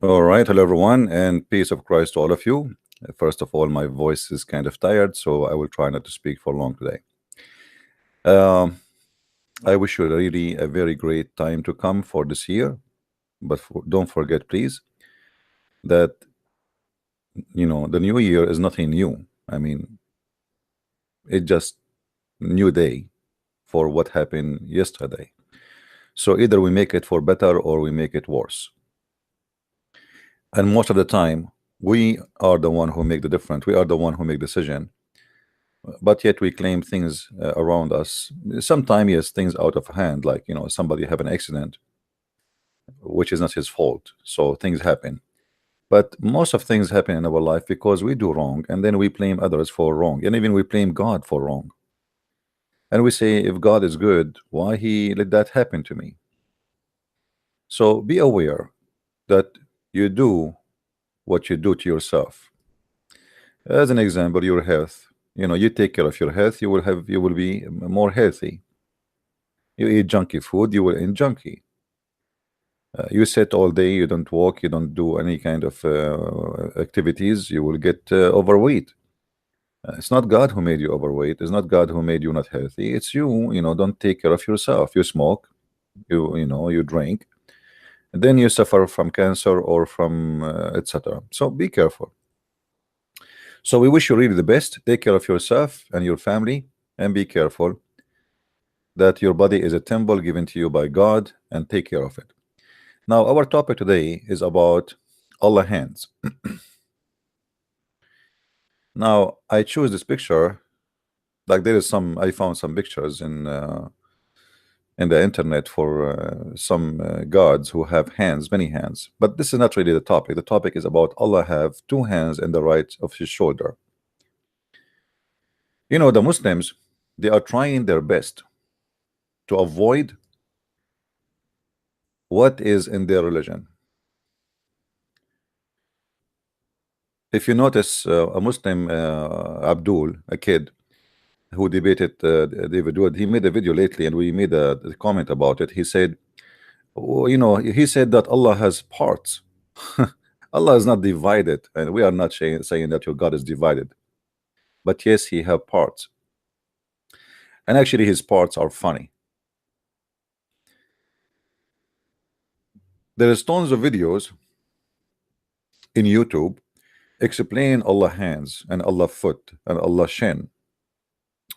All right, hello everyone, and peace of Christ to all of you. First of all, my voice is kind of tired, so I will try not to speak for long today. Um, I wish you really a very great time to come for this year, but don't forget, please, that the new year is nothing new. I mean, it's just new day for what happened yesterday. So either we make it for better or we make it worse. And most of the time, we are the one who make the difference. We are the one who make decision, but yet we claim things around us. Sometimes, yes, things out of hand, like somebody have an accident, which is not his fault. So things happen. But most of things happen in our life because we do wrong, and then we blame others for wrong, and even we blame God for wrong. And we say, if God is good, why He let that happen to me? So be aware that you do what you do to yourself. As an example, your health. You take care of your health, you will be more healthy. You eat junky food, you will eat junky. You sit all day, you don't walk, you don't do any kind of activities, you will get overweight. It's not God who made you overweight. It's not God who made you not healthy. It's you. Don't take care of yourself. You smoke, you drink, and then you suffer from cancer or from etc. So be careful. So we wish you really the best. Take care of yourself and your family, and be careful that your body is a temple given to you by God, and take care of it. Now, our topic today is about Allah hands. Now, I choose this picture. Like I found some pictures in the internet for some gods who have hands, many hands. But this is not really the topic. The topic is about Allah have two hands in the right of His shoulder. The Muslims, they are trying their best to avoid what is in their religion. If you notice, a Muslim, Abdul, a kid who debated David Wood, he made a video lately, and we made a comment about it. He said, oh, he said that Allah has parts. Allah is not divided, and we are not saying that your God is divided. But yes, He have parts, and actually His parts are funny. There is tons of videos in YouTube explain Allah hands and Allah foot and Allah shin.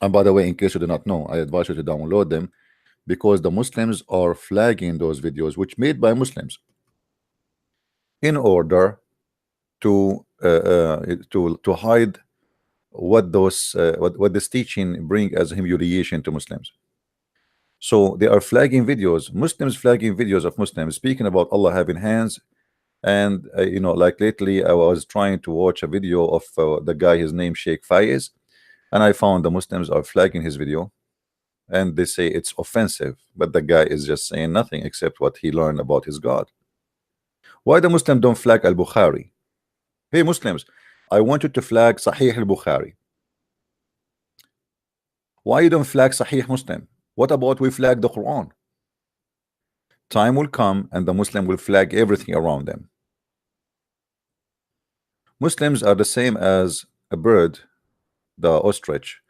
And by the way, in case you do not know, I advise you to download them, because the Muslims are flagging those videos which made by Muslims in order to hide what what this teaching bring as humiliation to Muslims. So they are flagging videos, Muslims flagging videos of Muslims speaking about Allah having hands. And like lately I was trying to watch a video of the guy, his name Sheikh Faiz, and I found the Muslims are flagging his video, and they say it's offensive, but the guy is just saying nothing except what he learned about his God. Why the Muslim don't flag al-Bukhari? Hey Muslims, I want you to flag Sahih al-Bukhari. Why you don't flag Sahih Muslim? What about we flag the Quran? Time will come and the Muslim will flag everything around them. Muslims are the same as a bird, the ostrich.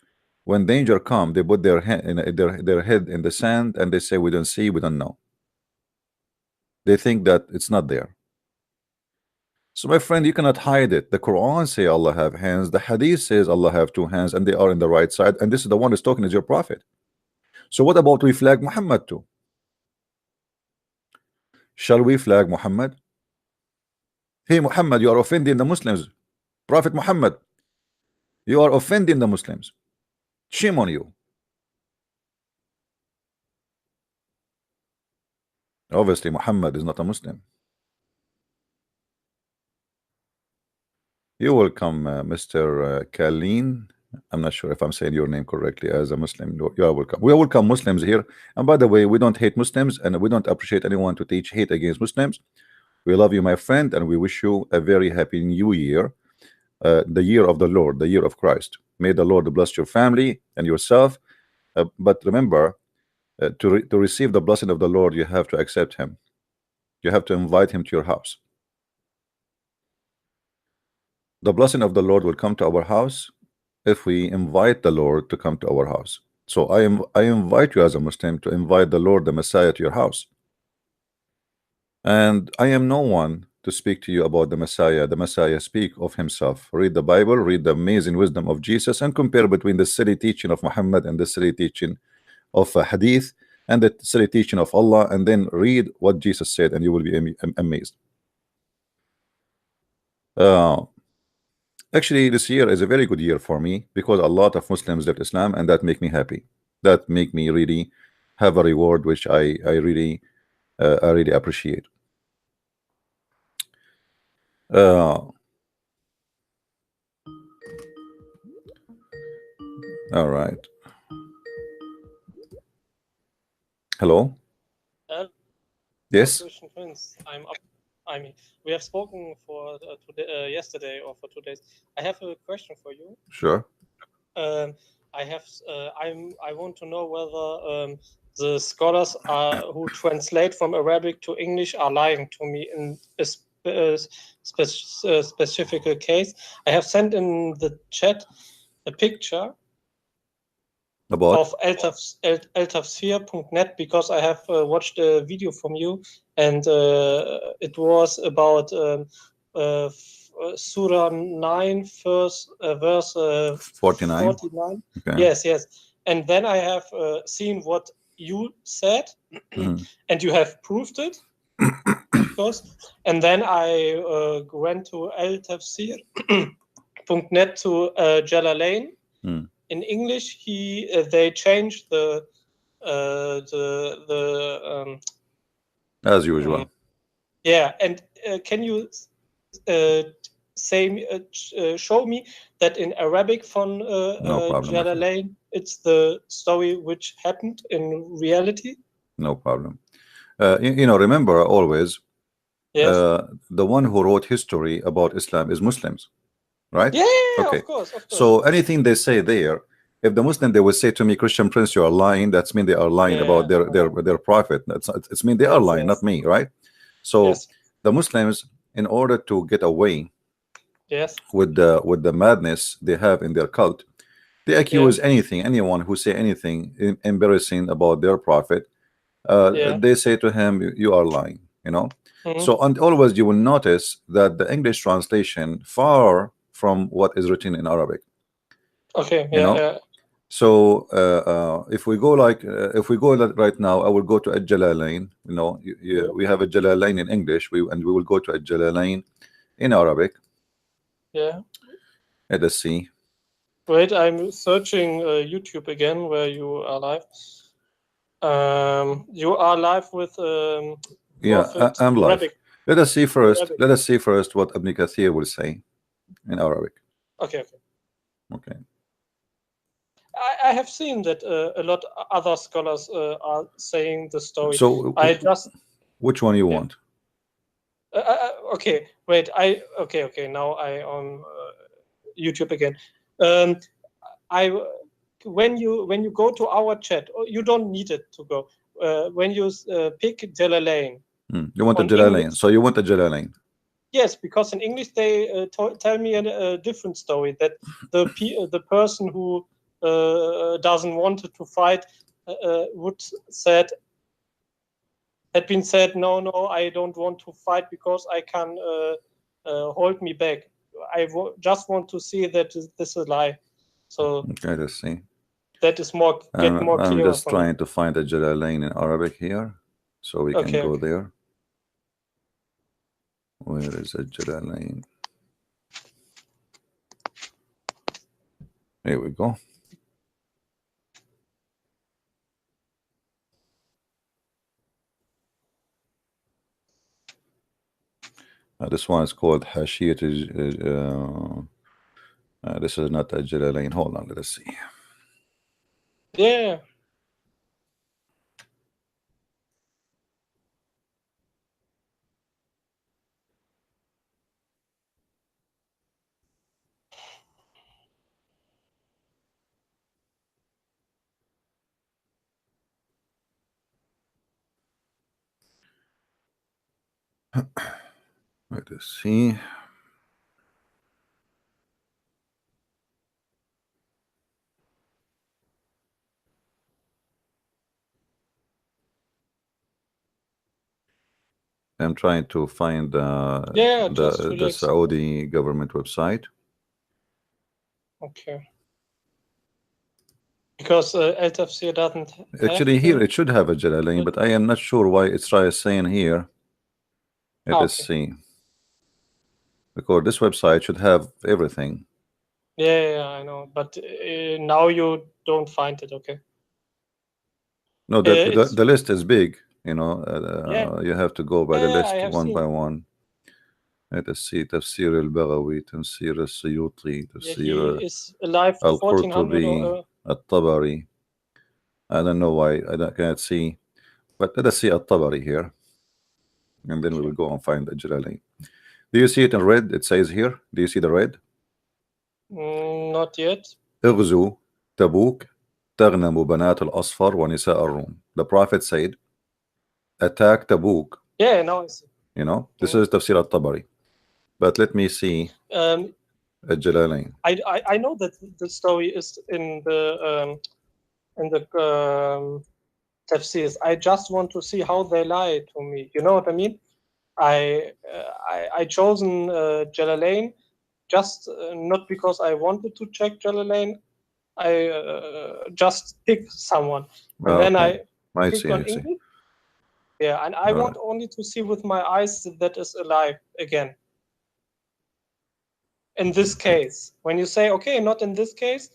When danger come, they put their head in the sand and they say, we don't see, we don't know. They think that it's not there. So my friend, you cannot hide it. The Quran say Allah have hands, the Hadith says Allah have two hands, and they are in the right side, and this is the one who's talking is your prophet. So what about we flag Muhammad too? Shall we flag Muhammad? Hey Muhammad, you are offending the Muslims. Prophet Muhammad, you are offending the Muslims. Shame on you. Obviously Muhammad is not a Muslim. You're welcome, Mr. Kaleen. I'm not sure if I'm saying your name correctly. As a Muslim, you are welcome. We welcome Muslims here. And by the way, we don't hate Muslims, and we don't appreciate anyone to teach hate against Muslims. We love you, my friend, and we wish you a very happy new year, the year of the Lord, the year of Christ. May the Lord bless your family and yourself. But remember, to receive the blessing of the Lord, you have to accept Him. You have to invite Him to your house. the blessing of the Lord will come to our house if we invite the Lord to come to our house. So I invite you as a Muslim to invite the Lord, the Messiah, to your house. And I am no one to speak to you about the Messiah. The Messiah speak of himself. Read the Bible, read the amazing wisdom of Jesus, and compare between the silly teaching of Muhammad and the silly teaching of Hadith and the silly teaching of Allah, and then read what Jesus said, and you will be amazed. Actually, this year is a very good year for me because a lot of Muslims left Islam, and that make me happy. That make me really have a reward, which I really appreciate. All right. Hello. Yes. Christian Prince. I mean, we have spoken for today, yesterday or for 2 days. I have a question for you. Sure. I want to know whether the scholars who translate from Arabic to English are lying to me in a specific case. I have sent in the chat a picture About of eltafsir.net because I have watched a video from you, and it was about Surah 9, verse 49. 49. Okay. Yes. And then I have seen what you said, and you have proved it, of course. And then I went to eltafsir.net to Jalalain. In English, they changed the as usual. Yeah, and can you show me that in Arabic from No problem. Jalalain, it's the story which happened in reality? No problem. You know, remember always, Yes. the one who wrote history about Islam is Muslims, right? Yeah, okay. Of course. So anything they say there, if the Muslim they will say to me, Christian Prince, you are lying. That's mean they are lying about their prophet. It's mean they are lying, not me, right? So the Muslims, in order to get away with the madness they have in their cult, they accuse anyone who say anything embarrassing about their prophet. They say to him, you are lying, you know. So, and always you will notice that the English translation far from what is written in Arabic. Okay. You know? So if we go right now, I will go to Al-Jalalain. You know, we have a Jalalain in English, and we will go to Al-Jalalain in Arabic. Yeah. Let us see. Wait, I'm searching YouTube again where you are live. You are live with yeah, I'm live. Arabic. Let us see first. Arabic. Let us see first what Ibn Kathir will say in Arabic. Okay. Okay. I have seen that a lot other scholars are saying the story. So which one you want? Okay, wait. Okay. Now I on YouTube again. When you go to our chat, you don't need it to go. When you pick Jalalain. You want the Jalalain. So you want the Jalalain. Yes, because in English they tell me a different story, that the person who doesn't want to fight had been said, no, I don't want to fight because I can hold me back. I just want to see that this is a lie. So okay, let's see. That is more clear. I'm just trying to find the Jalalain in Arabic here, so we can go there. Where is the Jalalain? Here we go. This one is called Hashiyat. This is not a Jalalain. Hold on, let us see. Yeah. Let us see. I'm trying to find Yeah, just the relax. Saudi government website. Okay. Because Al Tafsir doesn't have Actually, here the- it should have a Jalalain, but I am not sure why it's saying here. Let us Okay. see. Because this website should have everything. Yeah, I know. But now you don't find it, okay? No, It's the list is big. You know, yeah, you have to go by the I list have one seen. by one. Let us see. تفسير البغوي, تفسير السيوطي, Yeah, تفسير he is alive 1400 القرطبي, الطبري. I don't know why I can't see, but let us see الطبري here, and then we will go and find the Jalalain. Do you see it in red? It says here. Do you see the red? Not yet. اغزوا تبوك تغنم بنات الأصفر ونساء الروم. The Prophet said, attack Tabuk. Yeah, now I see. You know, this is Tafsir al-Tabari. But let me see Jalalain. I know that the story is in the tafsirs. I just want to see how they lie to me. You know what I mean? I chosen Jalalain just not because I wanted to check Jalalain. I just pick someone, and then I pick on English. Yeah, and I want only to see with my eyes that is alive again. In this case, when you say, okay, not in this case,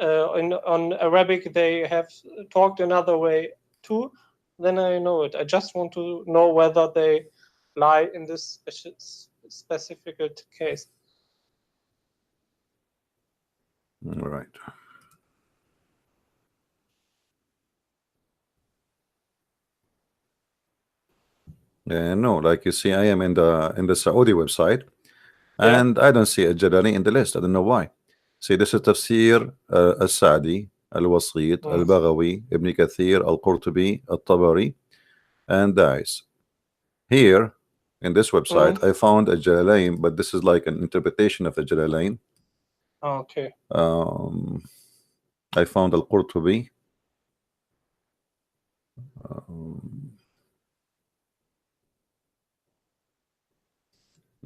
on Arabic they have talked another way too, then I know it. I just want to know whether they lie in this specific case. Right. No, like you see, I am in the Saudi website, and I don't see a Jalalain in the list. I don't know why. See, this is Tafsir al-Sa'di, al-Wasit, al-Baghawi, Ibn Kathir, al-Qurtubi, al-Tabari, and Dais. Here, in this website, I found a Jalalain, but this is like an interpretation of the Jalalain. Okay. I found al-Qurtubi.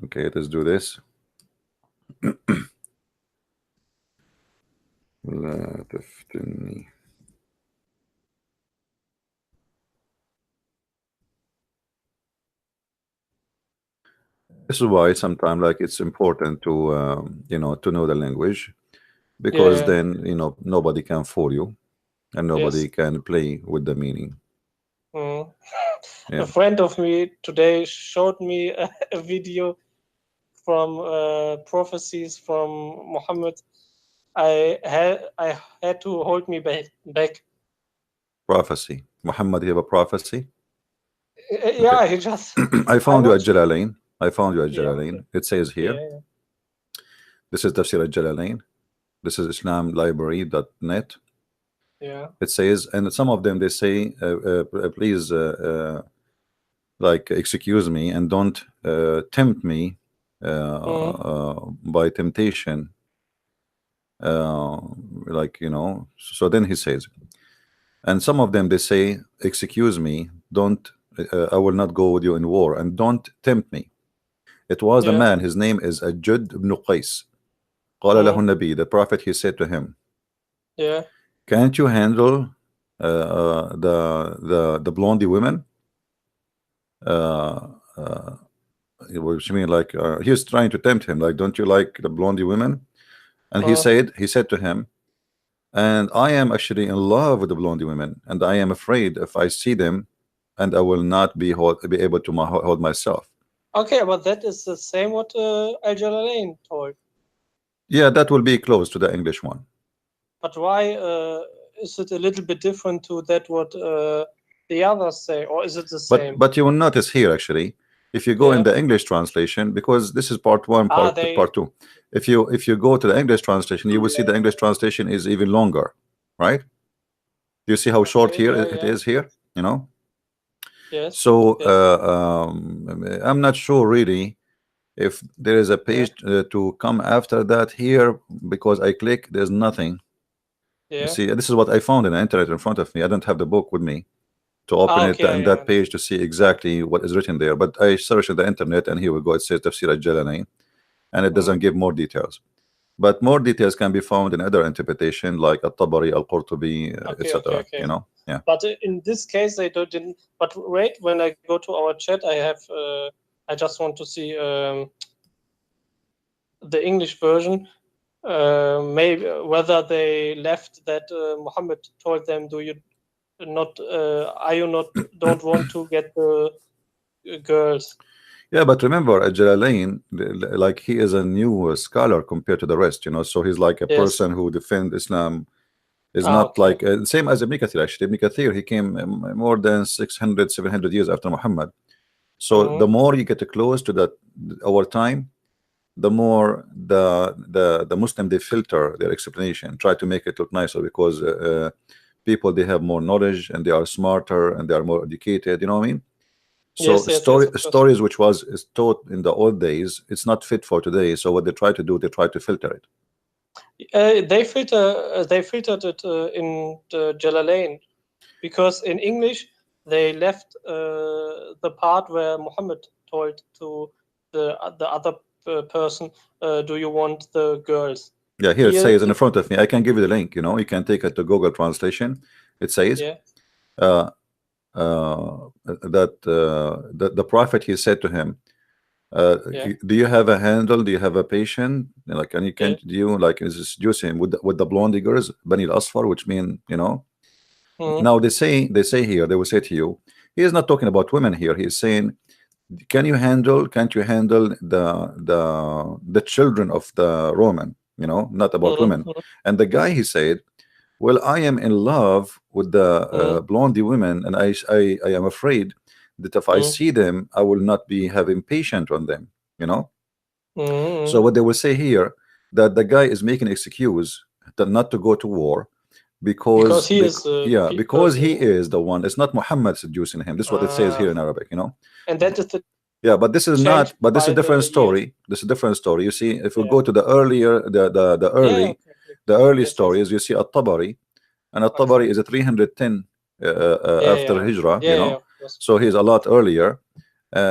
Okay, let's do this. لا تفتني. This is why sometimes like it's important to you know, to know the language, because then you know nobody can fool you and nobody can play with the meaning. A friend of me today showed me a video from prophecies from Muhammad. I had to hold me back. Prophecy. Muhammad have a prophecy? Yeah, he just I found you at Jalalain. I found you at Jalalain. Okay. It says here. This is Tafsir al-Jalalain. This is islamlibrary.net. Yeah. It says, and some of them they say, please like excuse me and don't tempt me by temptation, like, you know. So then he says, and some of them they say, excuse me, don't I will not go with you in war, and don't tempt me. It was the man, his name is Ajud ibn Qais. قال له النبي, the Prophet, he said to him, can't you handle the blondie women? Which mean like he's trying to tempt him, like, don't you like the blondie women? And he said to him, and I am actually in love with the blondie women, and I am afraid if I see them, and I will not be able to hold myself. Okay, but that is the same what Al-Jalalain told. Yeah, that will be close to the English one. But why is it a little bit different to that what the others say, or is it the same? But you will notice here, actually, if you go in the English translation, because this is part one, part two. If you go to the English translation, you will see the English translation is even longer, right? Do you see how short here it is here? You know. Yes. So I'm not sure really if there is a page to come after that here, because I click, there's nothing. You see, this is what I found in the internet in front of me. I don't have the book with me to open it Okay, in that page to see exactly what is written there. But I searched the internet, and here we go. It says Tafsir al-Jalalain, and it doesn't give more details. But more details can be found in other interpretation, like At-Tabari, Al-Qurtubi, etc. You know, yeah. But in this case, they didn't. But wait, when I go to our chat, I have. I just want to see the English version. Maybe whether they left that Muhammad told them, "Do you not? Are you not? Don't want to get the girls?" Yeah, but remember, Jalalain, like he is a new scholar compared to the rest, you know. So he's like a person who defend Islam. Is not like same as Ibn Kathir. Actually, Ibn Kathir, he came more than 600, 700 years after Muhammad. So the more you get close to that our time, the more the Muslim, they filter their explanation, try to make it look nicer, because people, they have more knowledge and they are smarter and they are more educated. You know what I mean? So stories which was taught in the old days, it's not fit for today. So what they try to do, they try to filter it. They filtered it in the Jalalain, because in English they left the part where Muhammad told to the other person, "Do you want the girls?" Yeah, here it says in front of me. I can give you the link. You know, you can take it to Google Translation. It says that the Prophet, he said to him, do you have a handle? Do you have a patient? Like, and you can't do you like is seduce him with the blondie girls, Bani al-Asfar, which mean, you know. Now they say here, they will say to you, he is not talking about women here. He is saying, can't you handle the children of the Roman, you know, not about women. And the guy, he said, well, I am in love with the blondie women, and I am afraid that if I see them, I will not be having patience on them, you know. So what they will say here, that the guy is making excuse not to go to war, because he is because he is the one. It's not Muhammad seducing him. This is what it says here in Arabic, you know. And that is the but this is not. But this is a different story. This is a different story. You see, if we go to the earlier, the early stories, you see At-Tabari, and At-Tabari is a 310 after Hijrah, you know. So he's a lot earlier.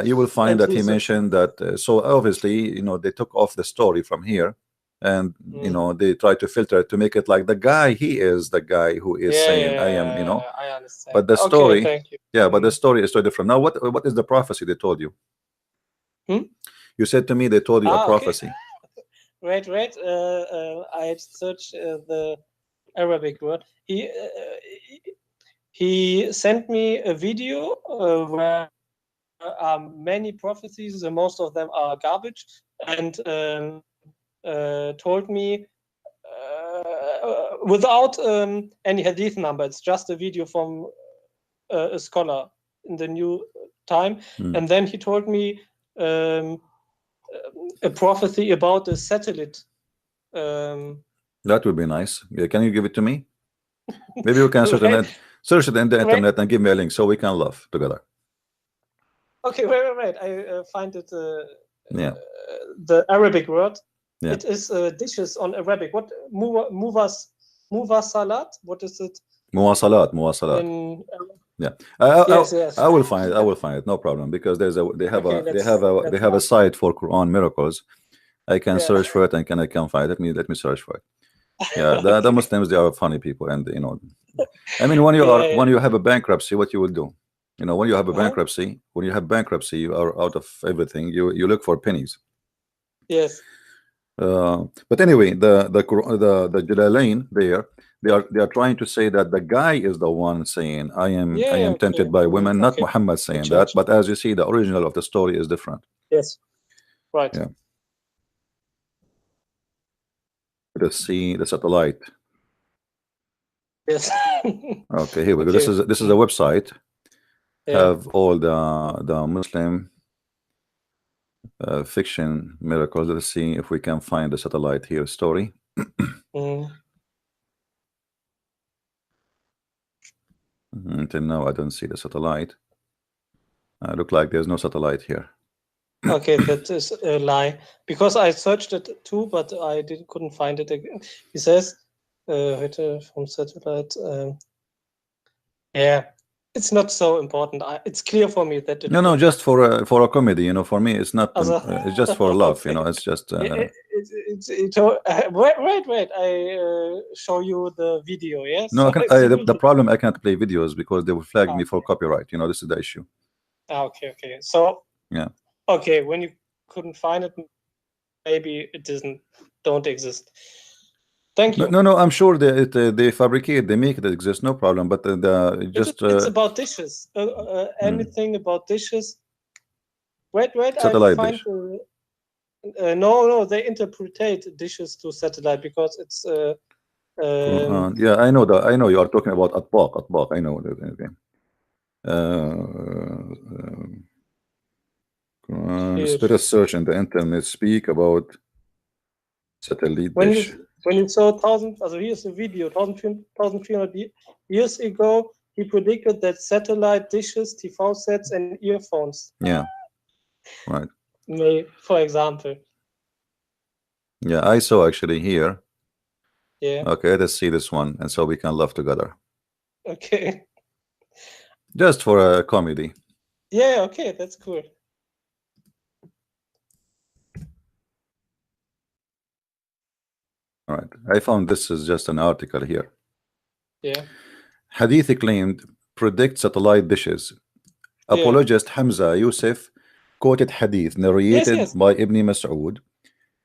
You will find that he mentioned that. So obviously, you know, they took off the story from here, and you know, they try to filter it to make it like the guy, he is the guy who is saying I am, you know. I understand. But the story, but the story is so different. Now, what is the prophecy they told you? You said to me they told you a prophecy. Wait. I searched the Arabic word. He sent me a video where many prophecies, most of them are garbage, and told me without any hadith number. It's just a video from a scholar in the new time, and then he told me a prophecy about a satellite. That would be nice. Can you give it to me? Maybe we can search it in the internet and give me a link so we can laugh together. Okay, wait. I find it. The Arabic word. It is dishes on Arabic. What muwasalat? What is it? Muwasalat. Yes. I will find it. I will find it. No problem, because they have a site for Quran miracles. I can search for it and I can find it. Let me search for it. Yeah, the Muslims, they are funny people, and you know, I mean, when you have a bankruptcy, what you will do? You know, when you have a bankruptcy, you are out of everything. You look for pennies. Yes. But anyway, the Jalalain there, they are trying to say that the guy is the one saying I am tempted by women, not Muhammad saying that. But as you see, the original of the story is different. Yes. Right. Yeah. Let's see the satellite. Yes. Okay, here we go. This is a website. Have all the Muslim fiction miracles. Let's see if we can find the satellite here story. Until now, I don't see the satellite. Look like there's no satellite here. Okay, that is a lie, because I searched it too, but I couldn't find it again. He says, from satellite. It's not so important. It's clear for me that it No, just for a comedy, you know. For me, it's not. Also, It's just for love, you okay. know. It's just. Wait. I show you the video. Yes. No, I can, It's a the video. problem I can't play videos because they will flag me for Okay. copyright. You know, this is the issue. Okay. So Yeah. okay, when you couldn't find it, maybe it don't exist. Thank you. No. I'm sure they fabricate, they make it exist, no problem. But It's about dishes. Anything about dishes. Wait. satellite I find dish. no. They interpret dishes to satellite because it's. Yeah, I know that. I know you are talking about atbaq. I know that. Okay. Spirit search in the internet speak about satellite dish. When you saw here's a video, 1,300 years ago, he predicted that satellite dishes, TV sets, and earphones. Yeah. Right. May, for example. Yeah, I saw actually here. Yeah. Okay, let's see this one, and so we can laugh together. Okay. Just for a comedy. Yeah. Okay, that's cool. All right, I found this is just an article here. Yeah. Hadith claimed predict satellite dishes. Apologist Hamza Yusuf quoted hadith narrated by Ibn Mas'ud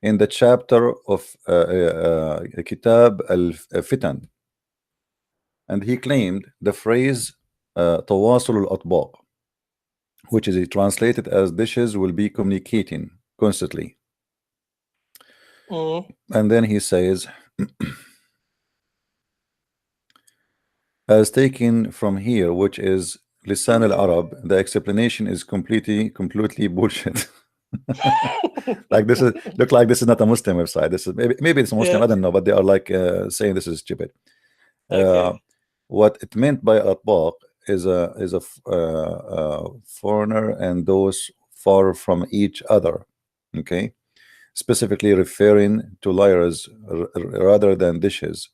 in the chapter of Kitab al-Fitan, and he claimed the phrase tawasul al-atbaq, which is translated as dishes will be communicating constantly. And then he says, as taken from here, which is Lisan al-Arab, the explanation is completely bullshit. Like this is look like this is not a Muslim website. This is maybe it's a Muslim. I don't know, but they are like saying this is stupid. Okay. What it meant by atbaq is a foreigner and those far from each other. Okay, specifically referring to layers rather than dishes.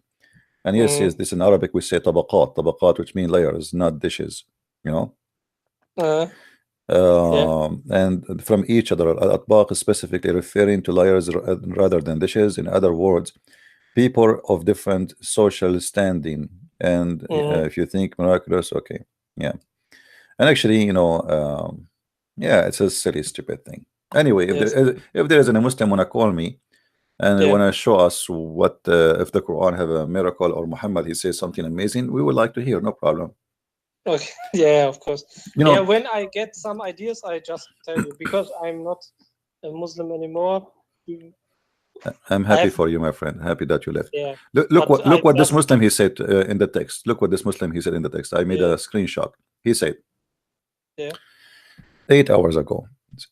And yes, this in Arabic we say tabaqat, which mean layers, not dishes. You know. And from each other, al-atbaq is specifically referring to layers rather than dishes. In other words, people of different social standing. And if you think miraculous, okay, yeah. And actually, you know, yeah, it's a silly, stupid thing. Anyway, if there isn't a Muslim wanna call me and they wanna show us what if the Quran have a miracle or Muhammad he says something amazing, we would like to hear, no problem. Okay. Yeah, of course. You know, yeah, when I get some ideas, I just tell you because I'm not a Muslim anymore. I'm happy for you, my friend. Happy that you left. Yeah. Look what this Muslim he said in the text. Look what this Muslim he said in the text. I made a screenshot. He said, 8 hours ago,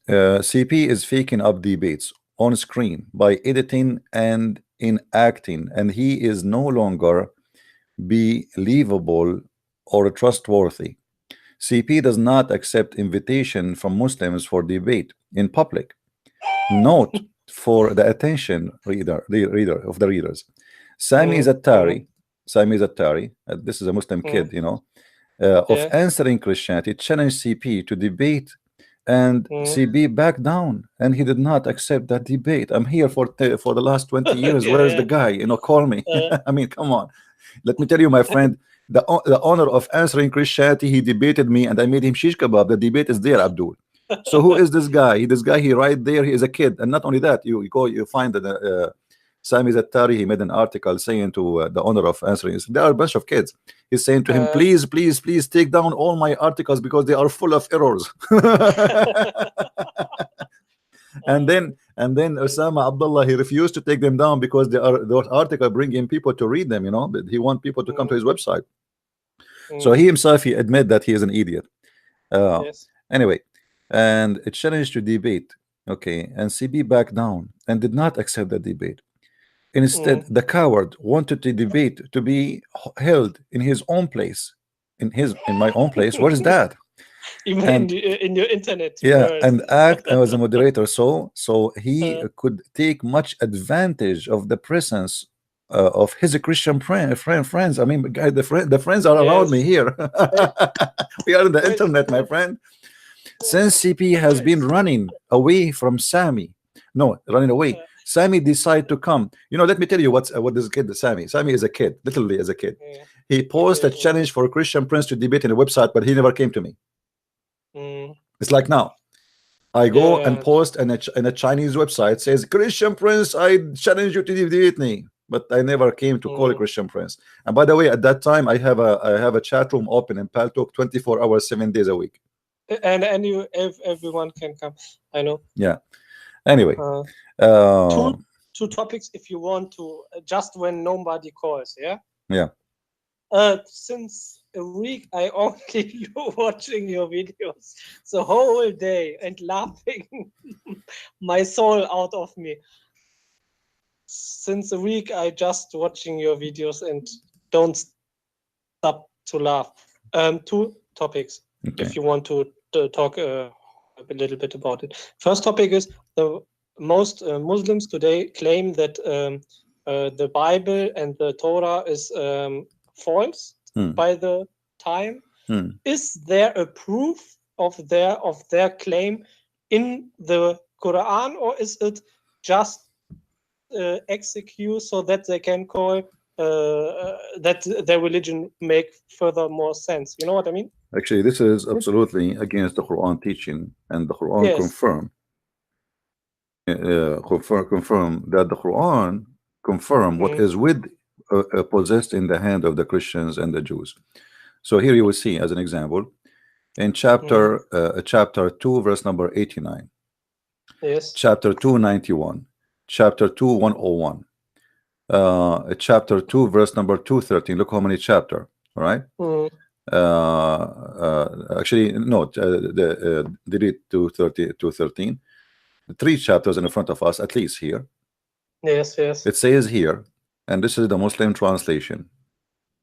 CP is faking up debates on screen by editing and enacting, and he is no longer believable or trustworthy. CP does not accept invitation from Muslims for debate in public. Note for the attention of the readers. Sami Zattari, this is a Muslim kid, you know, of Answering Christianity, challenged CP to debate, and CP backed down, and he did not accept that debate. I'm here for the last 20 years. Where is the guy? You know, call me. I mean, come on. Let me tell you, my friend, the honor of Answering Christianity, he debated me, and I made him shish kebab. The debate is there, Abdul. So who is this guy? This guy, he right there, he is a kid. And not only that, you find that Sami Zattari, he made an article saying to the owner of Answering, there are a bunch of kids. He's saying to him, please take down all my articles because they are full of errors. and then Osama Abdullah, he refused to take them down because those articles bringing people to read them, you know, but he want people to come to his website. So he himself, he admit that he is an idiot. Anyway, and it challenged to debate, okay, and CP backed down and did not accept the debate. Instead, the coward wanted the debate to be held in his own place, in my own place. Where is that? Even in your internet. Yeah, and act as a moderator, so he could take much advantage of the presence of his Christian friends. I mean, guys, the friends are around me here. We are on the internet, my friend. Since CP has been running away from Sammy, no, running away, Sammy decided to come. You know, let me tell you what this kid, Sammy is a kid, literally as a kid. He posted a challenge for Christian Prince to debate in a website, but he never came to me. It's like now I go and post in a Chinese website, says Christian Prince, I challenge you to debate me, but I never came to call Christian Prince. And by the way, at that time I have a chat room open in Paltalk 24 hours 7 days a week, and everyone can come. I know. Yeah. Anyway, two topics if you want to, just when nobody calls. Yeah. Since a week I only you watching your videos the whole day and laughing my soul out of me. Since a week I just watching your videos and don't stop to laugh. Two topics, if you want to talk a little bit about it. First topic is the most Muslims today claim that the Bible and the Torah is false by the time. Is there a proof of their claim in the Quran, or is it just excuse so that they can call that their religion make further more sense? You know what I mean? Actually, this is absolutely against the Quran teaching, and the Quran confirm that the Quran confirm what is with possessed in the hand of the Christians and the Jews. So here you will see as an example in chapter 2 verse number 89, chapter 291, chapter 2 101, chapter 2 verse number 213. Look how many chapter. All right. Actually no, delete 213. 3 chapters in front of us, at least here. Yes. It says here, and this is the Muslim translation.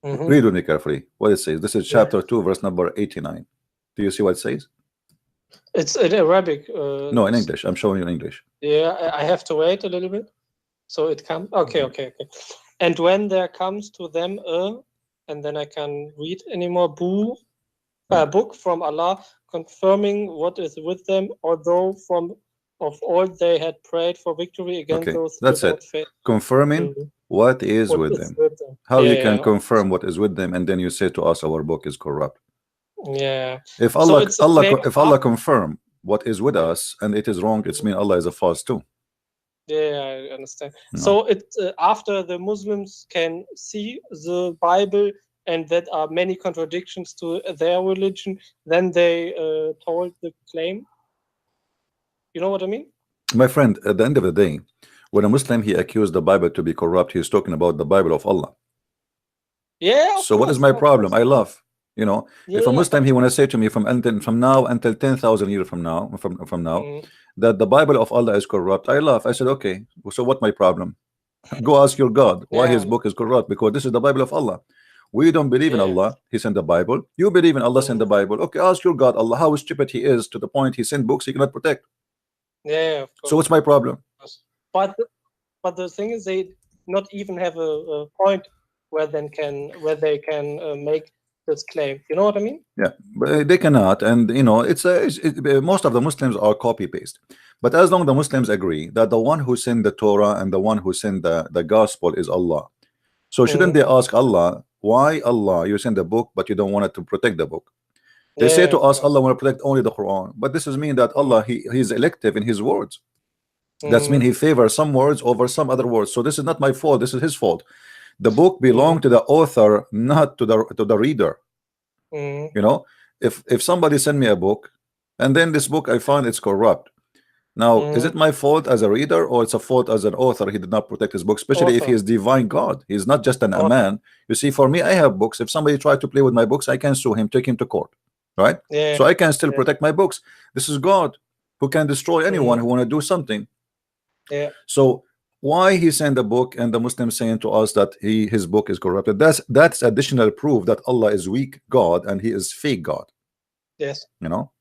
Read with me carefully what it says. This is chapter 2 verse number 89. Do you see what it says? It's in Arabic. No, in English. I'm showing you in English. Yeah, I have to wait a little bit so it comes. Okay. And when there comes to them and then I can read anymore, book from Allah confirming what is with them, although of all they had prayed for victory against those. That's it. Faith. Confirming what is with them. How you can confirm what is with them, and then you say to us our book is corrupt. Yeah. If Allah confirm what is with us and it is wrong, it's mean Allah is a false too. Yeah, I understand. No. So it after the Muslims can see the Bible and that are many contradictions to their religion, then they told the claim. You know what I mean? My friend, at the end of the day, when a Muslim he accused the Bible to be corrupt, he's talking about the Bible of Allah. Yeah. So what is my problem? I laugh. You know, if a Muslim he want to say to me from now until 10,000 years from now, that the Bible of Allah is corrupt, I laugh. I said, okay, so what my problem? Go ask your God why his book is corrupt, because this is the Bible of Allah. We don't believe in Allah. He sent the Bible. You believe in Allah sent the Bible. Okay, ask your God Allah how stupid he is to the point he sent books he cannot protect. Yeah, of course. So what's my problem? But the thing is, they not even have a point where they can make this claim. You know what I mean? Yeah, but they cannot, and you know, most of the Muslims are copy paste. But as long as the Muslims agree that the one who sent the Torah and the one who sent the gospel is Allah, so shouldn't they ask Allah, why Allah you send the book but you don't want it to protect the book? They say to us, Allah want to protect only the Quran, but this is mean that Allah he's elective in his words. That's mean he favors some words over some other words. So this is not my fault, this is his fault. The book belongs to the author, not to the reader. You know, if somebody send me a book and then this book I find it's corrupt, now is it my fault as a reader, or it's a fault as an author? He did not protect his book, especially if he is divine God. He's not just a man. You see, for me, I have books. If somebody try to play with my books, I can sue him, take him to court, right? So I can still protect my books. This is God who can destroy anyone who want to do something. So why he sent the book and the Muslims saying to us that his book is corrupted? That's additional proof that Allah is weak God and he is fake God. Yes. You know,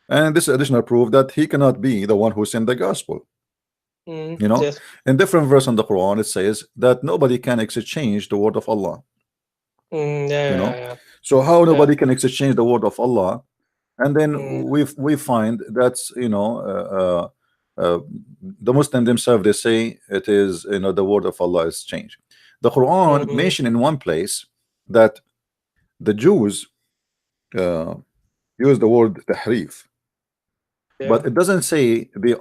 and this is additional proof that he cannot be the one who sent the gospel. You know, Yes. in different verse in the Quran, it says that nobody can exchange the word of Allah. Yeah, You know, yeah. so how Yeah. nobody can exchange the word of Allah? And then Mm. we find that's, you know, the Muslim themselves, they say it is, you know, the word of Allah is changed. The Quran Mhm. mentioned in one place that the Jews use the word tahrif, but Yeah. it doesn't say they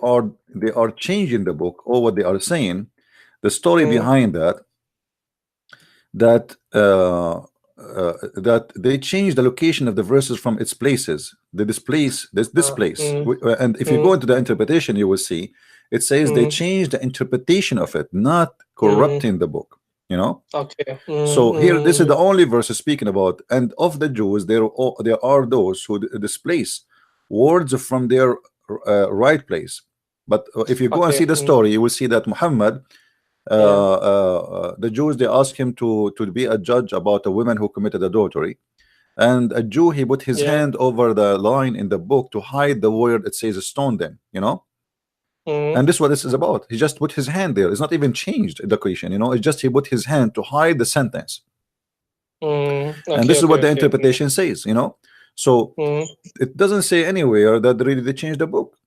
are changing the book or what they are saying. The story Mm. behind that that they change the location of the verses from its places. They displace this place. And if you go into the interpretation, you will see it says they change the interpretation of it, not corrupting the book. You know. Okay. So here, this is the only verse speaking about, and of the Jews, there are those who displace words from their right place. But if you go and see the story, you will see that Muhammad, the Jews, they asked him to be a judge about a woman who committed adultery, and a Jew, he put his hand over the line in the book to hide the word it says stone them, you know. And this is what this is about. He just put his hand there. It's not even changed the equation, you know. It's just he put his hand to hide the sentence. And this is what the interpretation says, you know. So it doesn't say anywhere that really they changed the book.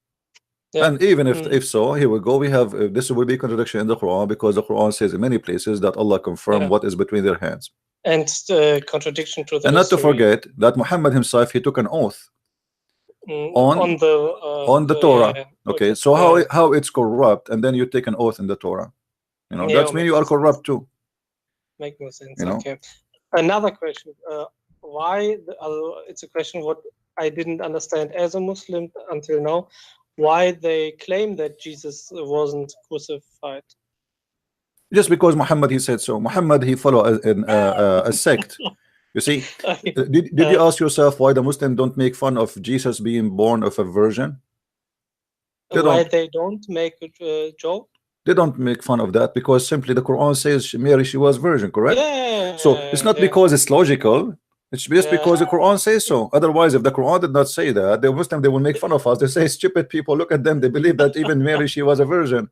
And even if so, here we go. We have this will be contradiction in the Quran, because the Quran says in many places that Allah confirmed what is between their hands. And the contradiction to the and not to forget that Muhammad himself, he took an oath on the Torah. Okay, so how it's corrupt, and then you take an oath in the Torah, you know, that's mean you are corrupt too. Make no sense. You know? Okay. Another question. Why? It's a question what I didn't understand as a Muslim until now. Why they claim that Jesus wasn't crucified? Just because Muhammad, he said so. Muhammad, he followed a sect. You see, did you ask yourself why the Muslims don't make fun of Jesus being born of a virgin? Why they don't make a joke? They don't make fun of that because simply the Quran says Mary, she was virgin, correct? Yeah. So it's not because it's logical. It's just because the Quran says so. Otherwise, if the Quran did not say that, the Muslim, they will make fun of us. They say, stupid people, look at them. They believe that even Mary, she was a virgin.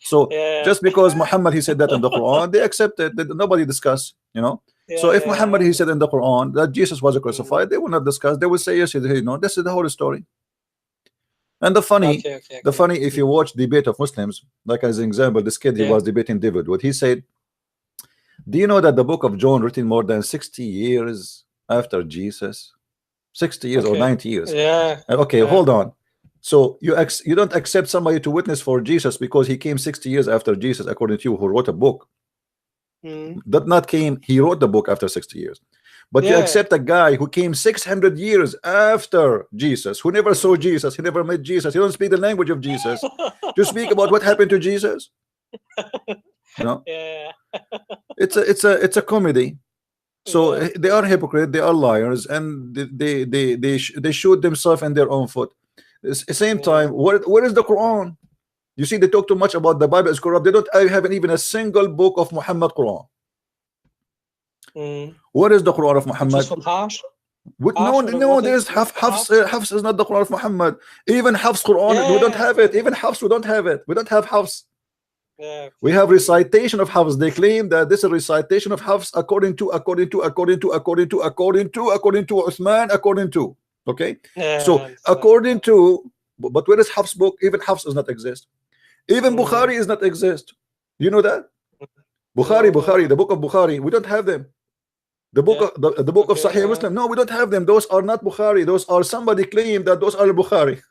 So just because Muhammad, he said that in the Quran, they accept it. Nobody discuss, you know. So if Muhammad, he said in the Quran that Jesus was crucified, they will not discuss. They will say, yes, you know, this is the whole story. And the funny, if you watch debate of Muslims, like as an example, this kid, he was debating David. What he said, do you know that the book of John written more than 60 years after Jesus? 60 years or 90 years. Okay, hold on. So you don't accept somebody to witness for Jesus because he came 60 years after Jesus, according to you, who wrote a book. That not came, he wrote the book after 60 years. But you accept a guy who came 600 years after Jesus, who never saw Jesus, he never met Jesus, he don't speak the language of Jesus, to speak about what happened to Jesus. No, it's a comedy. So they are hypocrite, they are liars, and they shoot themselves in their own foot. At the same time, where is the Quran? You see, they talk too much about the Bible is corrupt. They don't have even a single book of Muhammad Quran. What is the Quran of Muhammad? No, there's Hafs is not the Quran of Muhammad. Even Hafs Quran, we don't have it. Even Hafs, we don't have it. We don't have Hafs. We have recitation of Hafs. They claim that this is a recitation of Hafs according to Uthman, according to. Okay, so according to, but where is Hafs book? Even Hafs does not exist. Even Bukhari does not exist. You know that? Bukhari, the book of Bukhari, we don't have them. The book of the book of Sahih Muslim, no, we don't have them. Those are not Bukhari. Those are, somebody claimed that those are Bukhari.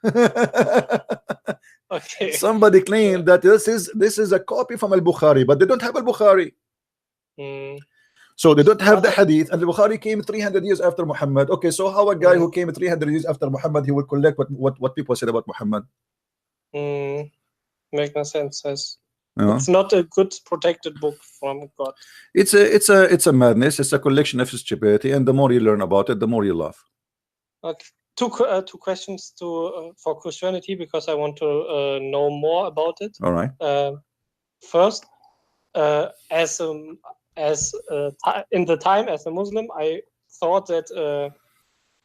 Somebody claimed that this is a copy from al-Bukhari, but they don't have al-Bukhari. So they don't have the hadith, and al-Bukhari came 300 years after Muhammad. Okay, so how a guy who came 300 years after Muhammad, he will collect what people said about Muhammad? Make no sense. It's not a good protected book from God. It's a madness. It's a collection of stupidity, and the more you learn about it, the more you laugh. Okay, two questions for Christianity, because I want to know more about it. All right. First, as in the time as a Muslim, I thought that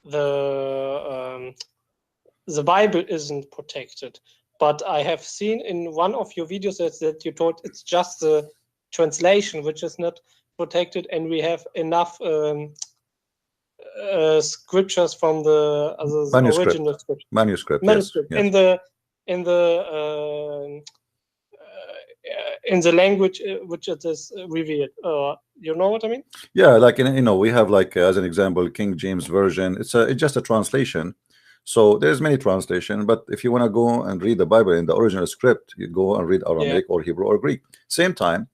the Bible isn't protected. but I have seen in one of your videos that you told it's just the translation which is not protected, and we have enough scriptures from the Manuscript. original scripture. Manuscript. Manuscript Yes. in the language which it is revealed. You know what I mean? Yeah, like we have like as an example King James version. It's just a translation. So there's many translation, but if you want to go and read the Bible in the original script, you go and read Aramaic or Hebrew or Greek. Same time,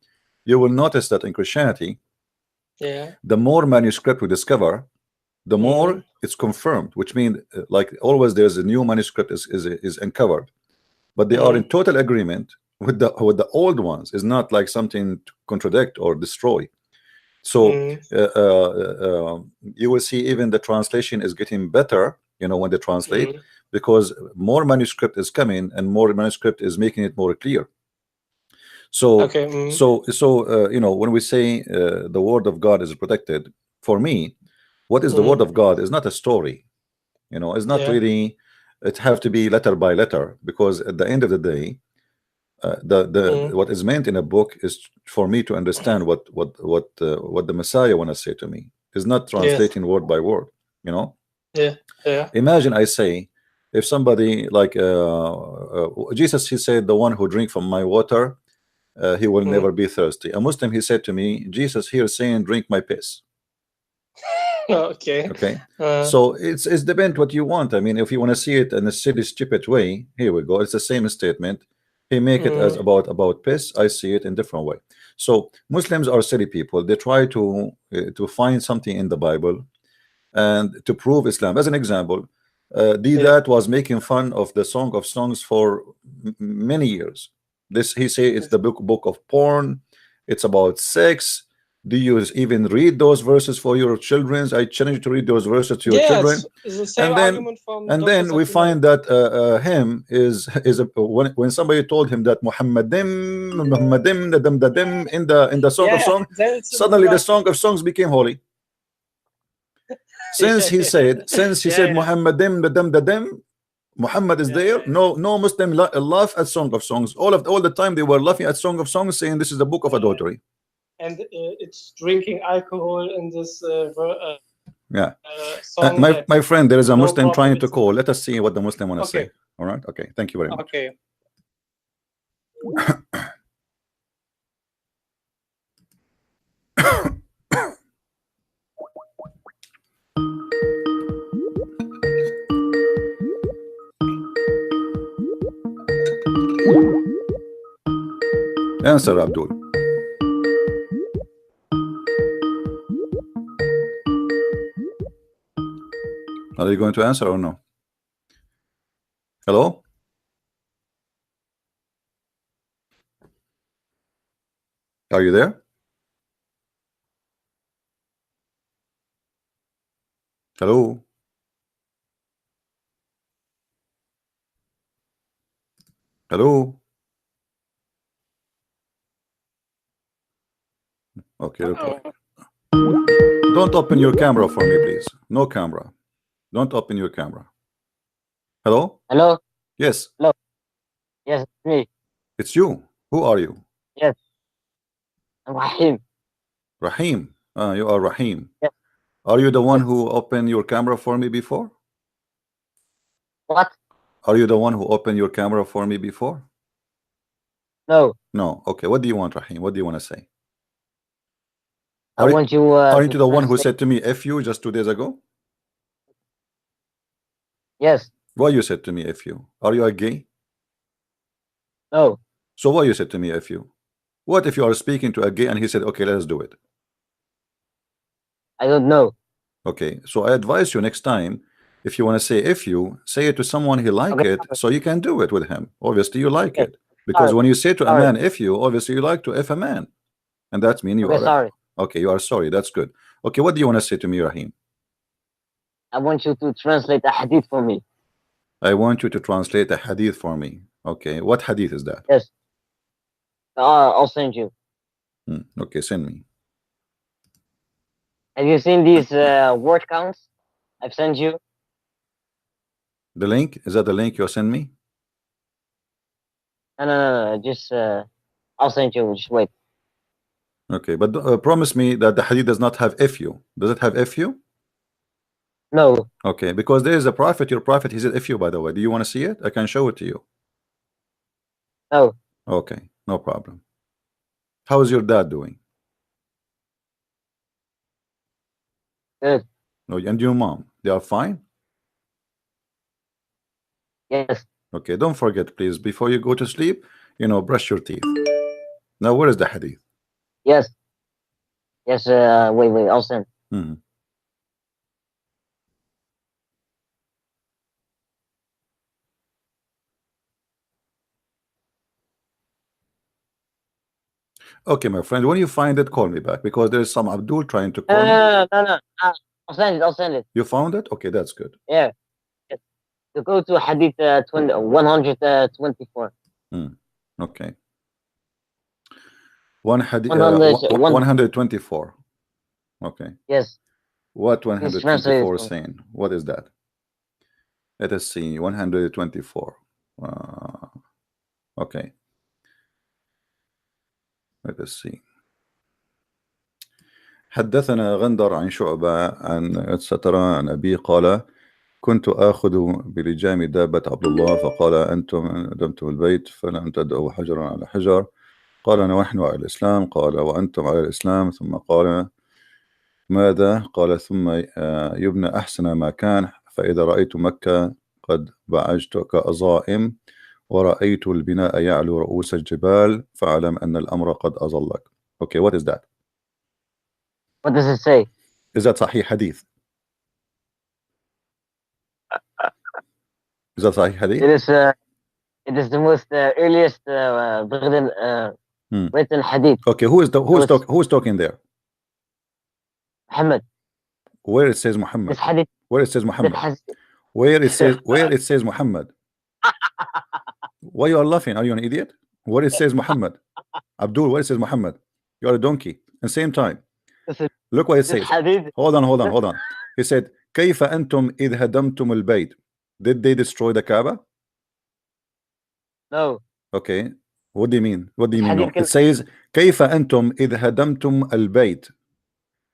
you will notice that in Christianity, the more manuscript we discover, the more it's confirmed, which means like always there's a new manuscript is uncovered, but they are in total agreement with the old ones. Is not like something to contradict or destroy. So you will see even the translation is getting better, when they translate, because more manuscript is coming and more manuscript is making it more clear. So when we say the word of God is protected, for me, what is the word of God is not a story. It's not really, it have to be letter by letter, because at the end of the day, what is meant in a book is for me to understand what the Messiah want to say to me. Is not translating word by word. Imagine I say, if somebody like Jesus, he said, the one who drink from my water, he will never be thirsty. A Muslim, he said to me, Jesus here saying, drink my piss. Okay. So it's depend what you want. I mean, if you want to see it in a silly, stupid way, here we go. It's the same statement. He make it as about piss. I see it in different way. So Muslims are silly people. They try to find something in the Bible and to prove Islam. As an example, Didat was making fun of the Song of Songs for many years. He say it's the book of porn. It's about sex. Do you even read those verses for your children? I challenge you to read those verses to your children. It's the same argument from then we find that him is when somebody told him that Muhammadim in the Song of Songs, suddenly the Song of Songs became holy. Since he said Muhammadim Muhammad is there. No Muslim laugh at Song of Songs. All the time they were laughing at Song of Songs, saying this is the book of adultery. And it's drinking alcohol in this song. My friend, there is a Muslim trying to call. Let us see what the Muslim want to say. All right. Okay. Thank you very much. Okay. Answer, Abdul. Are you going to answer or no? Hello? Are you there? Hello? Hello? Okay. Don't open your camera for me, please. No camera. Don't open your camera. Hello? Hello? Yes. Hello? Yes, it's me. It's you. Who are you? Yes. I'm Rahim. Rahim. You are Rahim. Yes. Are you the one who opened your camera for me before? What? Are you the one who opened your camera for me before? No. No. Okay. What do you want, Rahim? What do you want to say? I want you. Are you the one who said to me "F you" just 2 days ago? Yes. Why you said to me "F you"? Are you a gay? No. So why you said to me "F you"? What if you are speaking to a gay and he said, "Okay, let's do it"? I don't know. Okay. So I advise you next time, if you want to say "F you," say it to someone he like it, so you can do it with him. Obviously, you like it because when you say to a man "F you," obviously you like to F a man, and that means you are sorry. Okay, you are sorry. That's good. Okay, what do you want to say to me, Rahim? I want you to translate a hadith for me. I want you to translate a hadith for me. Okay, what hadith is that? Yes. I'll send you. Okay, send me. Have you seen these word counts I've sent you? The link? Is that the link you send me? No. Just I'll send you. Just wait. Okay, but promise me that the hadith does not have fu. Does it have fu? No. Okay, because there is a prophet, your prophet, he said fu, by the way. Do you want to see it? I can show it to you. No. Okay, no problem. How is your dad doing? Good. No, and your mom, they are fine? Yes. Okay, don't forget, please, before you go to sleep, brush your teeth. Now, where is the hadith? Yes. Yes. Wait. I'll send. Hmm. Okay, my friend, when you find it, call me back, because there's some Abdul trying to call me. No. I'll send it. I'll send it. You found it? Okay, that's good. Yeah. To go to Hadith 124. Okay. One hadith 124. Okay. Yes. What Please translate 124 it is for me. saying? What is that? Let us see. 124. Okay. Let us see. حدثنا غندر عن شعبة عن etc. عن أبي قال كنت آخذ بلجام دابة عبد الله فقال أنتم أدمتم البيت فلم تدعوا حجرا على حجر قال نحن على الإسلام قال وأنتم على الإسلام ثم قال ماذا قال ثم يبنى أحسن ما كان فإذا رأيت مكة قد بعجت كأظائم ورأيت البناء يعلو رؤوس الجبال فاعلم أن الأمر قد أظلك. Okay, what is that? What does it say? Is that Sahih Hadith? Is that Sahih Hadith? It is the most earliest written Hadith. Okay, who is talking there? Muhammad. Where it says Muhammad? This Hadith. Where it says Muhammad? Where it says Muhammad? Why you are laughing? Are you an idiot? Where it says Muhammad? Abdul, where it says Muhammad? You are a donkey. At the same time, look what it says. Hold on. He said, كيف أنتم إذ هدمتم البيت? Did they destroy the Kaaba? No. Okay. What do you mean? No? It says كيف أنتم إذ هدمتم البيت?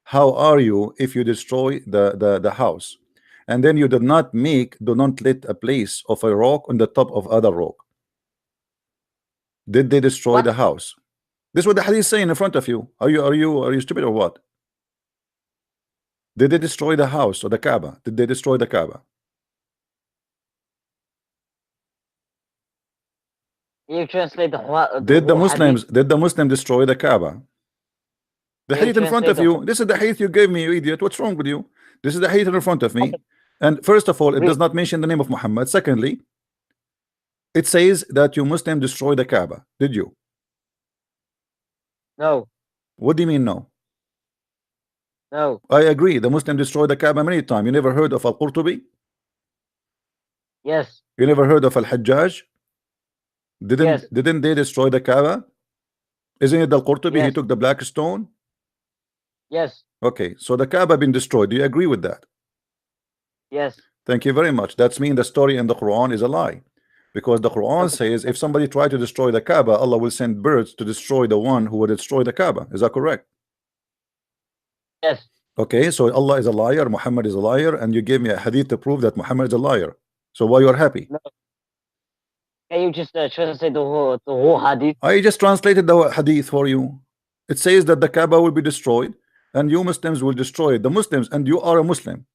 How are you if you destroy the house? And then you do not let a place of a rock on the top of other rock. Did they destroy the house? This is what the hadith is saying in front of you. Are you stupid or what? Did they destroy the house or the Kaaba? Did they destroy the Kaaba? You translate the did the Muslims destroy the Kaaba? The hadith in front of you. This is the hadith you gave me, you idiot. What's wrong with you? This is the hadith in front of me. And first of all, it does not mention the name of Muhammad. Secondly, it says that you Muslims destroy the Kaaba. Did you? No. What do you mean no? No. I agree. The Muslims destroyed the Kaaba many times. You never heard of Al-Qurtubi? Yes. You never heard of Al-Hajjaj? Didn't they destroy the Kaaba? Isn't it Al-Qurtubi? Yes. He took the black stone? Yes. Okay, so the Kaaba been destroyed. Do you agree with that? Yes. Thank you very much. That's mean the story in the Quran is a lie. Because the Quran says if somebody tried to destroy the Kaaba, Allah will send birds to destroy the one who would destroy the Kaaba. Is that correct? Yes. Okay, so Allah is a liar, Muhammad is a liar, and you gave me a hadith to prove that Muhammad is a liar. So why you are happy? No. Can you just translate the whole hadith? I just translated the hadith for you. It says that the Kaaba will be destroyed and you Muslims will destroy it. The Muslims, and you are a Muslim.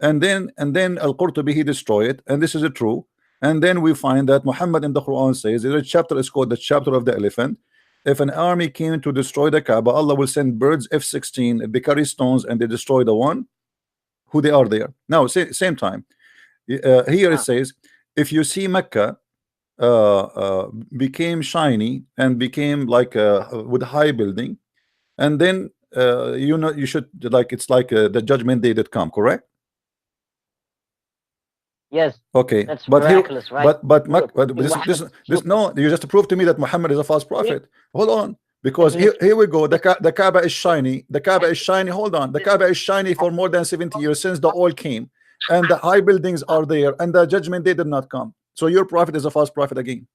And then Al-Qurtubi, he destroyed it, and this is true. And then we find that Muhammad in the Quran says, the chapter is called the chapter of the elephant. If an army came to destroy the Kaaba, Allah will send birds F-16, they carry stones and they destroy the one who they are there. Now, same time, here it says, if you see Mecca became shiny and became like with high building, and then you should it's like the judgment day that come, correct? Yes. Okay. That's but miraculous, here, right? but this no, you just prove to me that Muhammad is a false prophet. Hold on, because here we go. The Kaaba is shiny. The Kaaba is shiny. Hold on. The Kaaba is shiny for more than 70 years since the oil came, and the high buildings are there, and the judgment day did not come. So your prophet is a false prophet again.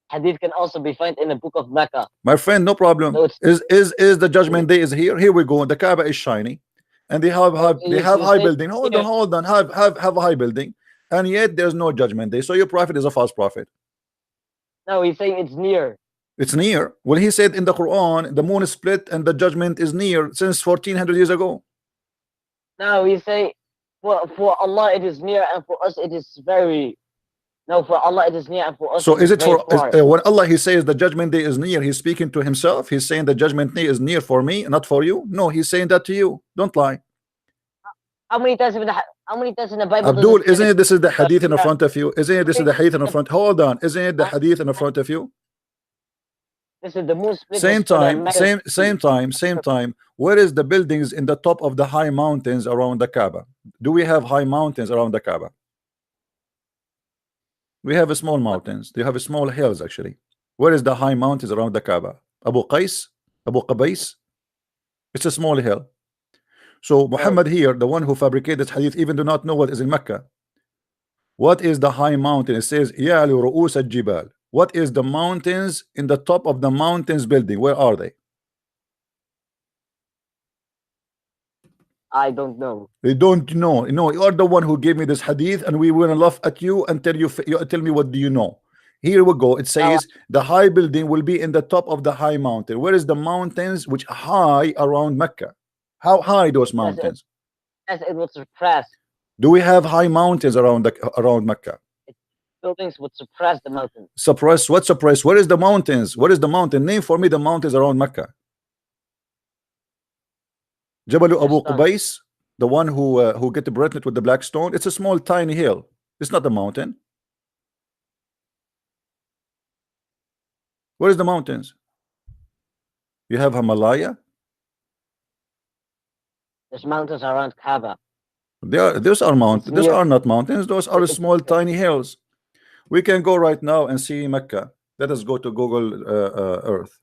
hadith can also be found in the book of Mecca. My friend, no problem. So it's Is the judgment day is here? Here we go. The Kaaba is shiny, and they have you high say- building. Hold on. Have a high building, and yet there's no judgment day. So your prophet is a false prophet. no, he's saying it's near. It's near. Well, he said in the Quran, the moon is split and the judgment is near since 1400 years ago. No, he's saying for Allah it is near, and for us it is very. No, for Allah it is near, and for us. So is it very for far. when Allah he says the judgment day is near, he's speaking to himself? He's saying the judgment day is near for me, not for you? No, he's saying that to you. Don't lie. How many times in the Bible? Abdul, does it say isn't it this is the hadith in Yeah. front of you? Isn't it this is the hadith in front? Hold on. Isn't it the hadith in front of you? This is the moon split. Same is for the time, Mecca. same time. Where is the buildings in the top of the high mountains around the Kaaba? Do we have high mountains around the Kaaba? We have small mountains. They have small hills actually. Where is the high mountains around the Kaaba? Abu Qais? Abu Qabais? It's a small hill. So Muhammad here, the one who fabricated this hadith, even do not know what is in Mecca. What is the high mountain? It says Ya li ru'us al-jibal. What is the mountains in the top of the mountains building? Where are they? I don't know. They don't know. No, you are the one who gave me this hadith, and we will laugh at you until you tell me what do you know. Here we go. It says the high building will be in the top of the high mountain. Where is the mountains which are high around Mecca? How high those mountains? As it would suppress Do we have high mountains around Mecca? buildings, would suppress the mountains. Suppress what? Suppress. Where is the mountains? What is the mountain? Name for me the mountains around Mecca. Jabal Abu Qubais, the one who get pregnant with the black stone. It's a small tiny hill. It's not a mountain. Where is the mountains? You have Himalaya. There's mountains around Kaaba. Those are mountains. Those near- are not mountains. Those are small tiny hills. We can go right now and see Mecca. Let us go to Google Earth.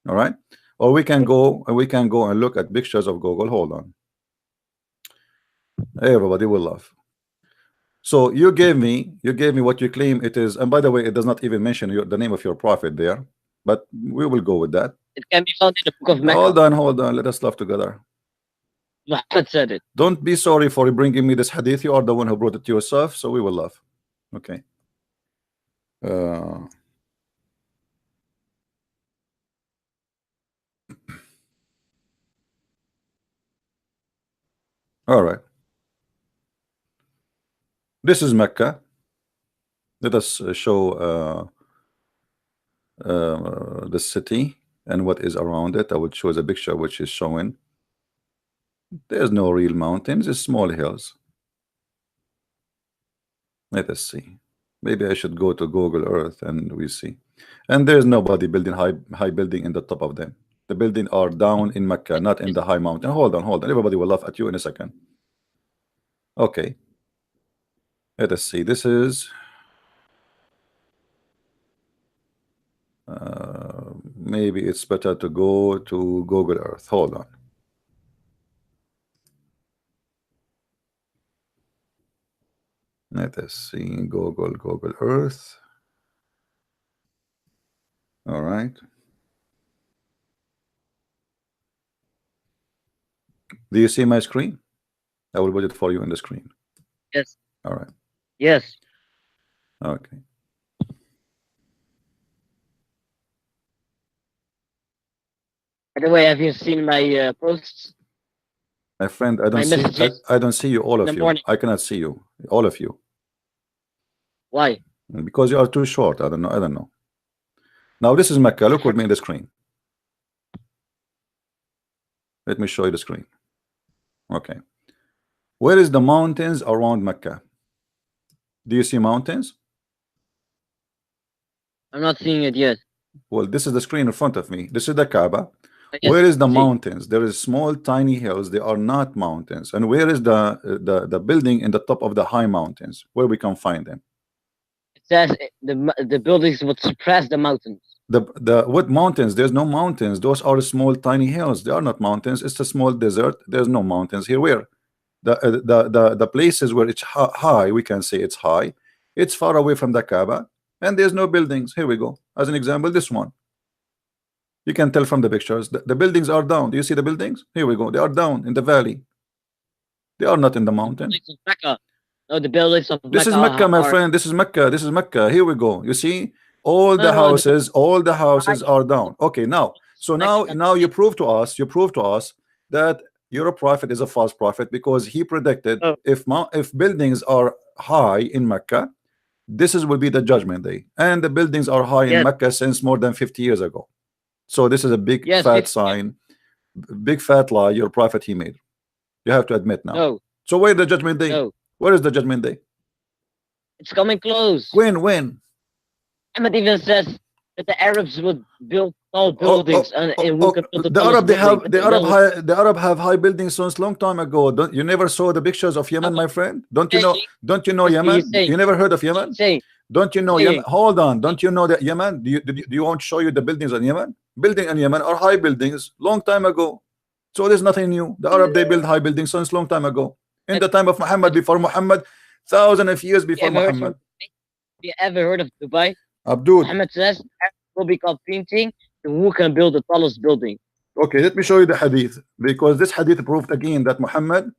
All right. Or we can go and look at pictures of Google. Hold on. Everybody will laugh. So you gave me what you claim it is, and by the way, it does not even mention the name of your prophet there, but we will go with that. It can be found in the book of Mecca. Hold on. Let us laugh together. Muhammad said it. Don't be sorry for bringing me this hadith. You are the one who brought it to yourself, so we will laugh. Okay. All right. This is Mecca. Let us show the city and what is around it. I will show the picture which is showing. There's no real mountains, it's small hills. Let us see. Maybe I should go to Google Earth and we see. And there's nobody building high building in the top of them. The buildings are down in Mecca, not in the high mountain. Hold on. Everybody will laugh at you in a second. Okay. Let us see. This is maybe it's better to go to Google Earth. Hold on. Let us see. Google Earth. All right. Do you see my screen? I will put it for you on the screen. Yes. All right. Yes. Okay. By the way, have you seen my posts? My friend, I My don't see messages I don't see you, all in of the you. morning. I cannot see you, all of you. Why? Because you are too short. I don't know. Now this is Mecca. Look with me in the screen. Let me show you the screen. Okay. Where is the mountains around Mecca? Do you see mountains? I'm not seeing it yet. Well, this is the screen in front of me. This is the Kaaba. Yes, Where is the see. mountains? There is small tiny hills. They are not mountains. And where is the building in the top of the high mountains? Where we can find them? It says the buildings would suppress the mountains. The what mountains? There's no mountains. Those are small tiny hills. They are not mountains. It's a small desert. There's no mountains here. Where the places where it's high, we can say it's high. It's far away from the Kaaba, and there's no buildings. Here we go. As an example, this one. You can tell from the pictures. The buildings are down. Do you see the buildings? Here we go. They are down in the valley. They are not in the mountain. Mecca. No, the buildings of This is Mecca, my friend. This is Mecca. This is Mecca. Here we go. You see, all the houses are down. Okay, now, so now you prove to us that your prophet is a false prophet, because he predicted if buildings are high in Mecca, this will be the judgment day, and the buildings are high in Mecca since more than 50 years ago. So this is a big fat sign, big fat lie your prophet he made. You have to admit now. No. So where the judgment day? No. Where is the judgment day? It's coming close. When? Muhammad even says that the Arabs would build tall buildings the Arab have high buildings since long time ago. You never saw the pictures of Yemen, my friend? Don't you know Yemen? You never heard of Yemen? Don't you know Yemen? Hold on. Don't you know that Yemen? Do you want to show you the buildings in Yemen? Building in Yemen are high buildings long time ago. So there's nothing new. The Arab, they build high buildings since long time ago. In the time of Muhammad, before Muhammad, thousands of years before Muhammad. Have you ever heard of Dubai? Abdul. Muhammad says will be competing who can build the tallest building. Okay, let me show you the hadith, because this hadith proved again that Muhammad.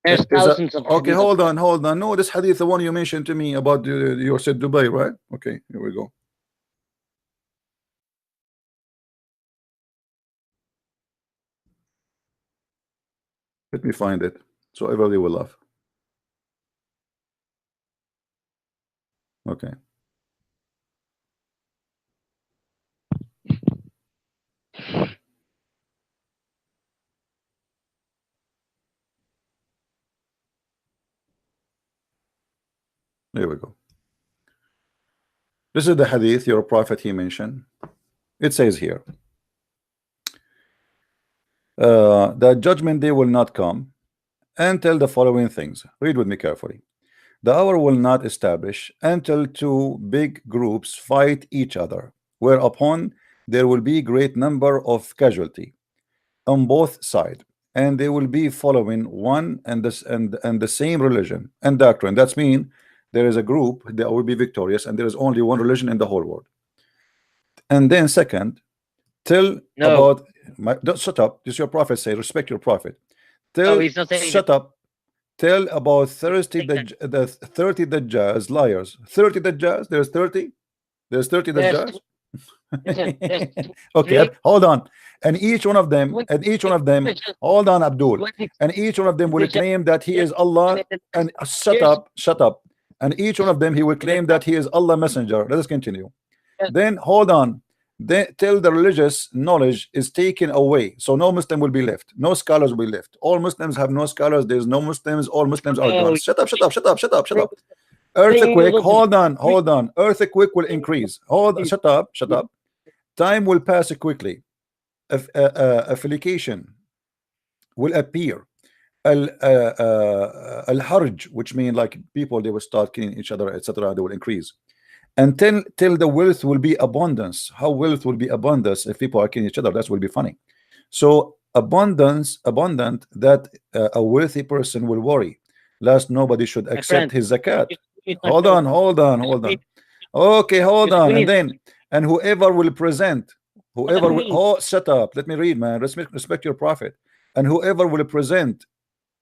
There's thousands of. Okay, hold on. No, this hadith, the one you mentioned to me about you said Dubai, right? Okay, here we go. Let me find it so everybody will laugh. Okay. There we go. This is the hadith your prophet he mentioned. It says here, the judgment day will not come until the following things. Read with me carefully. The hour will not establish until two big groups fight each other, whereupon there will be great number of casualty on both sides, and they will be following one and the same religion and doctrine. That's mean there is a group that will be victorious, and there is only one religion in the whole world. And then second, tell about don't shut up. This is your prophet say, respect your prophet. Tell shut up. Tell about 30 Dajjals, liars. 30 Dajjals. There's 30. There's 30 Dajjals. Okay, hold on. And each one of them, hold on, Abdul. And each one of them will claim that he is Allah. And shut up. And each one of them, he will claim that he is Allah messenger. Let us continue. Then hold on. Till the religious knowledge is taken away, so no Muslim will be left, no scholars will be left. All Muslims have no scholars. There's no Muslims. All Muslims are gone. Shut up. Earthquake. Hold on. Earthquake will increase. Shut up. Time will pass quickly. Affiliation will appear. Al-harj, which means like people, they will start killing each other, etc. They will increase. And till the wealth will be abundance. How wealth will be abundance if people are killing each other? That will be funny. So abundant that a wealthy person will worry lest nobody should accept his zakat. Hold on. Okay, hold on. And whoever will present, shut up. Let me read, man. Respect your prophet. And whoever will present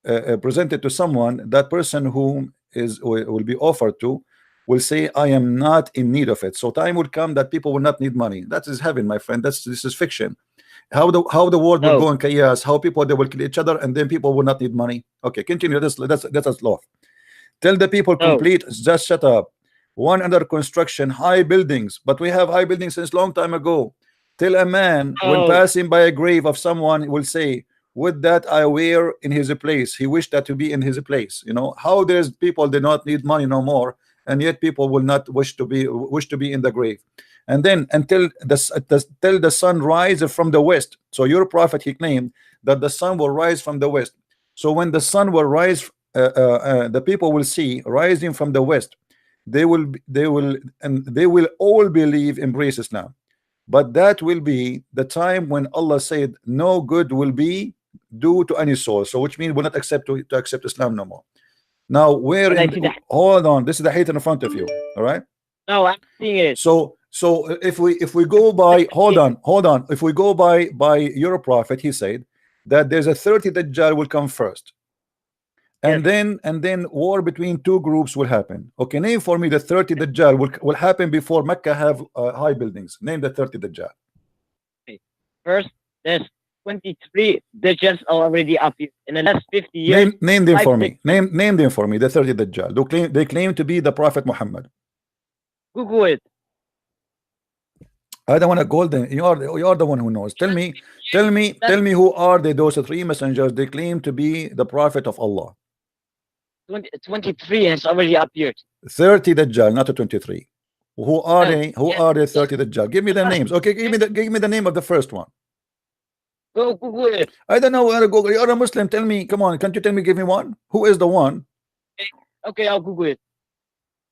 it to someone, that person whom will be offered to will say, I am not in need of it. So time will come that people will not need money. That is heaven, my friend. This is fiction. How the world will go in chaos, how people they will kill each other, and then people will not need money. Okay, continue. That's law. Tell the people complete, just shut up. One under construction, high buildings, but we have high buildings since long time ago. Tell a man when passing by a grave of someone will say, would that I were in his place. He wished that to be in his place. You know how there's people they not need money no more, and yet people will not wish to be in the grave. And then until the sun rises from the west. So your prophet he claimed that the sun will rise from the west. So when the sun will rise, the people will see rising from the west. They will all believe, embrace Islam. But that will be the time when Allah said no good will be due to any soul. So which means will not accept to accept Islam no more. Now hold on, this is the hadith in front of you. All right. No, I'm seeing it. So So if we go by hold on, if we go by your prophet, he said that there's a 30 Dajjal will come first, and then war between two groups will happen. Okay, name for me the 30 Dajjal will happen before Mecca have high buildings. Name the 30 Dajjal. First, there's 23 Dajjals already up here in the last 50 years. Name them for me. Name them for me. The 30 Dajjal. They claim to be the Prophet Muhammad. Google it. I don't want to call them. You are the one who knows. Tell me who are they? Those three messengers they claim to be the Prophet of Allah. 23 has already appeared. 30 Dajjal, not a 23. Who are they? Who are the 30 Dajjal? Give me the names. Okay, give me the name of the first one. Go Google it. I don't know where to go. You're a Muslim. Tell me. Come on. Can't you tell me? Give me one. Who is the one? Okay, I'll Google it.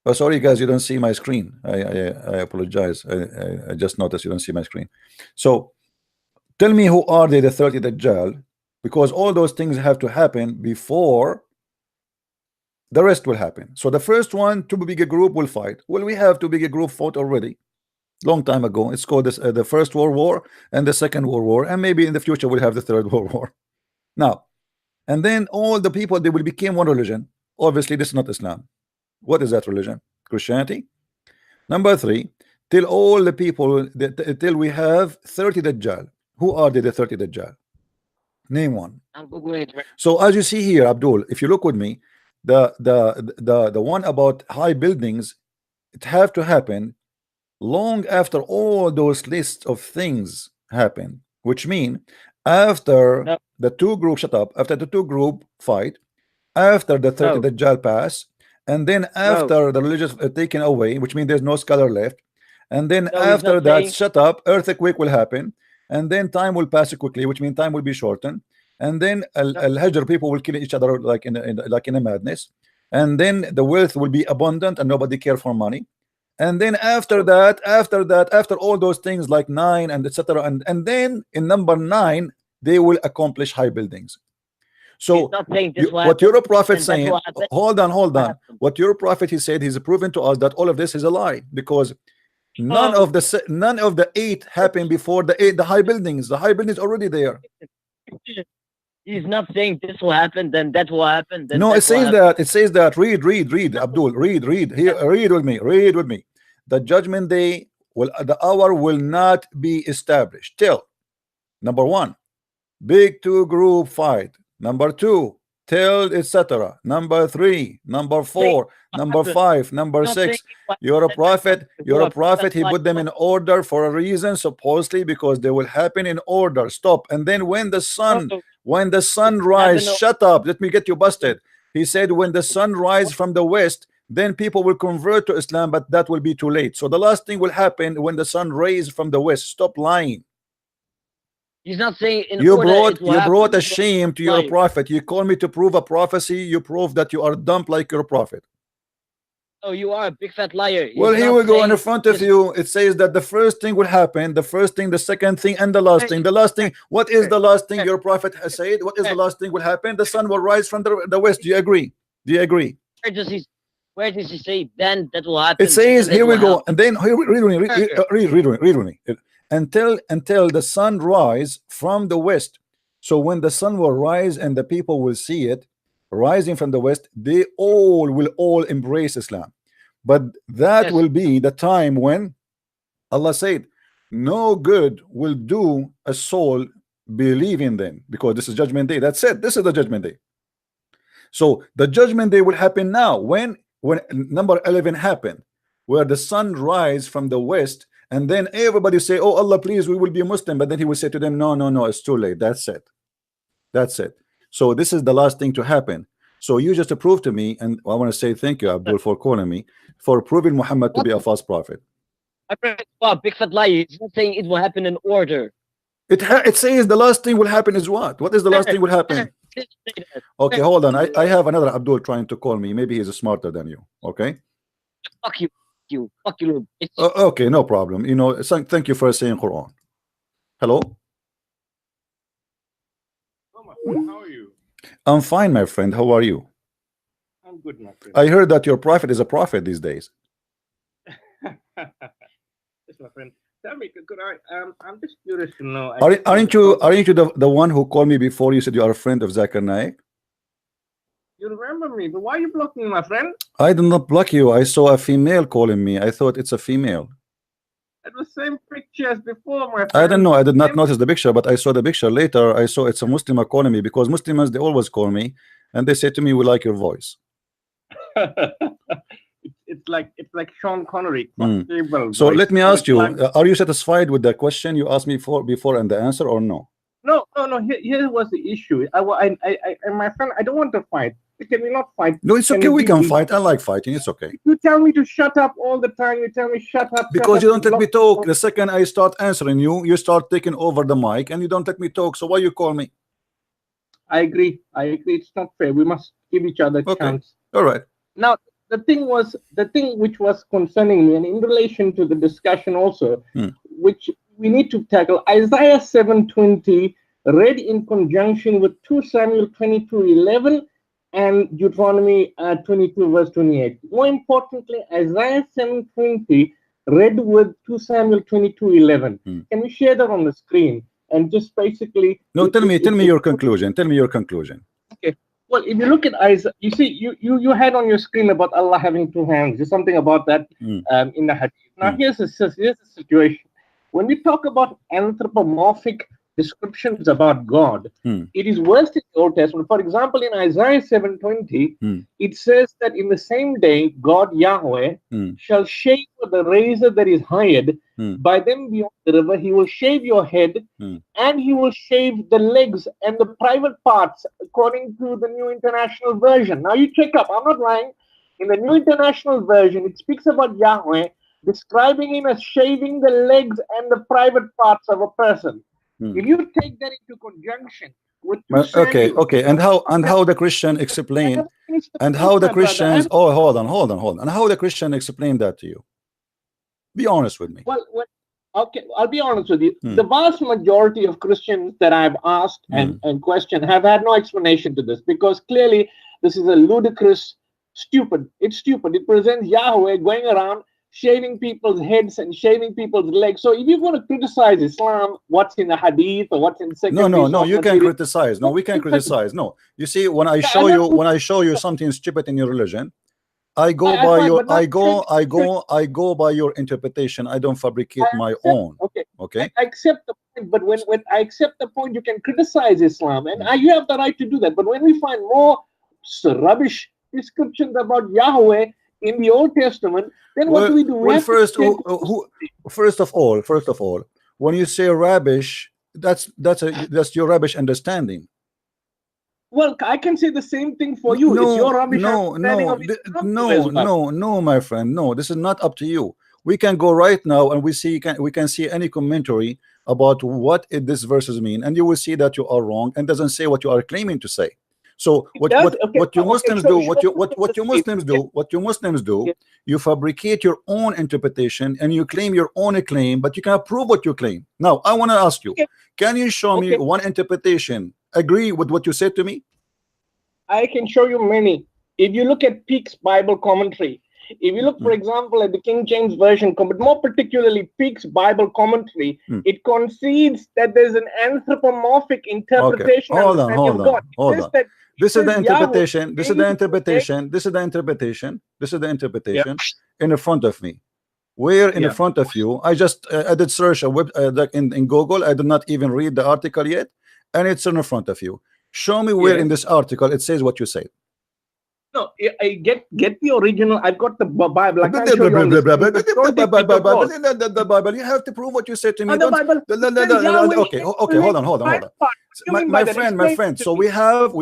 Oh, sorry, guys. You don't see my screen. I apologize. I just noticed you don't see my screen. So tell me who are they? The 30 Dajjal, because all those things have to happen before the rest will happen. So the first one, too big a group will fight. Well, we have too big a group fought already long time ago. It's called this, the First World War and the Second World War, and maybe in the future we'll have the Third World War. Now, and then all the people, they will become one religion. Obviously, this is not Islam. What is that religion? Christianity. Number 3, till all the people till we have 30 Dajjal. Who are they, the 30 Dajjal? Name one. I'm Googling it. So as you see here, Abdul, if you look with me, the one about high buildings, it have to happen long after all those lists of things happen, which mean after the two groups after the two group fight, after the 30 Dajjal pass, and then after the religious taken away, which means there's no scholar left, and then after that earthquake will happen, and then time will pass quickly, which means time will be shortened, and then al-Hajr people will kill each other like in a madness, and then the wealth will be abundant and nobody care for money. And then after all those things like 9 and etc., and then in number 9 they will accomplish high buildings. So what your prophet saying, hold on, what your prophet, he said, he's proven to us that all of this is a lie, because none of the 8 happened before the high buildings. The high buildings already there. He's not saying this will happen, then that will happen. Then no, it says that. Read, Abdul. Read here. Read with me. The judgment day the hour will not be established till number 1, big 2 group fight. Number 2, till etc. Number 3, number 4, number 5, number 6. You're a prophet. He put them in order for a reason, supposedly because they will happen in order. Stop. And then when the sun rise, shut up. Let me get you busted. He said when the sun rise from the west, then people will convert to Islam, but that will be too late. So the last thing will happen when the sun rises from the west. Stop lying. He's not saying you brought a shame to your prophet. You call me to prove a prophecy. You prove that you are dumb like your prophet. Oh, you are a big fat liar. Well, here we go in front of you. It says that the first thing will happen, the first thing, the second thing, and the last thing. The last thing. What is the last thing your prophet has said? What is the last thing will happen? The sun will rise from the west. Do you agree? Where does he say then that will happen? It says here we go, and then here read me. Until the sun rise from the west. So when the sun will rise and the people will see it rising from the west, they will embrace Islam. But that will be the time when Allah said no good will do a soul believe in them, because this is judgment day. That's it. This is the judgment day. So the judgment day will happen now when number 11 happened, where the sun rise from the west. And then everybody say, oh Allah, please, we will be a Muslim. But then he will say to them, no, it's too late. That's it. So this is the last thing to happen. So you just prove to me, and I want to say thank you, Abdul, for calling me, for proving Muhammad to be a false prophet. Wow, big fat lie. It's not saying it will happen in order. It says the last thing will happen is what? What is the last thing will happen? Okay, hold on. I have another Abdul trying to call me. Maybe he's smarter than you. Okay. Fuck you. Fuck you. Okay, no problem. You know, thank you for saying Quran. Hello. How are you? I'm fine, my friend. How are you? I'm good, my friend. I heard that your prophet is a prophet these days. It's my friend. Tell me, could I? I'm just curious to know. Aren't you the one who called me before? You said you are a friend of Zakir Naik. You remember me, but why are you blocking me, my friend? I did not block you. I saw a female calling me. I thought it's a female. It was the same picture as before, my friend. I don't know. I did not notice the picture, but I saw the picture later. I saw it's a Muslim calling me, because Muslims, they always call me and they say to me, "We like your voice." It's like Sean Connery. So let me ask you: are you satisfied with the question you asked me before and the answer, or no? No. Here was the issue. My friend, I don't want to fight. Can we not fight? No, it's okay. We can fight. I like fighting. It's okay. You tell me to shut up all the time. You tell me shut up. Because you don't let me talk. The second I start answering you, you start taking over the mic, and you don't let me talk. So why you call me? I agree. It's not fair. We must give each other a chance. All right. Now, the thing which was concerning me, and in relation to the discussion also, which we need to tackle, Isaiah 7:20, read in conjunction with 2 Samuel 22:11 and Deuteronomy 22 verse 28. More importantly, Isaiah 7:20 read with 2 Samuel 22:11. Can we share that on the screen? And just basically, tell me your conclusion. Tell me your conclusion. Okay. Well, if you look at Isaiah, you see, you had on your screen about Allah having 2 hands. There's something about that in the hadith. Now, here's the situation. When we talk about anthropomorphic descriptions about God, it is worse in the Old Testament. For example, in Isaiah 7:20, it says that in the same day, God Yahweh shall shave with the razor that is hired by them beyond the river. He will shave your head, and he will shave the legs and the private parts, according to the New International Version. Now you check up. I'm not lying. In the New International Version, it speaks about Yahweh, describing him as shaving the legs and the private parts of a person. If you take that into conjunction with okay, and how the Christian explain, and how the Christians hold on, and how the Christian explained that to you? Be honest with me. Well, okay, I'll be honest with you. The vast majority of Christians that I've asked and questioned have had no explanation to this, because clearly this is a ludicrous, stupid. It's stupid. It presents Yahweh going around shaving people's heads and shaving people's legs. So if you're going to criticize Islam, what's in the hadith or what's in second, no, you can't criticize. No, we can't criticize. No, you see, when I show you something stupid in your religion, I go by your interpretation. I don't fabricate my own. Okay. I accept the point, but when I accept the point, you can criticize Islam, and you have the right to do that. But when we find more rubbish descriptions about Yahweh in the Old Testament, then what do we do? First of all, when you say rubbish, that's your rubbish understanding. Well, I can say the same thing for you. It's your rubbish understanding of Islam. No, my friend, no. This is not up to you. We can go right now and we can see any commentary about what this verses mean, and you will see that you are wrong and doesn't say what you are claiming to say. So what you Muslims do, you fabricate your own interpretation and you claim your own claim, but you cannot prove what you claim. Now, I want to ask you, can you show me one interpretation agree with what you said to me? I can show you many. If you look at Peake's Bible commentary, if you look, for example, at the King James Version, but more particularly Peake's Bible commentary, it concedes that there's an anthropomorphic interpretation of God. Hold on. This is the interpretation. This is the interpretation in front of me. Where in front of you? I just I did search in Google. I did not even read the article yet, and it's in front of you. Show me where in this article it says what you said. No, I get the original. I've got the Bible. I can't show you the Bible. You have to prove what you said to me. Okay, hold on. My friend. So we have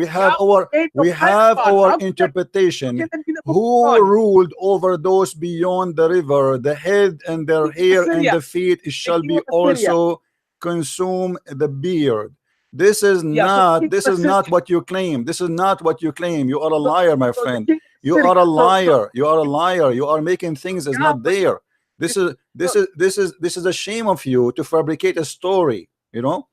our interpretation. Who ruled over those beyond the river? The head and their hair and the feet shall be also consume the beard. This is not what you claim. This is not what you claim. You are a liar, my friend. You are a liar. You are a liar. You are making things as not there. This is a shame of you to fabricate a story. You know,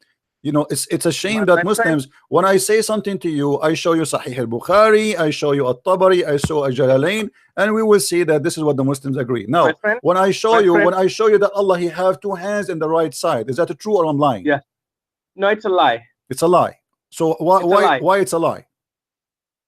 You know, it's a shame My that friend- Muslims, when I say something to you, I show you Sahih al-Bukhari, I show you At-Tabari, I show Al-Jalalain, and we will see that this is what the Muslims agree. Now, My friend- when I show my you, friend- when I show you that Allah, He have two hands in the right side, is that true or I'm lying? Yeah. No, it's a lie, It's a lie. So why It's a lie. why it's a lie?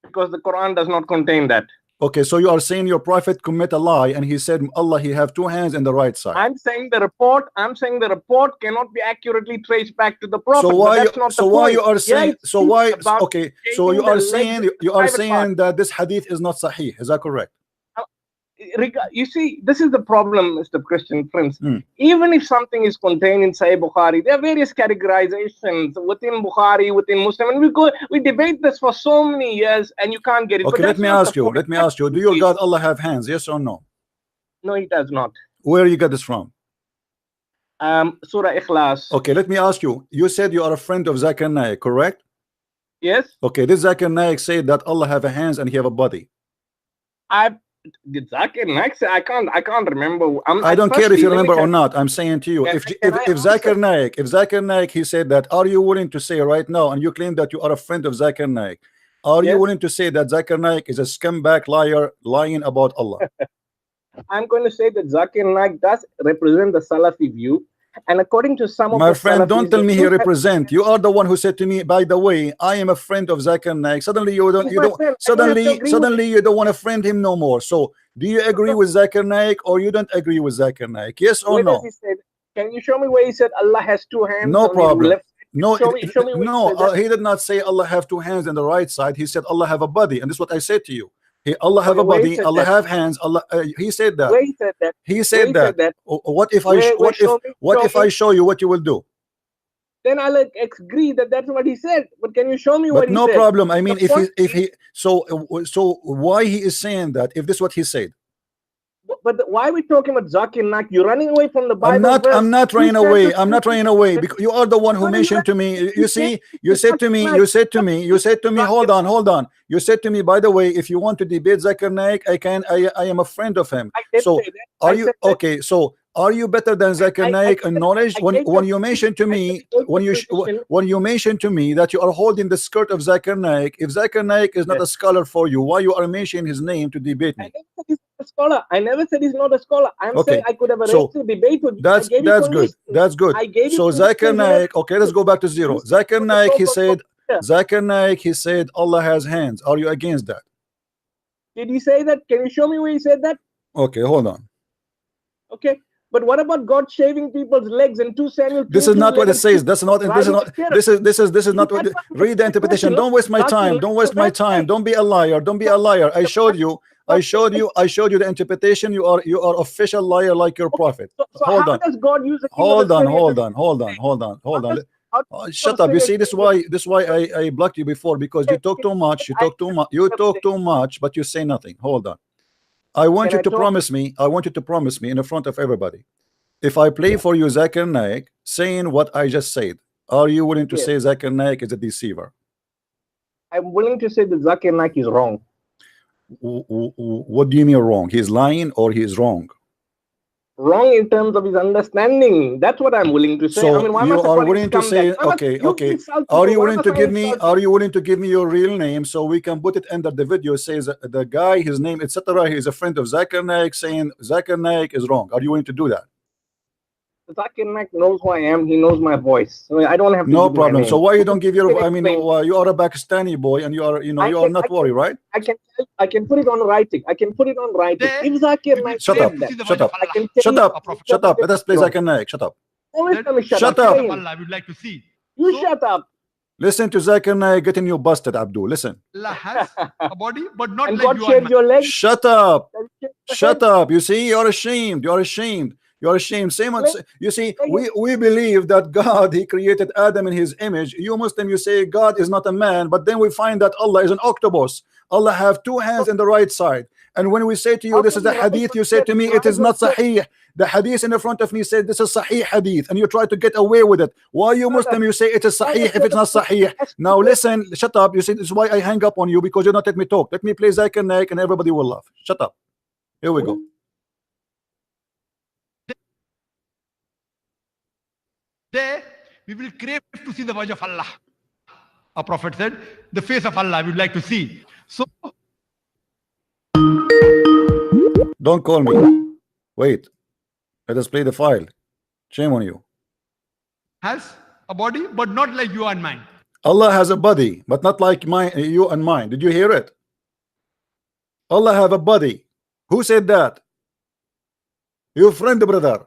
because the Quran does not contain that. Okay, so you are saying your prophet commit a lie, and he said Allah, He have two hands in the right side. I'm saying the report cannot be accurately traced back to the prophet. So but why that's not so the why point. you are Yeah, saying it so speaks why about okay so you shaving are the saying legs you are private saying that this hadith is not sahih, is that correct? You see, this is the problem, Mr. Christian Prince. Hmm. Even if something is contained in Sahih Bukhari, there are various categorizations within Bukhari, within Muslim, and we debate this for so many years, and you can't get it. Okay, But let me ask you, do your God Allah have hands, yes or no? No, he does not. Where you get this from? Surah Ikhlas. Okay, let me ask you, you said you are a friend of Zakir Naik, correct? Yes, Okay, this Zakir Naik said that Allah have a hands and he have a body. Did Zakir Naik say? I can't remember. I don't care if you remember or not. not. I'm saying to you, Can- if can I Zakir Naik, he said that, are you willing to say right now, and you claim that you are a friend of Zakir Naik, are you Yes. willing to say that Zakir Naik is a scumbag liar lying about Allah? I'm going to say that Zakir Naik does represent the Salafi view, and according to some of My the friend, Salafis, don't tell me they he do have- represent. You are the one who said to me, by the way, I am a friend of Zakir Naik. Suddenly you don't My friend, I don't have to agree with suddenly you don't want to friend him no more. So do you agree with Zakir Naik or you don't agree with Zakir Naik? Yes or Where does no? he say that? Can you show me where he said Allah has two hands? No on his problem. left side? No, Show me where no, he said that. he did not say Allah have two hands on the right side. He said Allah have a body, and this is what I said to you. Allah have a Where he body, said Allah that? have hands. Allah, he said that. Where he said that? He Where said he that. said that? What if I Where- where show me- what show if I me. show you what you will do? Then I'll agree that that's what he said. But can you show me what But he no said? problem. I mean, The point if he so why he is saying that if this is what he said? But why are we talking about Zakir Naik? You're running away from the Bible. I'm not You running said away. that- I'm not running away because you are the one who No, mentioned to me. You you see, said- you said to me, hold on. You said to me, by the way, if you want to debate Zakir Naik, I am a friend of him. I did So say that. are I you said that. okay? So are you better than Zakir I Naik said in that- knowledge? I When gave when you- you mentioned to I me, gave when you you position. when you mentioned to me that you are holding the skirt of Zakir Naik, if Zakir Naik is not Yes. a scholar for you, why you are mentioning his name to debate I me? never said he's not a scholar. I never said he's not a scholar. I'm Okay. saying I could have So, arranged a debate with you. That's I gave you good. permission. That's good. I gave you So permission. Zakir Naik, okay, let's go back to zero. You said Zakir what the Naik, he Prophet said, Yeah. Zakir Naik, he said Allah has hands. Are you against that? Did he say that? Can you show me where he said that? Okay, hold on. Okay. But what about God shaving people's legs in 2 Samuel? This is not what it says. That's not. This is not. This is not what. Read the interpretation. Don't waste my time. Don't waste my time. Don't be a liar. Don't be a liar. I showed you the interpretation. You are official liar like your prophet. So Hold how on. does God use the Hold on. Shut up. You see, this is why I blocked you before, because you talk too much. You talk too much, but you say nothing. Hold on. I want you to promise me. I want you to promise me in front of everybody. If I play for you Zakir Naik saying what I just said, are you willing to say Zakir Naik is a deceiver? I'm willing to say that Zakir Naik is wrong. What do you mean wrong? He's lying or he is wrong? Wrong in terms of his understanding. That's what I'm willing to say. So I mean, why you must I are call him willing to scumbag? say, Why must okay, you okay. insult Are people? you Why willing must to I give me? insult Are you willing to give me your real name so we can put it under the video? Says the guy, his name, etc. He is a friend of Zakir Naik, saying Zakir Naik is wrong. Are you willing to do that? Zakir Naik knows who I am. He knows my voice. So I don't have to No give my problem. name. So why you don't give your? I mean, Explain. you are a Pakistani boy, and you are, you are not worried, right? I can put it on writing. I can put it on writing. There, If Zakir Naik Shut said up. that, Shut up. I can Shut tell up. you- Shut up. Let us play Zakir Naik. Shut up. Always tell me shut Shut up. up. Say him. Allah, I would like to see. You So- shut up. Listen to Zakir Naik getting you busted, Abdul. Listen. Allah has a body, but not And like God you shaved are. your legs. Shut up. and shaved your Shut head. up. You see, you're ashamed. You're ashamed. You're ashamed. Same. You see, we believe that God, He created Adam in His image. You Muslim, you say God is not a man, but then we find that Allah is an octopus. Allah have two hands in the right side. And when we say to you, this is a hadith, you say to me, it is not sahih. The hadith in the front of me said this is sahih hadith, and you try to get away with it. Why you Muslim, you say it is sahih if it's not sahih? Now listen, shut up. You see, this is why I hang up on you, because you don't let me talk. Let me play Zakir Naik and everybody will laugh. Shut up. Here we go. There, we will crave to see the wajh of Allah. A prophet said, the face of Allah we would like to see. So Don't call me. Wait. Let us play the file. Shame on you. has a body, but not like you and mine. Allah has a body, but not like you and mine. Did you hear it? Allah have a body. Who said that? Your friend, brother.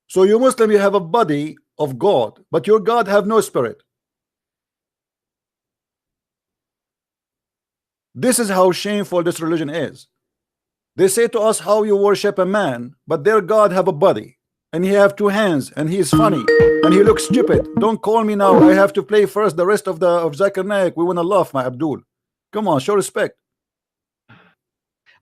So you Muslim, you have a body of God, but your God have no spirit. This is how shameful this religion is. They say to us how you worship a man, but their God have a body, and he have two hands, and he is funny, and he looks stupid. Don't call me now. I have to play first the rest of Zakir Naik. We want to laugh, my Abdul. Come on, show respect.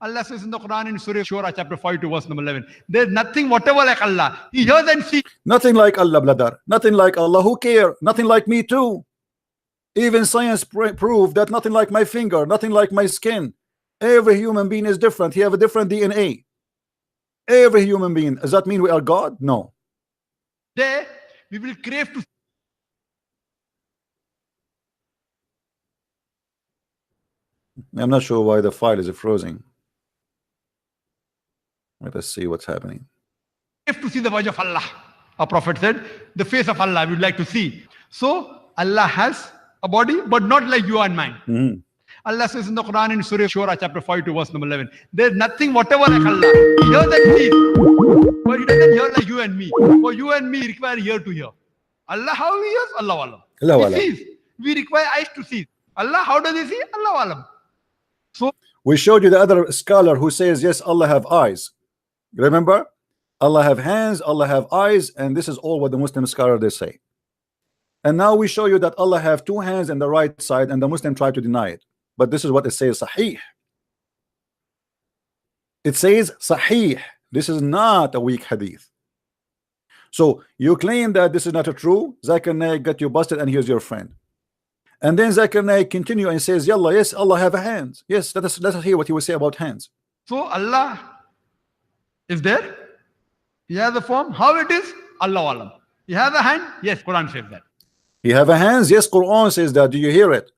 Allah says in the Quran in Surah Shura chapter 5 to verse number 11, there's nothing whatever like Allah. He hears and sees. Nothing like Allah, brother. Nothing like Allah. Who care? Nothing like me too. Even science proved that nothing like my finger, nothing like my skin. Every human being is different. He have a different DNA. Every human being. Does that mean we are God? No. There we will crave to. I'm not sure why the file is frozen. Let us see what's happening. Crave to see the wajh of Allah. A prophet said, the face of Allah we would like to see. So Allah has a body, but not like you and mine. Allah says in the Quran in Surah Shura chapter 5 to verse number 11, there's nothing whatever like Allah. He hears and sees, but he doesn't hear like you and me. For you and me require ear to hear. Allah, how he hears? Allah alam. Allah He sees. We require eyes to see. Allah, how does he see? Allah alam. So we showed you the other scholar who says yes, Allah have eyes. Remember, Allah have hands, Allah have eyes, and this is all what the Muslim scholar they say. And now we show you that Allah have two hands on the right side, and the Muslim try to deny it. But this is what it says, Sahih. It says Sahih. This is not a weak hadith. So you claim that this is not a true. Zakir Naik got you busted, and here's your friend. And then Zakir Naik continue and says, Yalla, yes, Allah have a hands. Yes, let us hear what he will say about hands. So Allah is there. He has a form. How it is? Allah alam. He has a hand. Yes, Quran says that. He have a hands. Yes, Quran says that. Do you hear it?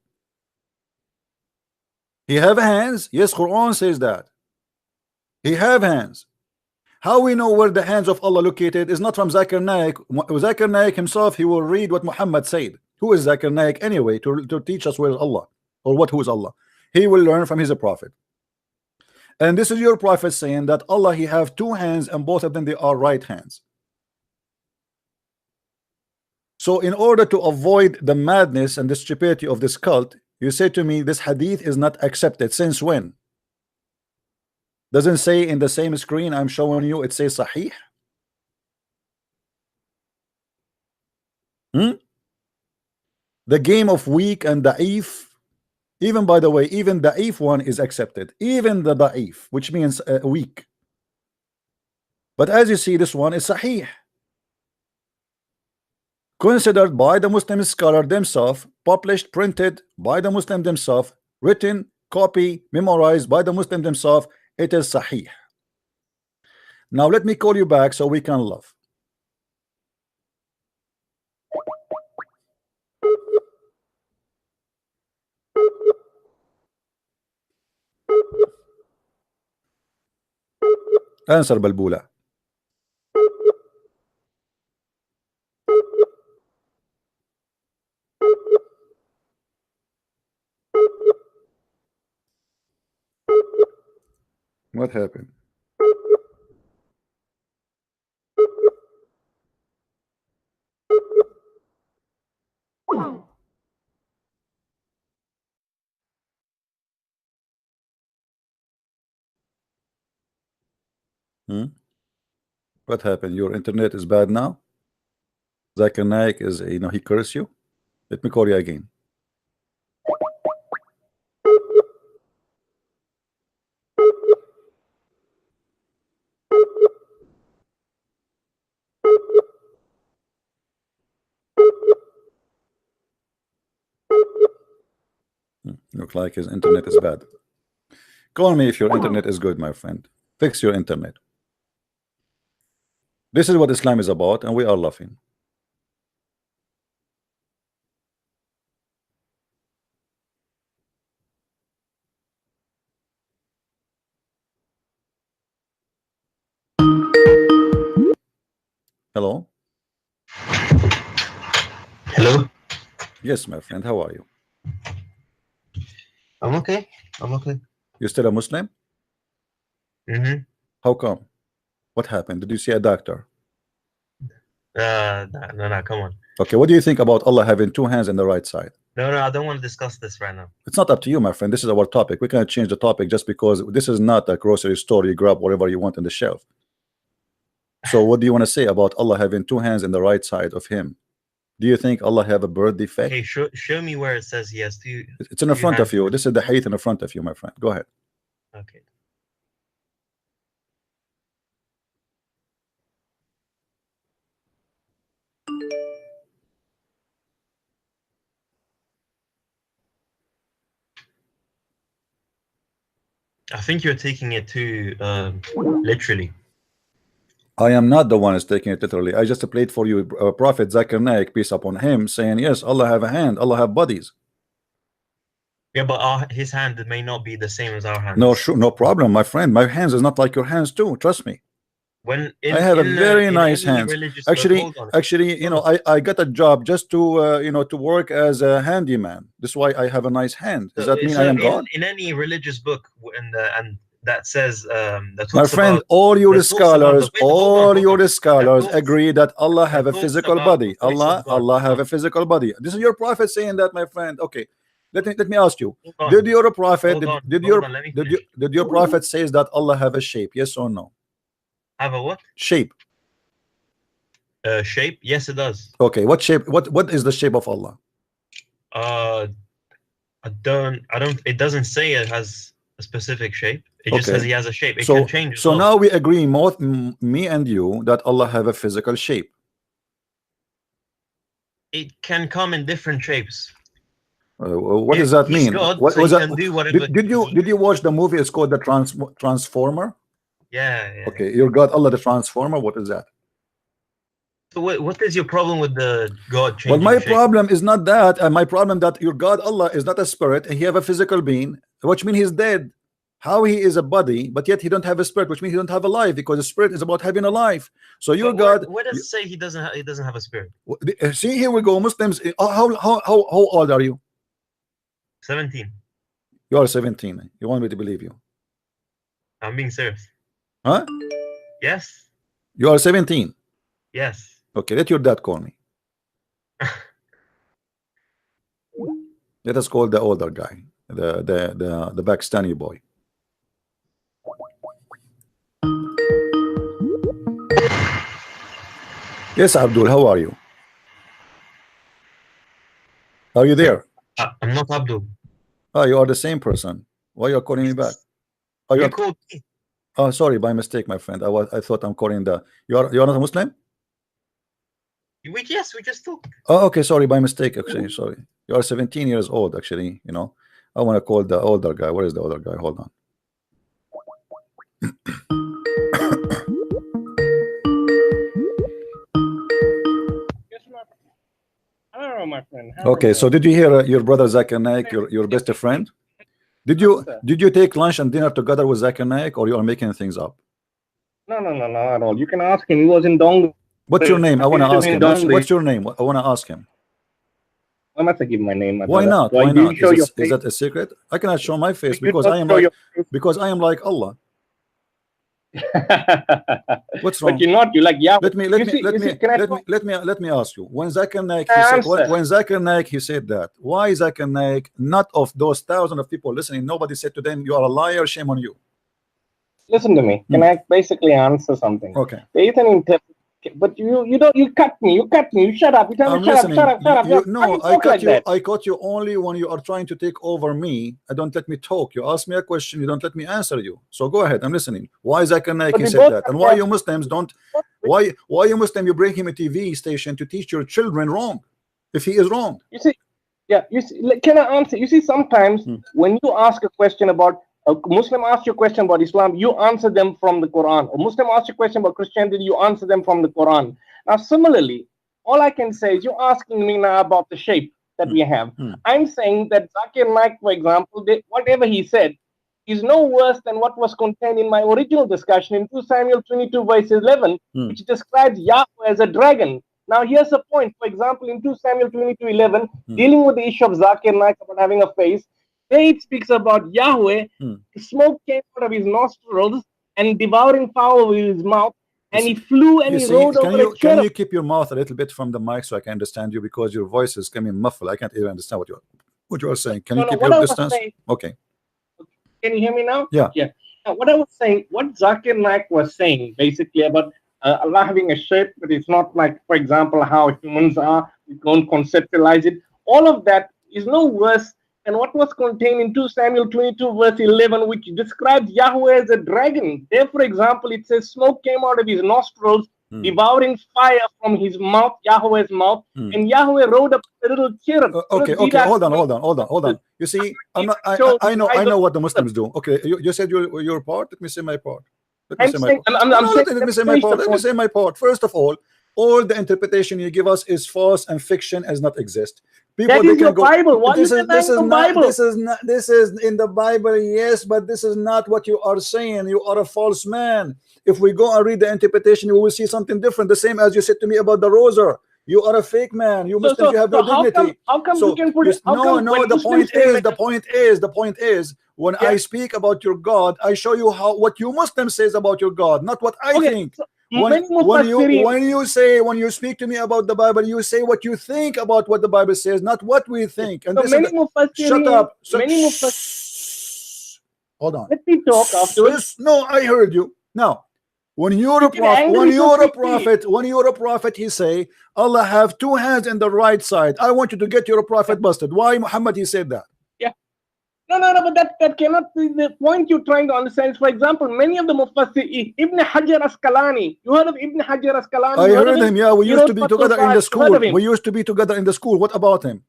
He have hands. Yes, Quran says that. He have hands. How we know where the hands of Allah located is not from Zakir Naik. Zakir Naik himself, he will read what Muhammad said. Who is Zakir Naik anyway to teach us where is Allah or who is Allah? He will learn from his prophet. And this is your prophet saying that Allah, he have two hands, and both of them they are right hands. So in order to avoid the madness and the stupidity of this cult, you say to me this hadith is not accepted. Since when? Doesn't say in the same screen I'm showing you, it says Sahih. The game of weak and da'if. Even, by the way, even da'if one is accepted. Even the da'if, which means weak. But as you see, this one is Sahih. Considered by the Muslim scholar themselves, published, printed by the Muslim themselves, written, copy, memorized by the Muslim themselves, it is Sahih. Now let me call you back so we can love. Answer, Balbula. What happened? What happened? Your internet is bad now? Zakir Naik is, he cursed you? Let me call you again. Look like his internet is bad. Call me if your internet is good, my friend. Fix your internet. This is what Islam is about, and we are laughing. Hello. Hello. Yes, my friend. How are you? I'm okay. I'm okay. You still a Muslim? Mm-hmm. How come? What happened? Did you see a doctor? No, come on. Okay, what do you think about Allah having two hands in the right side? No, I don't want to discuss this right now. It's not up to you, my friend. This is our topic. We can't change the topic just because this is not a grocery store. You grab whatever you want on the shelf. So what do you want to say about Allah having two hands in the right side of him? Do you think Allah have a birth defect? Hey, show me where it says he has two. It's in the front of hands. you. This is the hadith in the front of you, my friend. Go ahead. Okay. I think you're taking it too literally. I am not the one who's taking it literally. I just played for you Prophet Zakir Naik, peace upon him, saying yes, Allah have a hand, Allah have bodies. Yeah, but his hand may not be the same as our hands. No, sure, no problem, my friend. My hands is not like your hands too. Trust me. When I have a very nice hands. Actually, you know, I got a job just to you know, to work as a handyman. That's why I have a nice hand. Does that mean I am God? In any religious book, and that says that my friend, all your scholars, agree that Allah have a physical body. Allah have a physical body. This is your prophet saying that, my friend. Okay, let me ask you. Did your prophet did your prophet says that Allah have a shape? Yes or no? Have a what? Shape. Shape? Yes, it does. Okay, what shape? What is the shape of Allah? I don't. It doesn't say it has a specific shape. It just says he has a shape. It can change. So now we agree, me and you, that Allah have a physical shape. It can come in different shapes. What does that mean? God, what so was he that? can do whatever. Did you watch the movie? It's called the Transformer. Yeah. Okay, your God, Allah, the Transformer. What is that? So what is your problem with the God changing? Well, my shape? problem is not that. My problem that your God, Allah, is not a spirit, and He have a physical being, which means He's dead. How He is a body, but yet He don't have a spirit, which means He don't have a life, because the spirit is about having a life. So your God. Where does it say He doesn't have a spirit? See, here we go. Muslims. How old are you? 17. You are 17. You want me to believe you? I'm being serious. Huh? Yes. You are 17. Yes. Okay, let your dad call me. Let us call the older guy, the Pakistani boy. Yes, Abdul, how are you? Are you there? I'm not Abdul. Oh, you are the same person. Why you are calling me back? Oh, you called me. Oh, sorry, by mistake, my friend. I thought I'm calling the. You are not a Muslim? Yes, we just talked. Oh, okay, sorry, by mistake. Actually, sorry. You are 17 years old. Actually, you know, I want to call the older guy. Where is the older guy? Hold on. Hello, my friend. Okay, so did you hear your brother Zakir Naik, your best friend? Did you take lunch and dinner together with Zakir Naik, or you are making things up? No, at all. You can ask him. He was in Dong. What's your name? I want to ask him. What's your name? I want to ask him. I must give my name. Why not? Why not? Is that a secret? I cannot show my face because I am like Allah. What's wrong? But you're not. You like yeah. Let me ask you. When Zakir Naik he said that. Why Zakir Naik? Not of those thousands of people listening. Nobody said to them, "You are a liar. Shame on you." Listen to me. Can I basically answer something? Okay. There is an interpretation. But you cut me. You shut up. You tell me shut up. No, I caught you only when you are trying to take over me. I don't let me talk. You ask me a question, you don't let me answer you. So go ahead, I'm listening. Why Zakir Naik he said that? And why you Muslims don't? Why you Muslim you bring him a TV station to teach your children wrong? If he is wrong. You see, yeah. You see, can I answer? You see, sometimes when you ask a question about a Muslim asks you a question about Islam, you answer them from the Quran. A Muslim asks you a question about Christianity, you answer them from the Quran. Now, similarly, all I can say is you're asking me now about the shape that we have. I'm saying that Zakir Naik, for example, whatever he said, is no worse than what was contained in my original discussion in 2 Samuel 22 verse 11, which describes Yahweh as a dragon. Now, here's the point. For example, in 2 Samuel 22:11, dealing with the issue of Zakir Naik about having a face, there it speaks about Yahweh. Smoke came out of his nostrils and devouring fire with his mouth, and he flew and he rode over a cherub. Can you keep your mouth a little bit from the mic so I can understand you, because your voice is coming muffled. I can't even understand what you are saying. Can you keep your distance? Okay. Can you hear me now? Yeah. Yeah. Now, what I was saying, what Zakir Naik was saying basically about Allah having a shape, but it's not like, for example, how humans are. We don't conceptualize it. All of that is no worse than what was contained in 2 Samuel 22 verse 11, which describes Yahweh as a dragon. There, for example, it says smoke came out of his nostrils, devouring fire from his mouth, Yahweh's mouth, and Yahweh rode up a little cherub. Okay, hold on. You see, I know what the Muslims do. Okay, you said your part. Let me say my part. Let me say my part. First of all the interpretation you give us is false and fiction does not exist. People, that is your Bible. What is the Bible? This is in the Bible, yes, but this is not what you are saying. You are a false man. If we go and read the interpretation, we will see something different. The same as you said to me about the Rosa. You are a fake man. You Muslims, you have no dignity. How come you can put it? The point is, when I speak about your God, I show you what you Muslims says about your God, not what I think. So when you speak to me about the Bible, you say what you think about what the Bible says, not what we think. And shut up. Hold on. Let me talk afterwards. No, I heard you. Now, when you're a prophet, he say Allah have two hands in the right side. I want you to get your prophet busted. Why Muhammad he said that? Yeah. No, but that cannot be the point you're trying to understand. For example, many of the Mufassir, Ibn Hajar Asqalani. You heard of Ibn Hajar Asqalani? I heard him. Yeah, we used to be together in the school. What about him?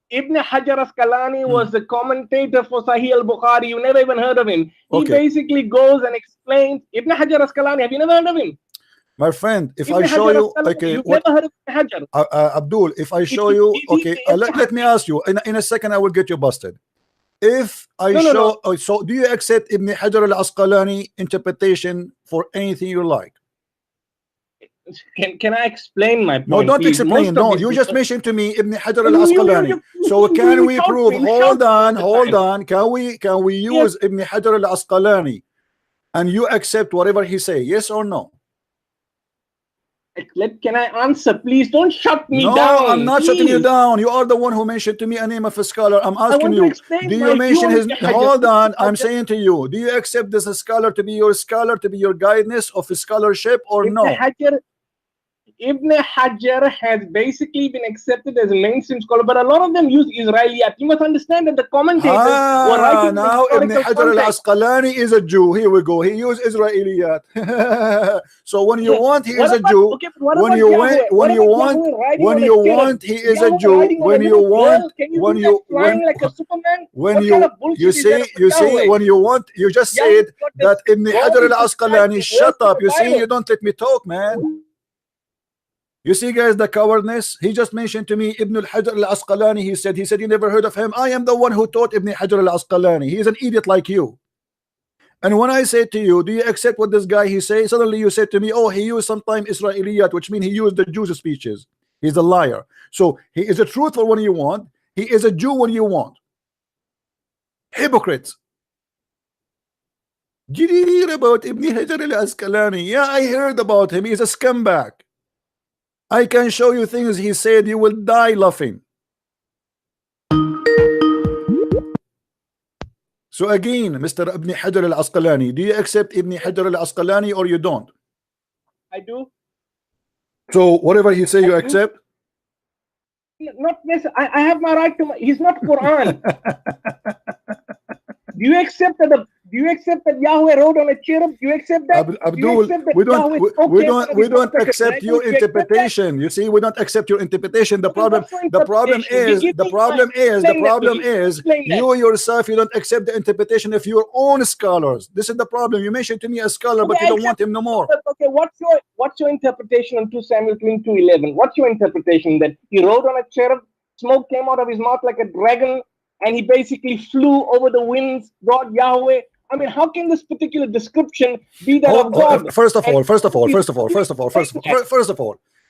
Ibn Hajar Asqalani was the commentator for Sahih al-Bukhari. You never even heard of him. He basically goes and explains. Ibn Hajar Asqalani, have you never heard of him? My friend, if I show you, okay, you've never heard of Ibn Hajar. Abdul, if I show you, okay, let me ask you, in a second I will get you busted. If I show, so do you accept Ibn Hajar al-Asqalani interpretation for anything you like? Can I explain my point? No, don't explain. No, you just mentioned to me Ibn Hajar al-Asqalani. So can we prove? Hold on. Can we use Ibn Hajar al-Asqalani and you accept whatever he say? Yes or no? Can I answer? Please don't shut me down. No, I'm not shutting you down. You are the one who mentioned to me a name of a scholar. I'm asking you, do you mention his? Hold on, I'm saying to you, do you accept this scholar to be your guidance of scholarship or no? Ibn Hajar has basically been accepted as a mainstream scholar, but a lot of them use Israeliyat. You must understand that the commentators were writing now Ibn Hajar al-Asqalani is a Jew. Here we go. He used Israeliyat. So when you want, he is a Jew. When you want, he is a Jew. When you want, you just said that Ibn Hajar al-Asqalani. Shut up. You see, you don't let me talk, man. You see, guys, the cowardness. He just mentioned to me Ibn Hajar al-Asqalani. He said you never heard of him. I am the one who taught Ibn Hajar al-Asqalani. He is an idiot like you. And when I say to you, do you accept what this guy he say? Suddenly you said to me, oh, he used sometimes Israeliyat, which means he used the Jews' speeches. He's a liar. So he is a truthful when you want. He is a Jew when you want. Hypocrites. Did you hear about Ibn Hajar al-Asqalani? Yeah, I heard about him. He's a scumbag. I can show you things he said, you will die laughing. So again, Mr. Ibn Hajar al-Asqalani, do you accept Ibn Hajar al-Asqalani or you don't? I do. So whatever he say, you accept? Not this. I have my right to. He's not Quran. Do you accept that? Do you accept that Yahweh rode on a cherub? Do you accept that? Abdul, we don't accept your interpretation. You see, we don't accept your interpretation. The problem is you yourself, you don't accept the interpretation of your own scholars. This is the problem. You mentioned to me a scholar, but you don't want him no more. Okay, what's your interpretation on 2 Samuel 22:11? What's your interpretation that he rode on a cherub, smoke came out of his mouth like a dragon, and he basically flew over the winds, God Yahweh. I mean, how can this particular description be that of God? First of all,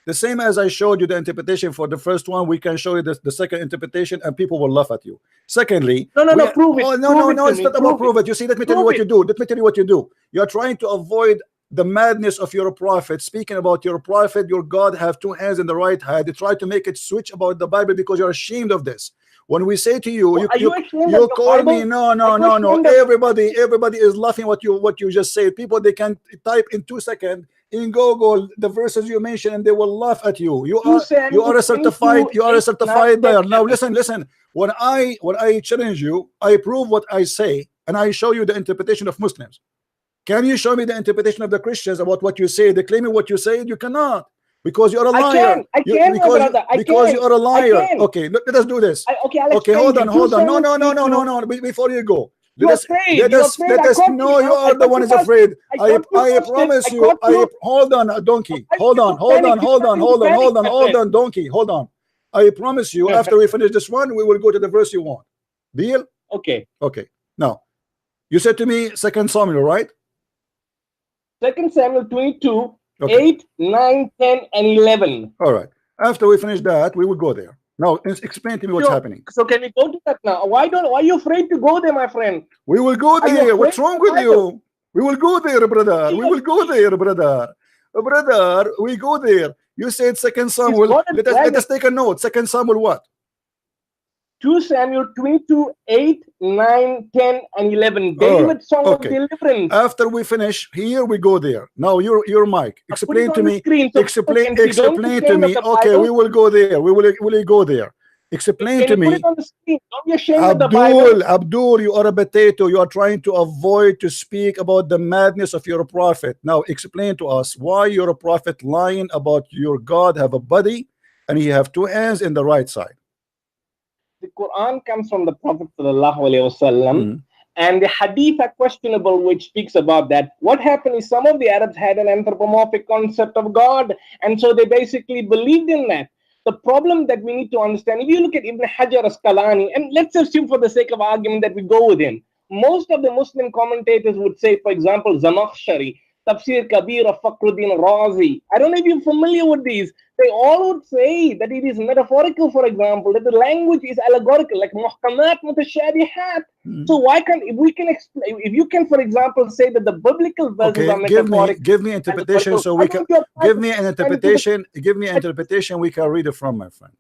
the same as I showed you the interpretation for the first one, we can show you the second interpretation, and people will laugh at you. Secondly, no, prove it. Oh, no, it's not about prove it. You see, let me tell you what you do. Let me tell you what you do. You are trying to avoid the madness of your prophet, speaking about your prophet, your God have two hands in the right hand. You try to make it switch about the Bible because you're ashamed of this. When we say to you, you call me, no. Everybody is laughing what you just said. People, they can type in 2 seconds in Google the verses you mentioned, and they will laugh at you. You are a certified liar. Now listen. When I challenge you, I prove what I say, and I show you the interpretation of Muslims. Can you show me the interpretation of the Christians about what you say? They claim what you say. You cannot, because you're a liar. I can, brother. Because you are a liar. Okay, let us do this. Okay, hold on. No. Before you go, let us. No, you are the one who's afraid. I promise you. Hold on, donkey. Hold on, donkey. Hold on. I promise you. After we finish this one, we will go to the verse you want. Deal? Okay. Now, you said to me 2 Samuel, right? 2 Samuel 22, 8, 9, 10, and 11. All right. After we finish that, we will go there. Now, explain to me what's happening. So can we go to that now? Why are you afraid to go there, my friend? We will go there. What's wrong with you? We will go there, brother. We will go there, brother. Brother, we go there. You said 2 Samuel. Let us take a note. 2 Samuel what? 2 Samuel 22, 8, 9, 10, and 11. David's song of deliverance. After we finish here, we go there. Now, your mic. Explain to me. Explain to me. Okay, we will go there. We will go there. Explain to me. Put it on the screen. Don't be ashamed of the Bible. Abdul, you are a potato. You are trying to avoid to speak about the madness of your prophet. Now, explain to us why your prophet lying about your God have a body and he have two hands in the right side. The Quran comes from the Prophet ﷺ, and the hadith are questionable, which speaks about that. What happened is some of the Arabs had an anthropomorphic concept of God, and so they basically believed in that. The problem that we need to understand, if you look at Ibn Hajar Asqalani, and let's assume for the sake of argument that we go with him, most of the Muslim commentators would say, for example, Zamakhshari, Tafsir Kabir of Fakhruddin Razi. I don't know if you're familiar with these. They all would say that it is metaphorical, for example, that the language is allegorical, like muhkamat mutashabihat. So why can't, if we can explain, if you can, for example, say that the biblical verses are metaphorical. Give me interpretation so we can, give me an interpretation we can read it from, my friend.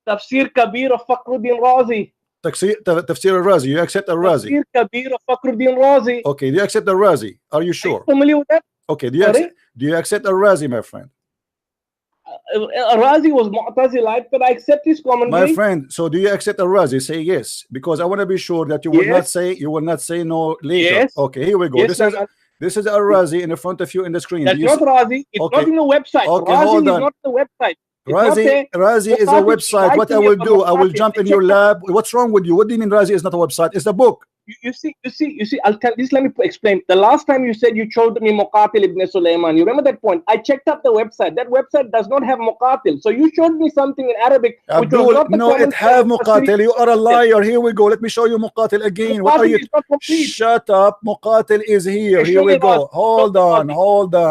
Tafsir Kabir of Fakhruddin Razi. Tafsir al-Razi, you accept al-Razi? Tafsir Kabir of Fakhruddin Razi. Okay, do you accept al-Razi? Are you sure? Are you familiar with that? Okay, do you accept al-Razi, my friend? Razi was Mu'tazilite, but I accept his commentary. My friend, so do you accept al-Razi? Say yes, because I want to be sure that you will not say no later. Yes. Okay, here we go. Yes, this is al-Razi in the front of you in the screen. That's not Razi. It's not in the website. Okay, Razi hold on. is not the website. Razi is a website. What I will do, I will jump in your lab. What's wrong with you? What do you mean Razi is not a website? It's a book. You see, I'll tell this. Let me explain. The last time you said you showed me Muqatil ibn Sulaiman, you remember that point? I checked up the website. That website does not have Muqatil. So you showed me something in Arabic. Abdul, no, it have Muqatil. You are a liar. Here we go. Let me show you Muqatil again. What are you? Shut up. Muqatil is here. Here we go. Hold on.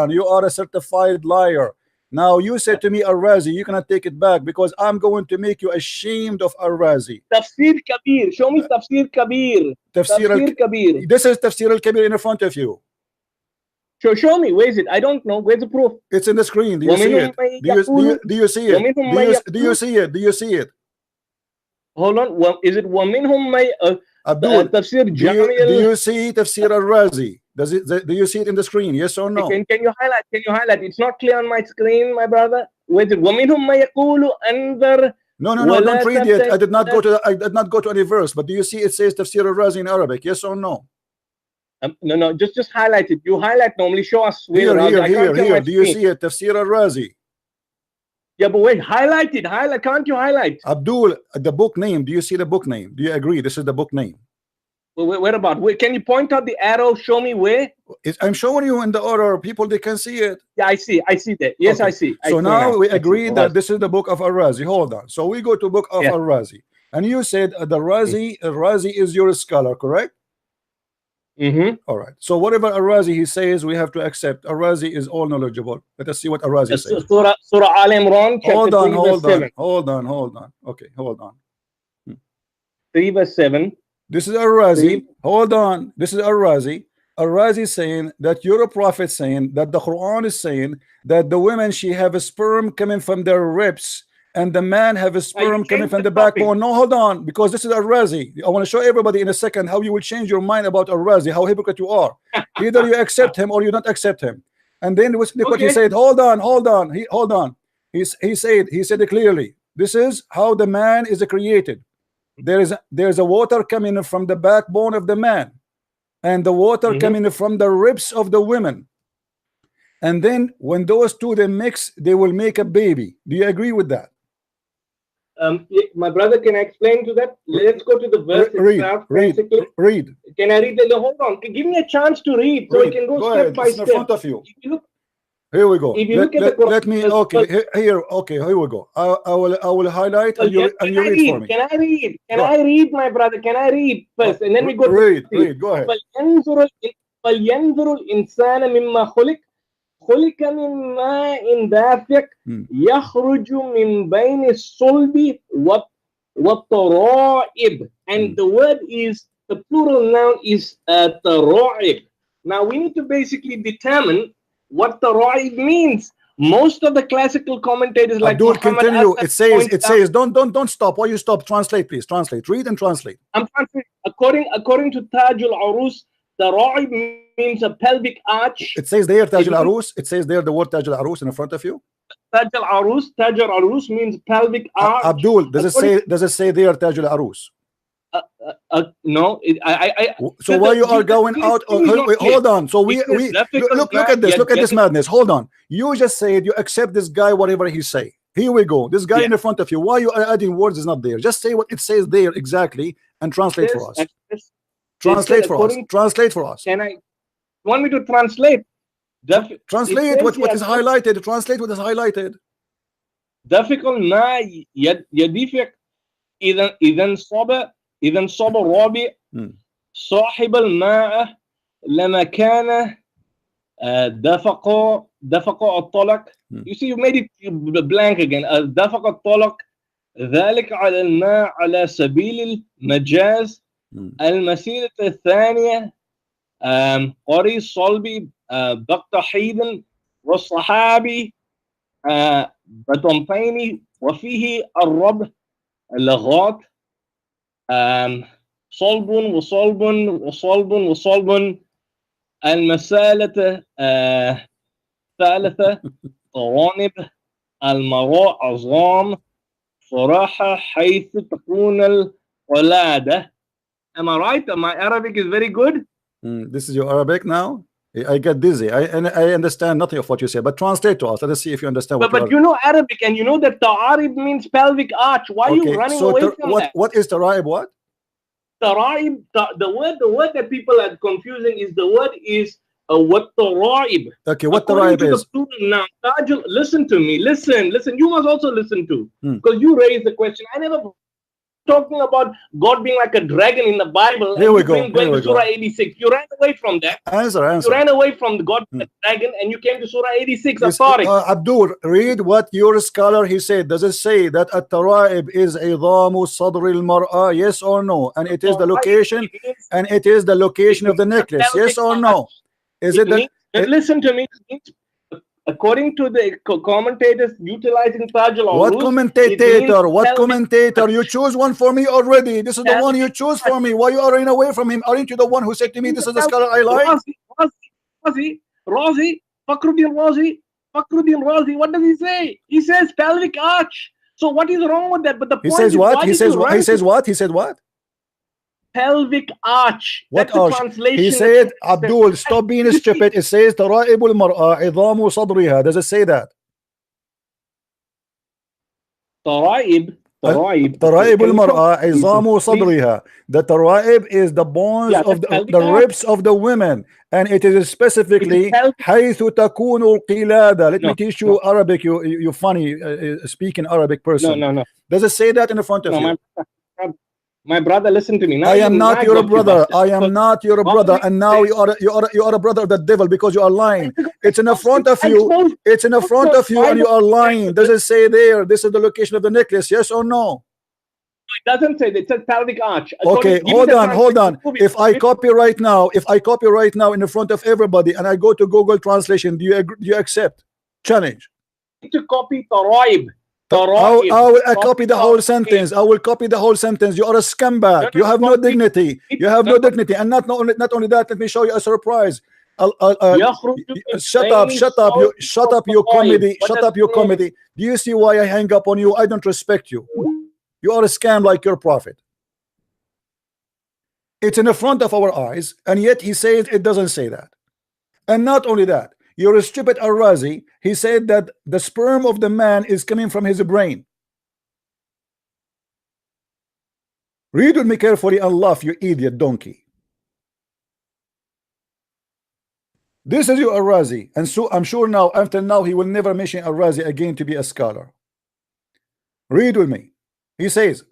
You are a certified liar. Now you said to me al-Razi, you cannot take it back because I'm going to make you ashamed of al-Razi. Tafsir Kabir. Show me Tafsir Kabir. Tafsir Kabir. This is Tafsir al-Kabir in front of you. Show me. Where is it? I don't know. Where's the proof? It's in the screen. Do you see it? Do you see it? Do you see it? Do you see it? Hold on. Is it وَمِنْهُمْ مَيْ Abdul, Tafsir Jamil? Do you see Tafsir al-Razi? Do you see it in the screen? Yes or no? Can you highlight? It's not clear on my screen, my brother. Wait, وَمِنْهُمْ مَا يَقُولُ أَنْذَرْ. No, don't read it. I did not go to any verse. But do you see it says Tafsir al-Razi in Arabic? Yes or no? No. Just highlight it. You highlight normally. Show us. Here. Do you see it? Tafsir al-Razi. Yeah, but wait. Highlight it. Can't you highlight? Abdul, the book name. Do you see the book name? Do you agree? This is the book name. Where about? Can you point out the arrow? Show me where. I'm showing you in the order. People, they can see it. Yeah, I see that. Yes, okay. I see. So now we agree that this is the book of al-Razi. Hold on. So we go to book of al-Razi. And you said the Razi is your scholar, correct? All right. So whatever Razi he says, we have to accept. Razi is all knowledgeable. Let us see what Razi says. Surah Al Imran, Hold chapter on, 3, hold verse on, 7. hold on, hold on. Okay, hold on. 3 verse 7. This is Razi. Hold on. This is Razi. Razi saying that your prophet saying that the Quran is saying that the women she have a sperm coming from their ribs and the man have a sperm coming from the backbone. No, hold on, because this is Razi. I want to show everybody in a second how you will change your mind about Razi, how hypocrite you are. Either you accept him or you don't accept him. And then look what he said. Hold on. Hold on. He said it clearly. This is how the man is created. There's a water coming from the backbone of the man, and the water coming from the ribs of the women. And then when those two they mix, they will make a baby. Do you agree with that? My brother, can I explain to that? Let's go to the verse itself. Read. Can I read? Hold on. Give me a chance to read so we can go step by step. In front of you. Here we go. If you look at let me. Okay. Here. Okay. Here we go. I will highlight and you read for me. Can I read? Can I read, my brother? Can I read first, and then we go. Read. Go ahead. فلينظر الإنسان مما خلق من ماء دافق يخرج من بين الصلب والترائب. And the word is, the plural noun is ترائب. Now we need to basically determine what tara'ib means. Most of the classical commentators like Abdul, continue. It says don't stop. Why you stop? Translate, please. Translate. Read and translate. I'm translating. According to Taj al-Arus, tara'ib means a pelvic arch. It says there Taj al-Arus. It says there the word Taj al-Arus in front of you. Taj al-Arus means pelvic arch. Abdul, does it say there Taj al-Arus? No, so why you are going out? Hold on. So we look at this. Look at this madness. Hold on. You just said you accept this guy whatever he say. Here we go. This guy in the front of you. Why you are adding words is not there. Just say what it says there exactly and translate for us. Translate for us. Translate for us. Can I? Want me to translate? Translate what is highlighted. Translate what is highlighted. دفق ما يدفق إذا انصب الرابع صاحب الماء لما كان دفق الطلق. You see, you made it blank again. دفق الطلق ذلك على الماء على سبيل المجاز. المسيرة الثانية قري صلبي بقتحيد والصحابي بطنفين وفيه الرب لغات صلب وصلب المسالة ثالثة طوانب المراء عظام صراحة حيث تكون الولادة. Am I right? My Arabic is very good. This is your Arabic now? I get dizzy. I understand nothing of what you say, but translate to us. Let us see if you understand what but you know Arabic, and you know that ta'arib means pelvic arch. Why are you running away from that? What is ta'arib? What? Ta'arib, the word that people are confusing is the word is what ta'arib. Okay, what ta'arib is? Now, listen to me. Listen. You must also listen to, because you raised the question. I never talking about God being like a dragon in the Bible. Here we go. Going to Surah 86. You ran away from that. Answer. You ran away from the God being a dragon, and you came to Surah 86. Abdul, read what your scholar he said. Does it say that at-tara'ib is idhamu sadr al-mar'a? Yes or no? And it is the location. And it is the location of the necklace. Yes or no? Is it the? Listen to me. According to the commentators utilizing Taj al-Arus. What commentator? What commentator? You choose one for me already. This is the one you choose for me. Why you are running away from him? Aren't you the one who said to me, this is the scholar I like? Razi, Fakhruddin Razi. What does he say? He says pelvic arch. So what is wrong with that? But the point he says what? He says what? He says what? He said what? Pelvic arch. What arch? He said, Abdul, stop being stupid. It says tara'ibul mar'a idhamu sadriha. Does it say that? Tara'ibul mar'a idhamu sadriha. The tara'ib is the bones of the ribs of the women, and it is specifically haythu takunu qilada. Let me teach you Arabic. You funny speaking Arabic person. No. Does it say that in the front of you? My brother, listen to me. Now I am not your brother. I am Because not your brother. And now you are a brother of the devil because you are lying. It's in the front of you. It's in the front of you, and you are lying. Does it say there? This is the location of the necklace. Yes or no? It doesn't say. It says pelvic arch. Okay, hold on. If I copy right now, in the front of everybody, and I go to Google Translation, do you agree, do you accept? Challenge. To copy Taraib. I will copy the whole sentence. I will copy the whole sentence. You are a scumbag. You have no dignity. You have no dignity. And not only that, let me show you a surprise. Shut up, you comedy. Shut up, you comedy. Do you see why I hang up on you? I don't respect you. You are a scam like your prophet. It's in the front of our eyes, and yet he says it doesn't say that. And not only that, you're a stupid Al-Razi. He said that the sperm of the man is coming from his brain. Read with me carefully and laugh, you idiot donkey. This is your Al-Razi, and so I'm sure now, after now, he will never mention Al-Razi again to be a scholar. Read with me. He says,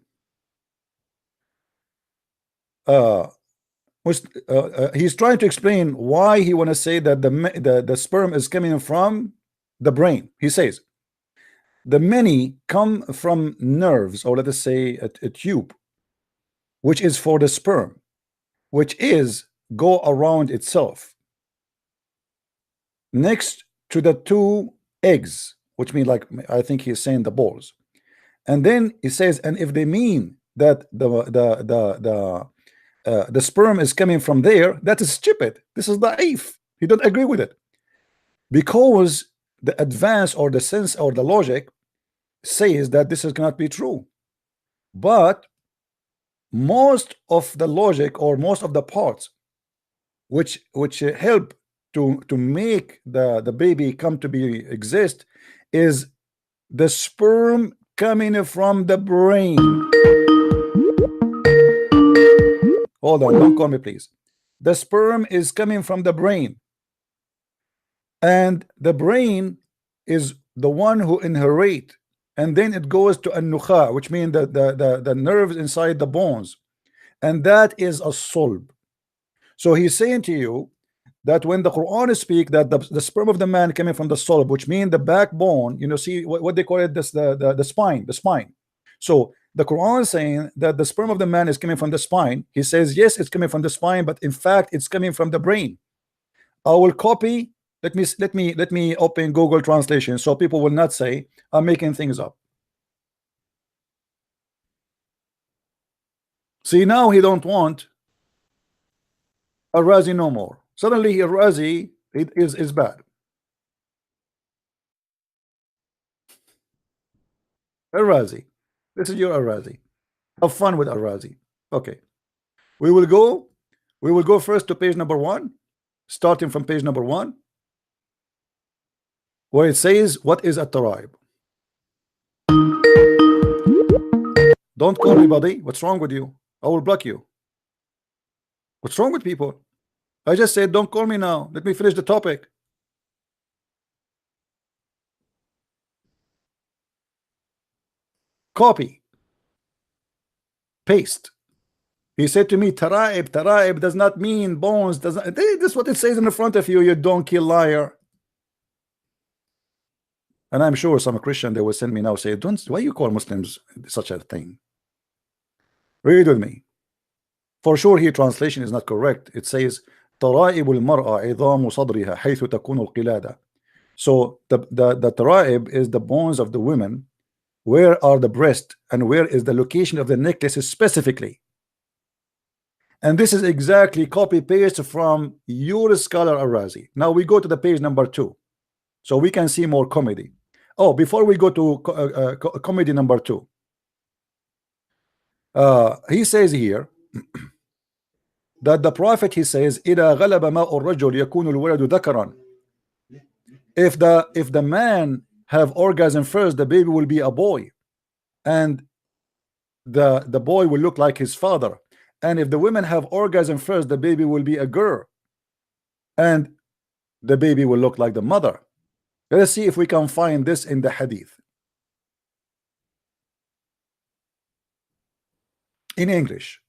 he's trying to explain why he want to say that the sperm is coming from the brain. He says the many come from nerves, or let us say a tube, which is for the sperm, which is go around itself next to the two eggs, which means, like, I think he's saying the balls. And then he says, and if they mean that the sperm is coming from there, that is stupid. This is da'if. He don't agree with it, because the advance or the sense or the logic says that this cannot be true. But most of the logic, or most of the parts which help to make the baby come to be exist, is the sperm coming from the brain. Hold on, don't call me, please. The sperm is coming from the brain, and the brain is the one who inherit, and then it goes to an-nukha, which means the nerves inside the bones, and that is a sulb. So he's saying to you that when the Quran speak that the sperm of the man coming from the sulb, which means the backbone, you know, see what they call it, this the spine. So the Quran is saying that the sperm of the man is coming from the spine. He says yes, it's coming from the spine, but in fact it's coming from the brain. I will copy. Let me open Google Translation so people will not say I'm making things up. See, now he don't want Al-Razi no more. Suddenly Al-Razi is bad. Al-Razi, this is your Al-Razi. Have fun with Al-Razi. Okay, we will go first to page number 1, starting from page number 1, where it says what is at-taraib. Don't call me buddy. What's wrong with you? I will block you. What's wrong with people? I just said don't call me now. Let me finish the topic. Copy. Paste. He said to me, Taraib does not mean bones. This is what it says in the front of you, you donkey liar. And I'm sure some Christian, they will send me now, say, why you call Muslims such a thing? Read with me. For sure here translation is not correct. It says ترائب المرأة عظام صدرها حيث تكون القلادة. So the taraib is the bones of the women. Where are the breasts and where is the location of the necklaces specifically? And this is exactly copy paste from your scholar Al-Razi. Now we go to the page number 2 so we can see more comedy. Oh, before we go to comedy number 2, he says here that the prophet, he says, إذا غلب ماء الرجل يكون الولد ذكرا. If the man have orgasm first, the baby will be a boy, and the boy will look like his father. And if the women have orgasm first, the baby will be a girl, and the baby will look like the mother. Let's see if we can find this in the hadith. in English.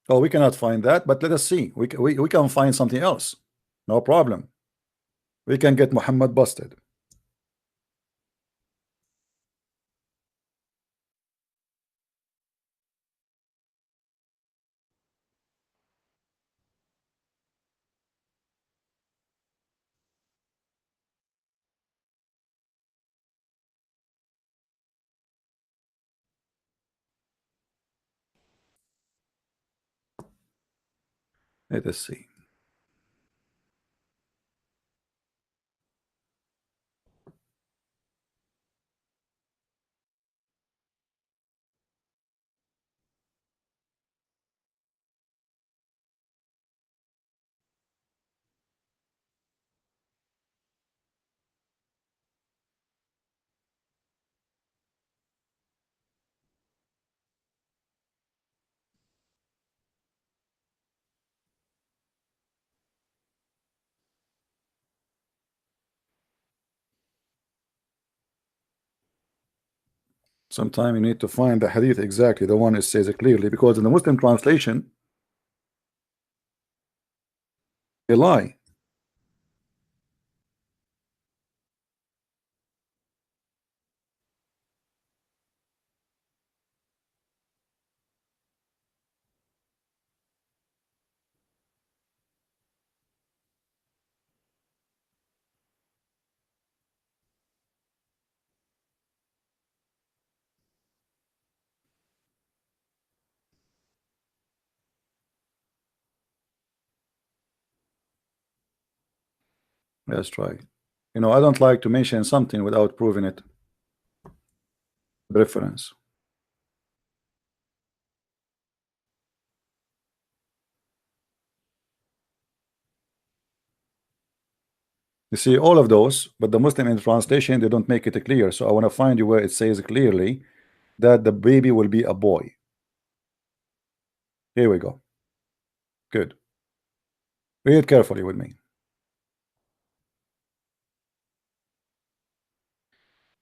Oh, we cannot find that, but let us see. We can find something else. No problem. We can get Muhammad busted. Let us see. Sometimes you need to find the hadith exactly, the one that says it clearly, because in the Muslim translation, they lie. Let's try. You know, I don't like to mention something without proving it. Reference. You see all of those, but the Muslim in translation, they don't make it clear. So I want to find you where it says clearly that the baby will be a boy. Here we go. Good. Read carefully with me.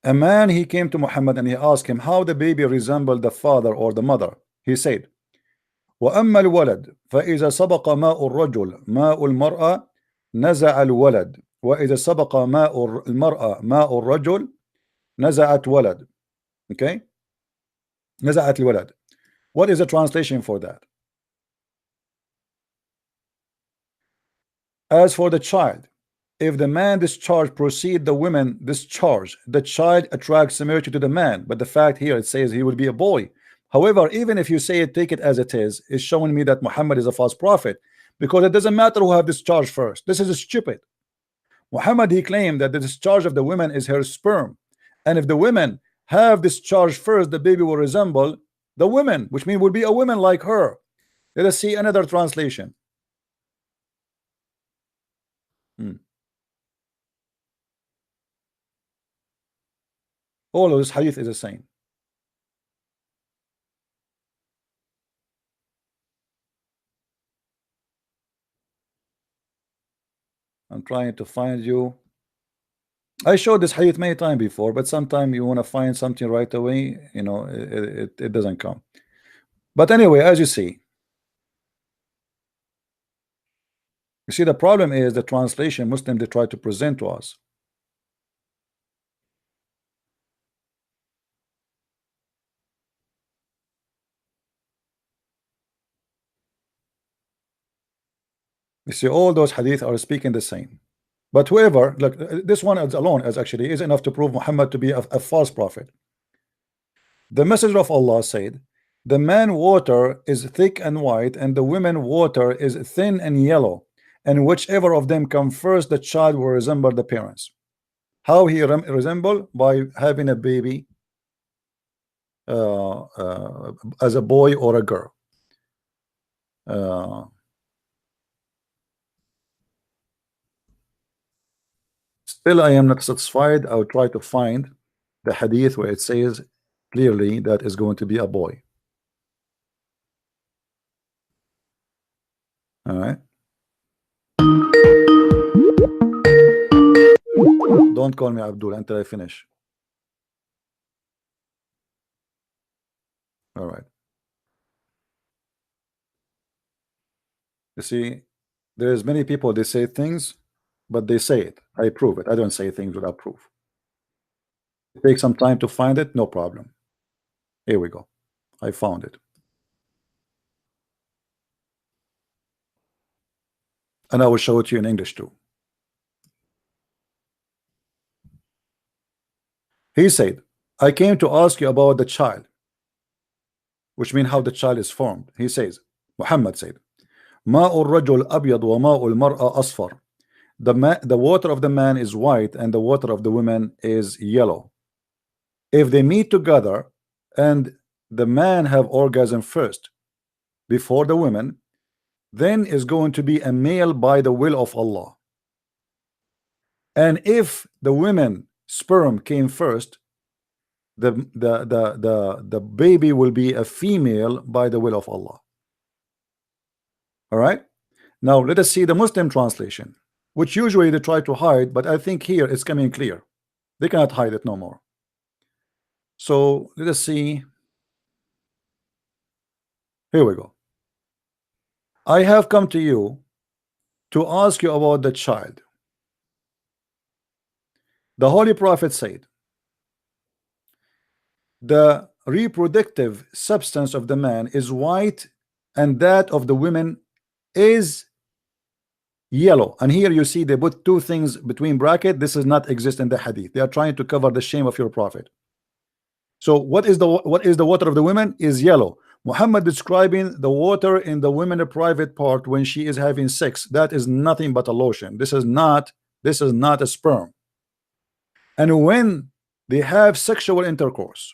A man, he came to Muhammad and he asked him how the baby resembled the father or the mother. He said, وأما الولد فإذا سبق ماء الرجل ماء المرأة نزع الولد وإذا سبق ماء المرأة ماء الرجل نزعت ولد. Okay, نزعت الولد. What is the translation for that? As for the child, if the man discharge proceed, the women discharge, the child attracts similarity to the man. But the fact here, it says he will be a boy. However, even if you say it, take it as it is, it's showing me that Muhammad is a false prophet, because it doesn't matter who have discharged first. This is stupid. Muhammad, he claimed that the discharge of the women is her sperm, and if the women have discharged first, the baby will resemble the women, which means will be a woman like her. Let us see another translation. All of this hadith is the same. I'm trying to find you. I showed this hadith many times before, but sometimes you want to find something right away, you know, it doesn't come. But anyway, as you see, the problem is the translation Muslim they try to present to us. You see, all those hadith are speaking the same. But whoever, look, this one alone is actually is enough to prove Muhammad to be a false prophet. The messenger of Allah said, the man water is thick and white, and the women water is thin and yellow, and whichever of them come first, the child will resemble the parents. How he resemble? By having a baby as a boy or a girl. Still, I am not satisfied. I will try to find the hadith where it says clearly that is going to be a boy. All right. Don't call me Abdul until I finish. All right. You see, there's many people, they say things, but they say it. I prove it. I don't say things without proof. Take some time to find it, no problem. Here we go. I found it. And I will show it to you in English too. He said, I came to ask you about the child, which means how the child is formed. He says, Muhammad said, ماء الرجل أبيض وماء المرأة أصفر. The water of the man is white and the water of the woman is yellow. If they meet together and the man have orgasm first before the woman, then is going to be a male by the will of Allah. And if the women sperm came first, the baby will be a female by the will of Allah. All right, now let us see the Muslim translation, which usually they try to hide, but I think here it's coming clear. They cannot hide it no more. So let us see. Here we go. I have come to you to ask you about the child. The Holy Prophet said, the reproductive substance of the man is white and that of the women is yellow. And here you see they put two things between bracket. This does not exist in the hadith. They are trying to cover the shame of your prophet. So what is the water of the women is yellow. Muhammad describing the water in the women private part when she is having sex, that is nothing but a lotion. This is not a sperm. And when they have sexual intercourse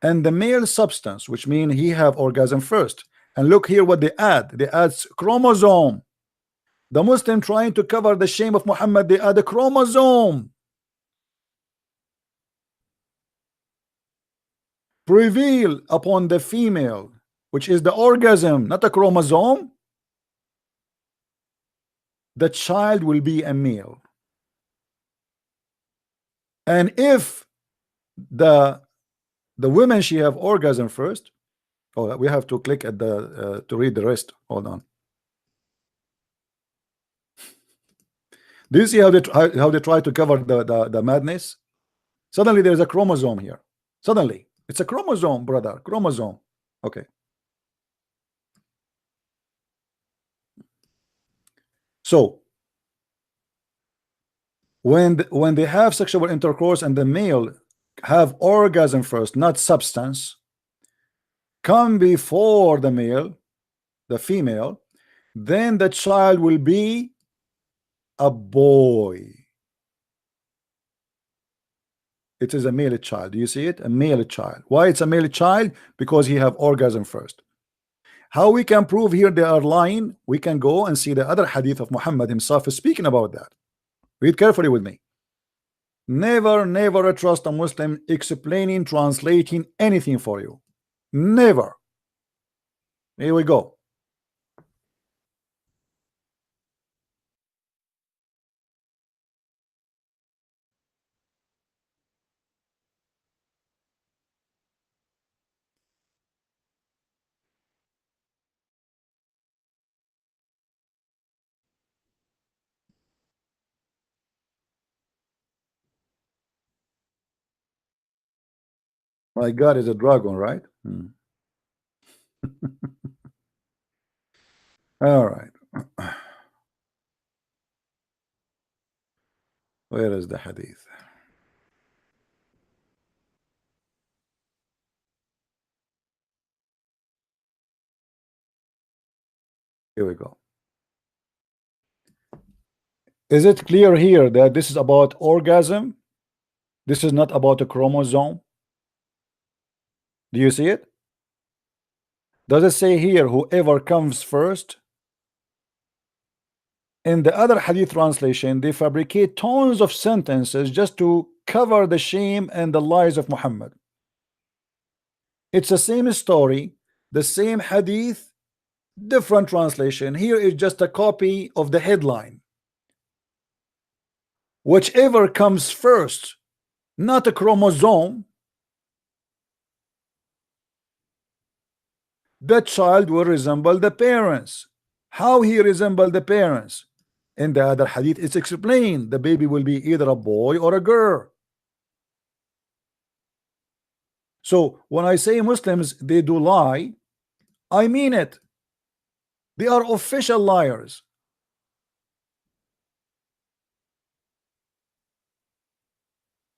and the male substance, which means he have orgasm first, and look here what they add chromosome. The Muslim trying to cover the shame of Muhammad, they add a chromosome. Prevail upon the female, which is the orgasm, not a chromosome. The child will be a male. And if the women, she have orgasm first. Oh, we have to click at the to read the rest. Hold on. Do you see how they try to cover the madness? Suddenly there's a chromosome here. Suddenly it's a chromosome, brother. Chromosome. Okay. So when they have sexual intercourse and the male have orgasm first, not substance, come before the male, the female, then the child will be a boy. It is a male child. Do you see it? A male child. Why it's a male child? Because he have orgasm first. How we can prove here they are lying? We can go and see the other hadith of Muhammad himself is speaking about that. Read carefully with me. Never trust a Muslim explaining, translating anything for you. Never. Here we go. My God is a dragon, right? All right. Where is the hadith? Here we go. Is it clear here that this is about orgasm? This is not about a chromosome? Do you see it? Does it say here whoever comes first? In the other hadith translation, they fabricate tons of sentences just to cover the shame and the lies of Muhammad. It's the same story, the same hadith, different translation. Here is just a copy of the headline. whichever comes first, not a chromosome, the child will resemble the parents. How he resemble the parents? In the other hadith, it's explained the baby will be either a boy or a girl. So when I say Muslims, they do lie, I mean it. They are official liars.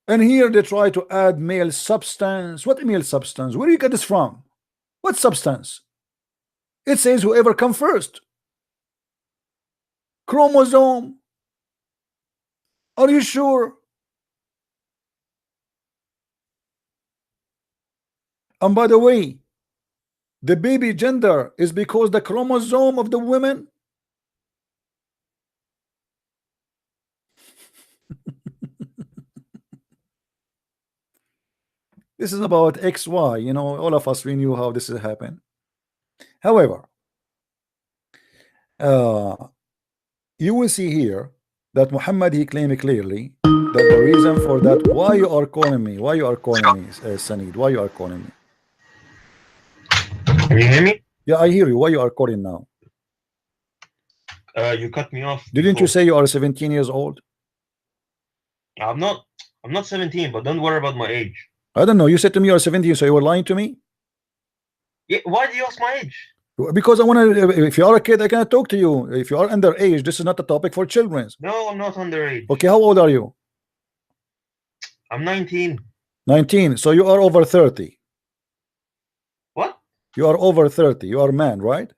And here they try to add male substance. What male substance? Where do you get this from? What substance? It says whoever come first. Chromosome. Are you sure? And by the way, the baby gender is because the chromosome of the women. This is about XY, you know, all of us, we knew how this has happened. However, you will see here that Muhammad, he claimed clearly that the reason for that, why you are calling me, Sanid, why you are calling me? Can you hear me? Yeah, I hear you. Why you are calling now? You cut me off. Didn't before. you say you are 17 years old? I'm not 17, but don't worry about my age. I don't know. You said to me you are 17, so you were lying to me? Yeah, why do you ask my age? Because I want to, if you are a kid, I cannot talk to you. If you are underage, this is not a topic for children. No, I'm not underage. Okay, how old are you? I'm 19. 19. So you are over 30. What? You are over 30. You are a man, right?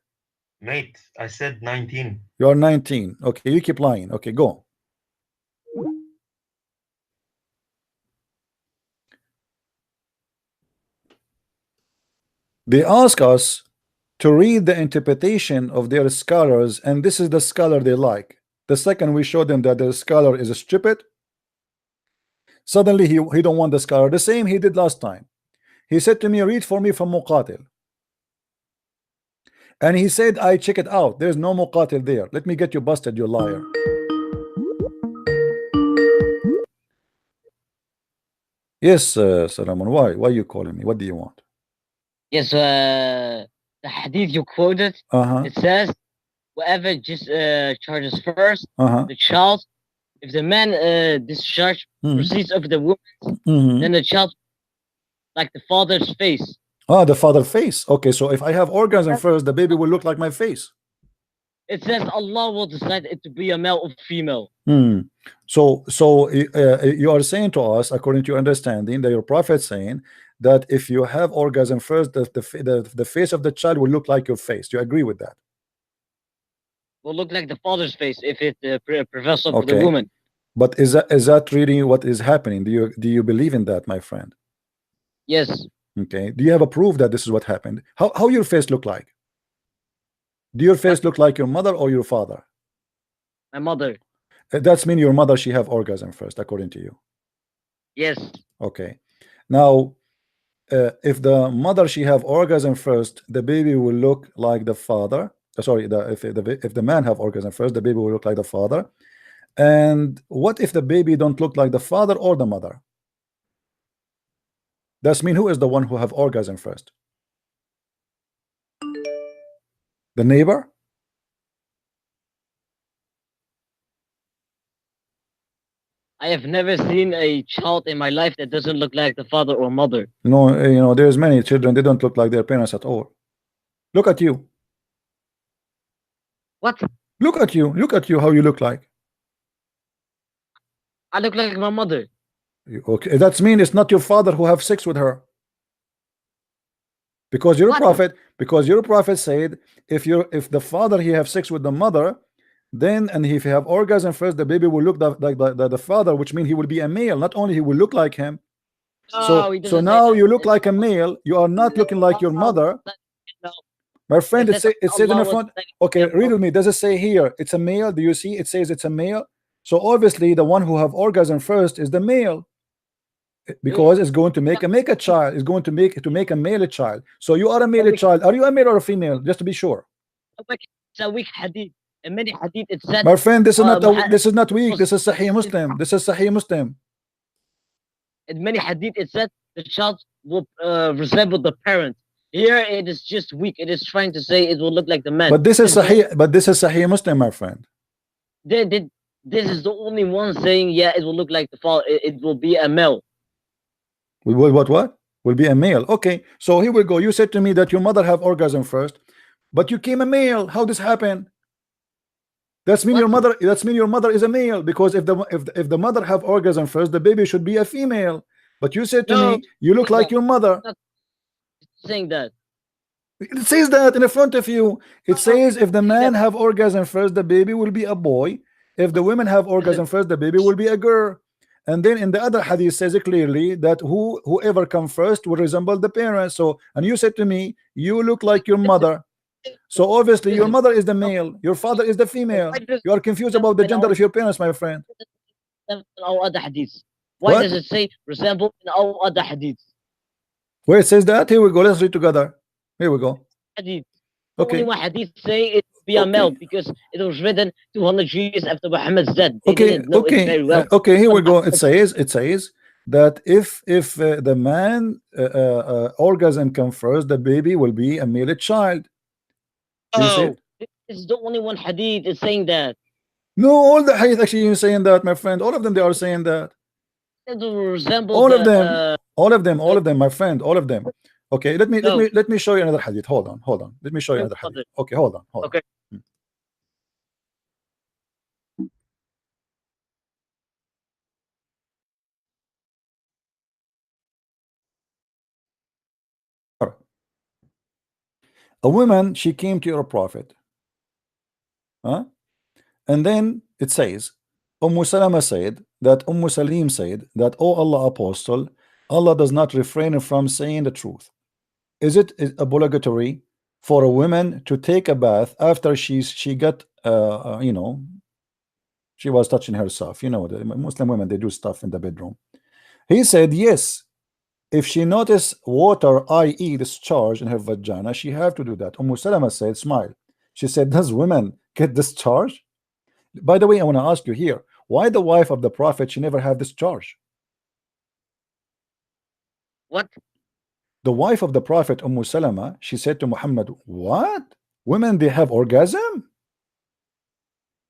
Mate, I said 19. You are 19. Okay, you keep lying. Okay, go. They ask us to read the interpretation of their scholars, and this is the scholar they like. The second we show them that the scholar is stupid, suddenly he don't want the scholar. The same he did last time. He said to me, read for me from Muqatil. And he said, I check it out. There's no Muqatil there. Let me get you busted, you liar. Yes, Salaman, why? Why are you calling me? What do you want? Yes, the hadith you quoted, it says, whoever just charges first, the child, if the man discharge proceeds of the woman, then the child, like the father's face. Ah, the father's face. Okay, so if I have orgasm first, the baby will look like my face. It says Allah will decide it to be a male or female. So you are saying to us, according to your understanding, that your prophet saying that if you have orgasm first, the face of the child will look like your face. Do you agree with that? Will look like the father's face if it prevails over the woman. But is that really what is happening? Do you believe in that, my friend? Yes. Okay. Do you have a proof that this is what happened? How your face look like? Do your face look like your mother or your father? My mother. That's mean your mother, she have orgasm first, according to you. Yes. Okay. Now, if the mother she have orgasm first, the baby will look like the father. Sorry, if the man have orgasm first, the baby will look like the father. And what if the baby don't look like the father or the mother? That's mean who is the one who have orgasm first? The neighbor? I have never seen a child in my life that doesn't look like the father or mother. No, you know, there's many children, they don't look like their parents at all. Look at you. What? Look at you. Look at you, how you look like. I look like my mother. Okay, that's mean it's not your father who have sex with her. Because your prophet said if the father he have sex with the mother, then and if he have orgasm first, the baby will look like the father, which means he will be a male. Not only he will look like him. So now you look like a male. You are not looking like your mother. My friend, it says in the front. Okay, read with me. Does it say here it's a male? Do you see? It says it's a male. So obviously the one who have orgasm first is the male, because it's going to make a child. It's going to make a male child. So you are a male child. Are you a male or a female? Just to be sure. It's a weak hadith. in many hadith it said. My friend, this is not weak. This is Sahih Muslim. This is Sahih Muslim. In many hadith it said the child will resemble the parent. Here it is just weak. It is trying to say it will look like the man. But this is Sahih. But this is Sahih Muslim, my friend. This is the only one saying, yeah, it will look like the father. It will be a male. We will what? Will be a male. Okay, so here we go. You said to me that your mother have orgasm first, but you came a male. How this happen? That's mean your mother. That's mean your mother is a male, because if the mother have orgasm first, the baby should be a female. But you said to me, you look like your mother. Saying that. It says that in front of you. It says if the man have orgasm first, the baby will be a boy. If the women have orgasm first, the baby will be a girl. And then in the other hadith says it clearly that whoever come first will resemble the parents. So, and you said to me, you look like your mother. So obviously your mother is the male, your father is the female. You are confused about the gender of your parents, my friend. In our other hadiths. Why does it say resemble in our other hadiths? Where it says that? Here we go. Let's read together. Here we go. Hadith. Okay. Only one hadith say it be a male because it was written 200 years after Muhammad's death. Okay. Okay. Here we go. It says that if the man orgasm come first, the baby will be a male child. Oh, this is the only one hadith is saying that. No, all the hadith actually saying that, my friend. All of them, they are saying that. It will resemble all of them, my friend. All of them. Okay, let me show you another hadith. Hold on. Let me show you another hadith. Okay, hold on. Okay. A woman, she came to your prophet, and then it says, Salama said that Salim said that, oh Allah apostle, Allah does not refrain from saying the truth. Is it obligatory for a woman to take a bath after she got you know, she was touching herself? You know, the Muslim women, they do stuff in the bedroom. He said yes, if she noticed water, i.e. discharge in her vagina, she have to do that. Salama said, smile. She said, does women get discharge? By the way, I want to ask you here, why the wife of the prophet, she never have discharge? What? The wife of the prophet, Salama, she said to Muhammad, what? Women, they have orgasm?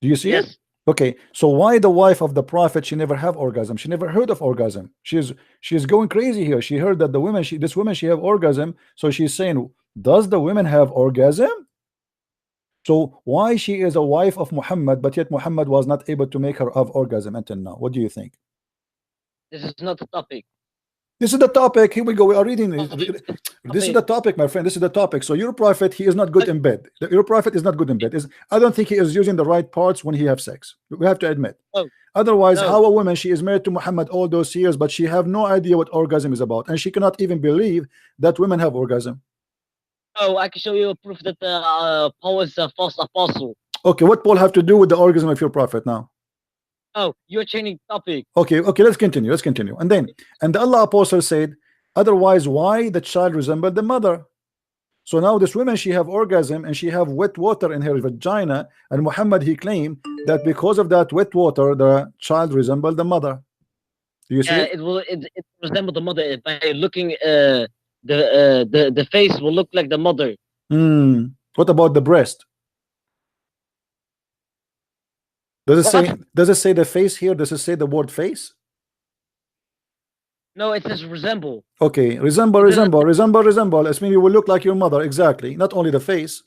Do you see it? Okay, so why the wife of the prophet, she never have orgasm? She never heard of orgasm. She's going crazy here. She heard that the women, this woman, she have orgasm. So she's saying, does the women have orgasm? So why she is a wife of Muhammad, but yet Muhammad was not able to make her have orgasm until now? What do you think? This is not the topic. This is the topic. Here we go. We are reading this. This is the topic, my friend. This is the topic. So your prophet, he is not good in bed. Your prophet is not good in bed. I don't think he is using the right parts when he have sex. We have to admit. Otherwise, how a woman, she is married to Muhammad all those years, but she have no idea what orgasm is about, and she cannot even believe that women have orgasm. Oh, I can show you a proof that Paul is a false apostle. Okay, what Paul have to do with the orgasm of your prophet now? Oh, you're changing topic. Okay, let's continue. And the Allah apostle said, otherwise, why the child resembled the mother? So now this woman, she have orgasm and she have wet water in her vagina, and Muhammad, he claimed that because of that wet water, the child resembled the mother. Do you see it? It resemble the mother by looking. The face will look like the mother. What about the breast? Does it say the face here? Does it say the word face? No, it says resemble. Okay, resemble. It's mean you will look like your mother, exactly. Not only the face.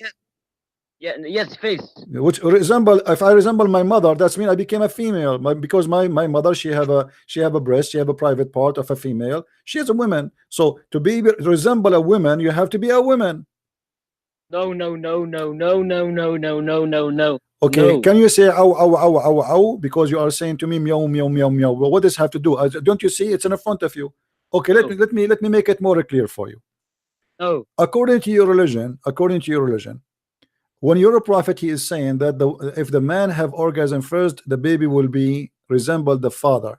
Yes, face. Which resemble, if I resemble my mother, that's mean I became a female. Because my mother, she have a breast, she have a private part of a female. She is a woman. So to resemble a woman, you have to be a woman. No. Okay, can you say ow? Because you are saying to me meow. Well, what does have to do? Don't you see it's in front of you? Okay, let me make it more clear for you. No. According to your religion, when you're a prophet, he is saying that if the man have orgasm first, the baby will be resemble the father.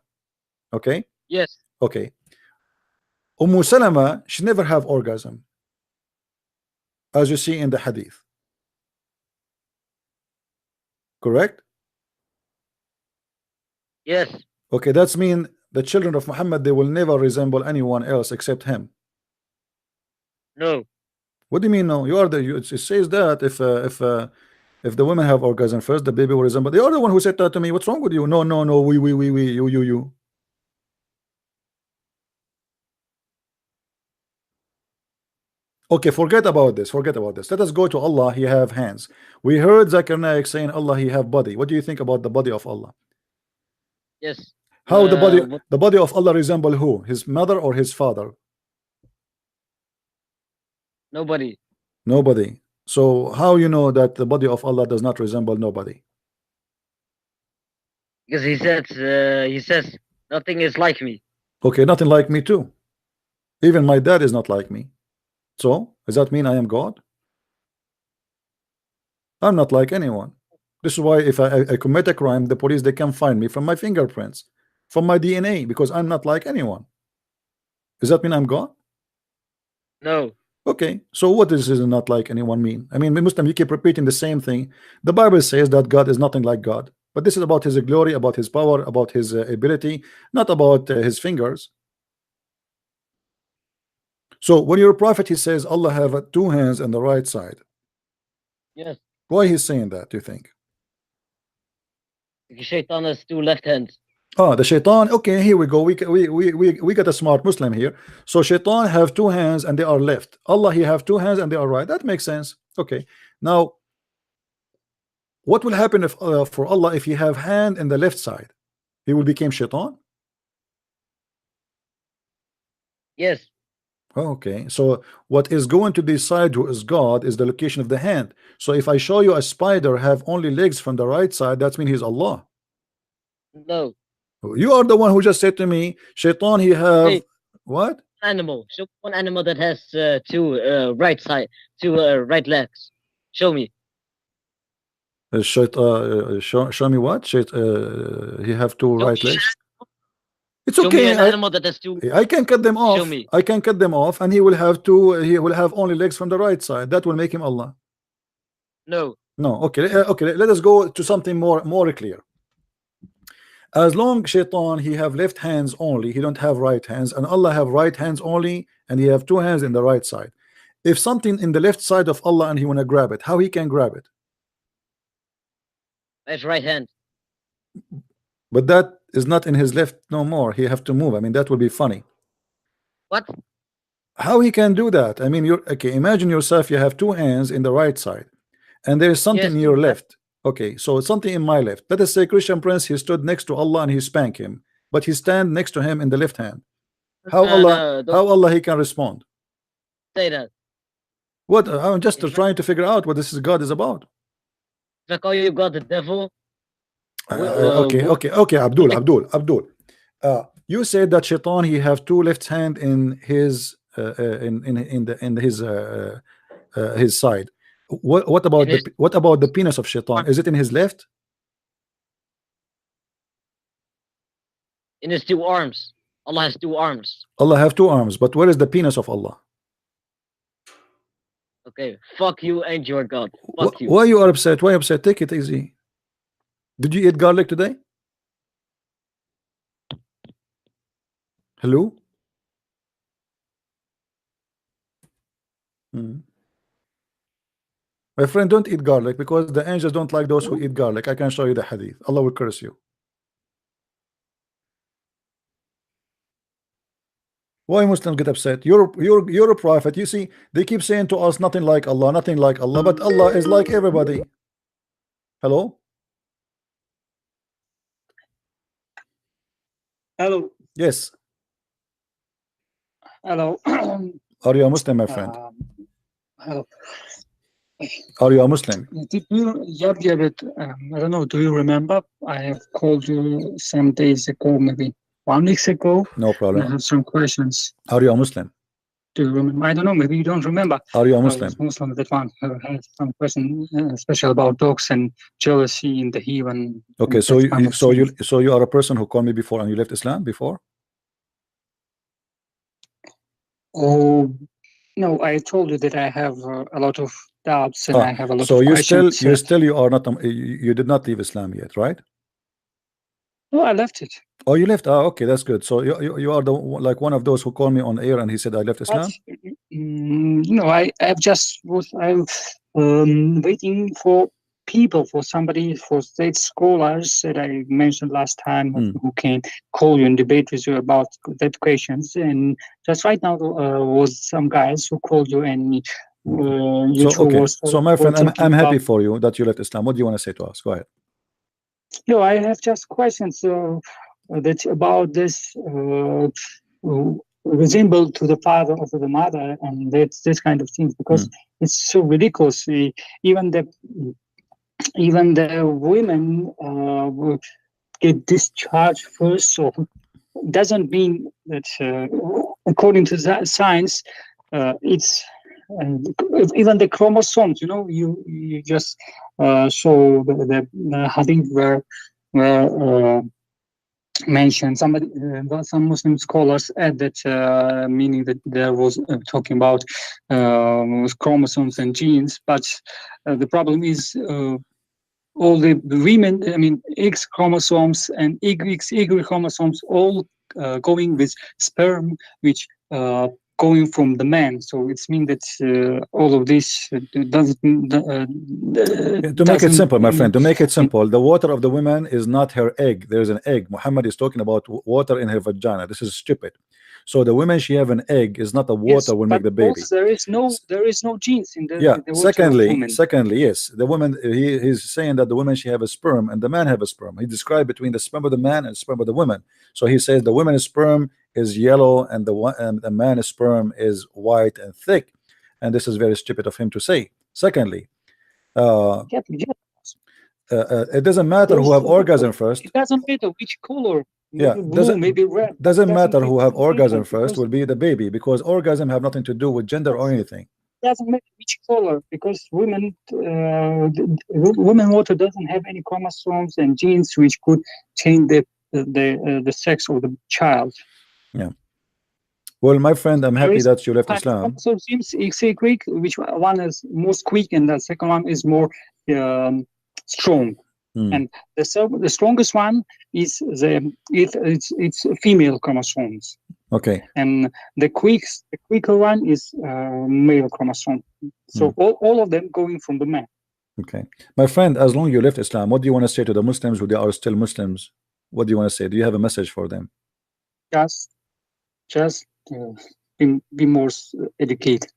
Okay? Yes. Okay. Salama, she never have orgasm, as you see in the hadith. Correct? Yes. Okay, that's mean the children of Muhammad, they will never resemble anyone else except him. No. What do you mean no? You are it says that if the women have orgasm first, the baby will resemble. You are the one who said that to me. What's wrong with you? No, no, no. We, you. Okay, forget about this. Forget about this. Let us go to Allah. He have hands. We heard Zakir Naik saying Allah he have body. What do you think about the body of Allah? Yes. How the body of Allah resemble who? His mother or his father? Nobody. Nobody. So how you know that the body of Allah does not resemble nobody? Because he says nothing is like me. Okay, nothing like me too. Even my dad is not like me. So does that mean I am God? I'm not like anyone. This is why if I commit a crime, the police, they can find me from my fingerprints, from my DNA, because I'm not like anyone. Does that mean I'm God? No. Okay, so what does not like anyone mean? I mean, Muslim, you keep repeating the same thing. The Bible says that God is nothing like God, but this is about his glory, about his power, about his ability, not about his fingers. So when your prophet, he says Allah have two hands on the right side. Yes. Why he's saying that, do you think? Because Shaitan has two left hands. Oh, the shaitan. Okay, here we go. We got a smart Muslim here. So shaitan have two hands and they are left. Allah, he have two hands and they are right. That makes sense. Okay. Now, what will happen if for Allah if he have hand in the left side? He will become shaitan? Yes. Okay. So what is going to decide who is God is the location of the hand. So if I show you a spider have only legs from the right side, that means he's Allah. No. You are the one who just said to me, Shaitan, he have what? Animal. Show one animal that has two right legs. Show me. Show me what? He have two right legs. It's show okay. Me an animal that has two. I can cut them off. Show me. I can cut them off, and he will have two. He will have only legs from the right side. That will make him Allah. No. No. Okay. Okay. Let us go to something more clear. As long Shaitan he have left hands only, he don't have right hands, and Allah have right hands only, and he have two hands in the right side. If something in the left side of Allah and he wanna grab it, how he can grab it? That's right hand. But that is not in his left no more. He have to move. I mean, that will be funny. What? How he can do that? I mean, you're okay. Imagine yourself. You have two hands in the right side, and there is something in your left. Okay, so it's something in my left. Let us say Christian Prince, he stood next to Allah and he spanked him, but he stand next to him in the left hand. How Allah he can respond? Say that. What? I'm just trying to figure out what this God is about. Like, oh, you got the devil. Okay. Abdul. You said that Shaitan he have two left hand in his his side. What about the penis of Shaitan? Is it in his left? In his two arms. Allah has two arms. Allah have two arms, but where is the penis of Allah? Okay, fuck you and your God. Fuck you. Why you are upset? Why upset? Take it easy. Did you eat garlic today? Hello? My friend, don't eat garlic because the angels don't like those who eat garlic. I can show you the hadith. Allah will curse you. Why Muslims get upset? You're a prophet. You see, they keep saying to us nothing like Allah, nothing like Allah, but Allah is like everybody. Hello? Hello. Yes. Hello. Are you a Muslim, my friend? Hello. Are you a Muslim? I don't know. Do you remember? I have called you some days ago, maybe 1 week ago. No problem. I have some questions. Are you a Muslim? Do you remember? I don't know. Maybe you don't remember. Are you a Muslim? Muslim that one. I have some question, especially about dogs and jealousy in the heathen. Okay, so you are a person who called me before and you left Islam before? Oh no, I told you that I have a lot of doubts and I have a lot so of you questions. you are not you did not leave Islam yet, right? No, I left it. Oh, you left. Okay, that's good. So you are the like one of those who called me on air and he said I left Islam. I've just was waiting for people, for somebody, for state scholars that I mentioned last time who can call you and debate with you about that questions. And just right now was some guys who called you and so my friend, I'm happy for you that you left Islam. What do you want to say to us? Go ahead. No, I have just questions that about this resemble to the father or to the mother, and that's this kind of things, because it's so ridiculous. Even the women will get discharged first, so it doesn't mean that according to that science, it's even the chromosomes. You just show the hadith where mentioned somebody, some Muslim scholars add that meaning that there was talking about chromosomes and genes, but the problem is all the women, I mean, X chromosomes and Y chromosomes all going with sperm, which going from the man. So it's mean that all of this doesn't. To make it simple, my friend, to make it simple, the water of the woman is not her egg. There is an egg. Muhammad is talking about water in her vagina. This is stupid. So the woman, she have an egg, is not the water will make the baby. There is no genes in the yeah. In the water secondly, yes, the woman, he's saying that the woman, she have a sperm and the man have a sperm. He described between the sperm of the man and the sperm of the woman. So he says the woman's sperm is yellow and the man's sperm is white and thick, and this is very stupid of him to say. Secondly, it doesn't matter who have orgasm first. It doesn't matter which color. Yeah, blue, maybe red. Doesn't matter who have orgasm first will be the baby, because orgasm have nothing to do with gender or anything. Doesn't matter which color, because women water doesn't have any chromosomes and genes which could change the sex of the child. Yeah. Well, my friend, I'm happy that you left Islam. So seems quick, which one is most quick, and the second one is more strong. And the strongest one is it's female chromosomes. Okay. And the quicker one is male chromosome. So all of them going from the man. Okay, my friend, as long as you left Islam, what do you want to say to the Muslims who they are still Muslims? What do you want to say? Do you have a message for them? Just be more educated.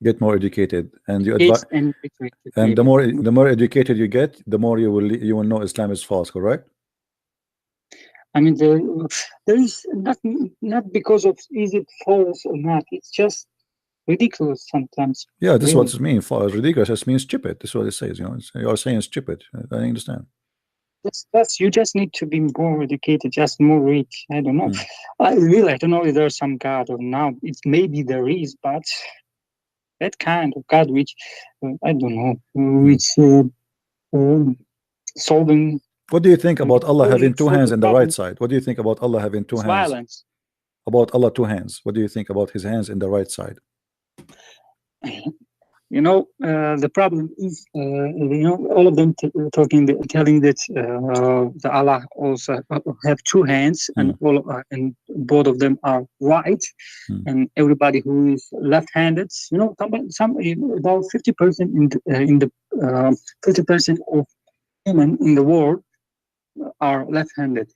Get more educated, and you advise. And the more educated you get, the more you will know Islam is false. Correct? I mean, there is not because of is it false or not. It's just ridiculous sometimes. Yeah, this is what it means. False, ridiculous. It means stupid. This is what it says. You are saying stupid. I understand. You just need to be more educated, just more rich. I don't know. I don't know if there's some God or not. Maybe there is, but that kind of God, which I don't know, which solving. What do you think about Allah having two hands in the right side? What do you think about Allah having two hands? Violence. About Allah two hands. What do you think about his hands in the right side? The problem is, all of them telling that the Allah also have two hands, and and both of them are right, and everybody who is left-handed, about 50% in the 50% of women in the world are left-handed.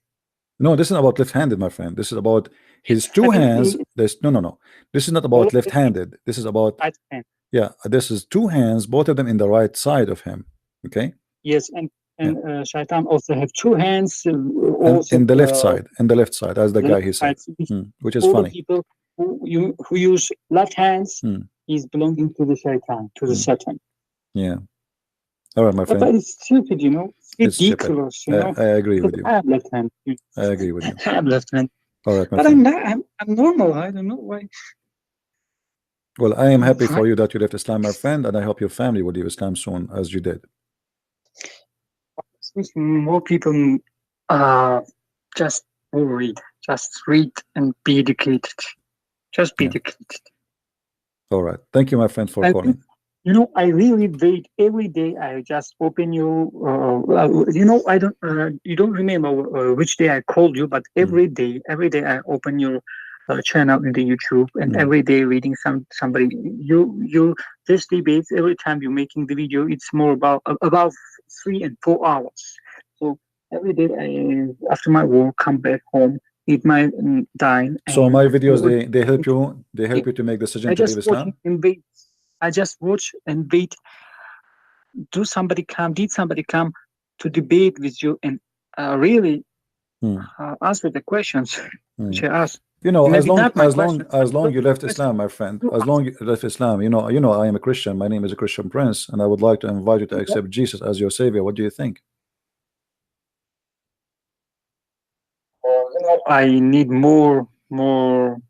No, this is about left-handed, my friend. This is about his two hands. No. This is not about left-handed. This is about right hand. Yeah, this is two hands, both of them in the right side of him. Okay. Yes, and Shaitan also have two hands. Also in the left side, as the guy he said, which is funny. People who use left hands is belonging to the Shaitan, to the Satan. Yeah. All right, my friend. But it's stupid, It's ridiculous. I agree with you. I have left hand. I agree with you. I have left hand. All right, my but friend. I'm normal. I don't know why. Well, I am happy for you that you left Islam, my friend, and I hope your family will leave Islam soon, as you did. More people just read and be educated. Just be educated. All right. Thank you, my friend, for calling. You know, I really wait every day. I just open you. You know, I don't. You don't remember which day I called you, but every day I open your channel in the YouTube, and every day reading somebody. You this debates every time you're making the video. It's more about 3 and 4 hours. So every day, after my work, come back home, eat my dine. So my videos they help you. They help you to make decision to leave Islam. I just watch and wait. Did somebody come to debate with you and really answer the questions which I asked? You know, as long you left Islam, my friend, as long you left Islam, you know, I am a Christian. My name is a Christian Prince, and I would like to invite you to accept Jesus as your savior. What do you think? You know, I need more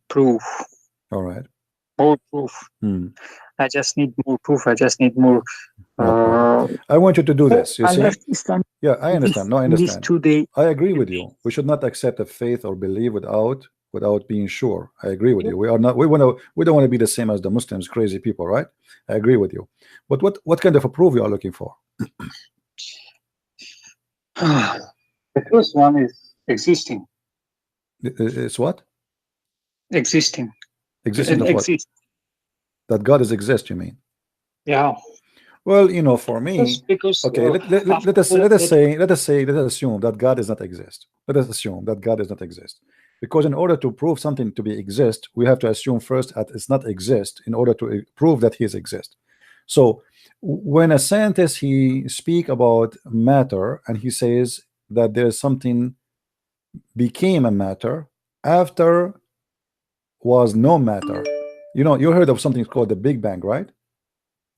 proof. All right. More proof. I just need more proof. I just need more. I want you to do this. You see? Islam. Yeah, I understand. No, I understand. Today, I agree with you. We should not accept a faith or believe without being sure. I agree with you. We are not. We don't want to be the same as the Muslims, crazy people, right? I agree with you. But what kind of a proof you are looking for? The first one is existing. It's what? Existing. Existing of what? That God is exist, you mean? Yeah. Well, you know, for me, because okay, let us assume that God does not exist. Let us assume that God does not exist, because in order to prove something to be exist, we have to assume first that it's not exist in order to prove that he is exist. So when a scientist he speak about matter and he says that there's something became a matter after was no matter. You know, you heard of something called the Big Bang, right?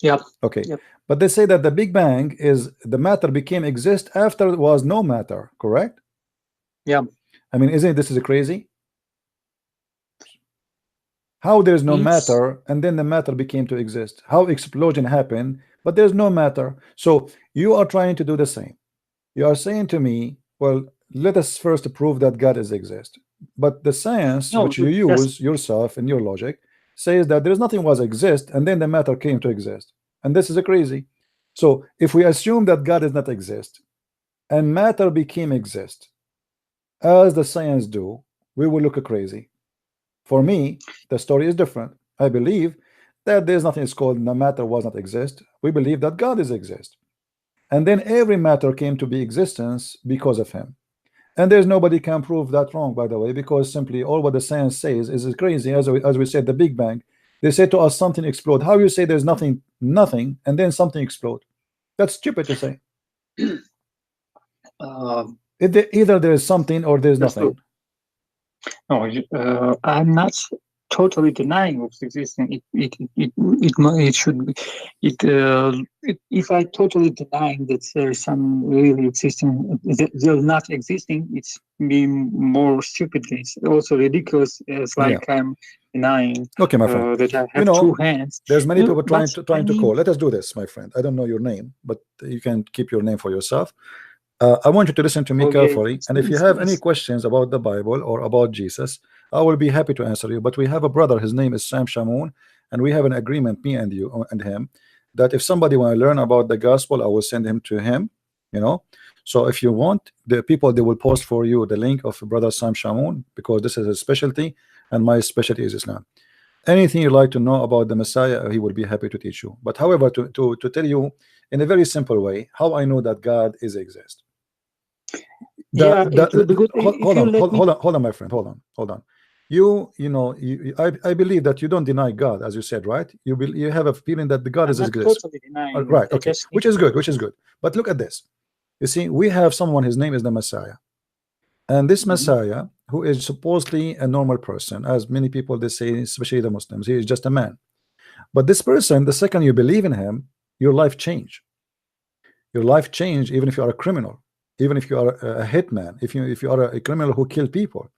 Yeah. Okay. Yep. But they say that the Big Bang is the matter became exist after it was no matter, correct? Yeah. I mean, isn't this is crazy? How there's no matter and then the matter became to exist? How explosion happened, but there's no matter. So you are trying to do the same. You are saying to me, well, let us first prove that God is exist. But the science which you use yourself in your logic says that there's nothing was exist and then the matter came to exist, and this is a crazy. So if we assume that God does not exist and matter became exist as the science do, we will look crazy. For me, the story is different. I believe that there's nothing is called no matter was not exist. We believe that God is exist, and then every matter came to be existence because of him. And there's nobody can prove that wrong, by the way, because simply all what the science says is crazy. As we said, the Big Bang, they say to us something explode. How you say there's nothing, and then something explode? That's stupid to say. Either there is something or there's nothing. No, I'm not totally denying what's existing. It should be. If I totally denying that there is some really existing, they're not existing, it's being more stupid. It's also ridiculous. It's like I'm denying. Okay, my friend. That I have two hands. There's many people trying to call. Let us do this, my friend. I don't know your name, but you can keep your name for yourself. I want you to listen to me carefully, and if you have any questions about the Bible or about Jesus, I will be happy to answer you. But we have a brother, his name is Sam Shamoun, and we have an agreement, me and you and him, that if somebody want to learn about the gospel, I will send him to him, you know. So if you want, the people, they will post for you the link of brother Sam Shamoun, because this is his specialty and my specialty is Islam. Anything you like to know about the Messiah, he will be happy to teach you. But however, to tell you in a very simple way how I know that God is exist. Hold on, my friend. Hold on. You know, I believe that you don't deny God, as you said, right? You have a feeling that the God is exist. Totally denying. Right. Okay. Which is good. But look at this. You see, we have someone. His name is the Messiah, and this Messiah, who is supposedly a normal person, as many people they say, especially the Muslims, he is just a man. But this person, the second you believe in him, your life change. Your life change, even if you are a criminal. Even if you are a hitman, if you are a criminal who kill people.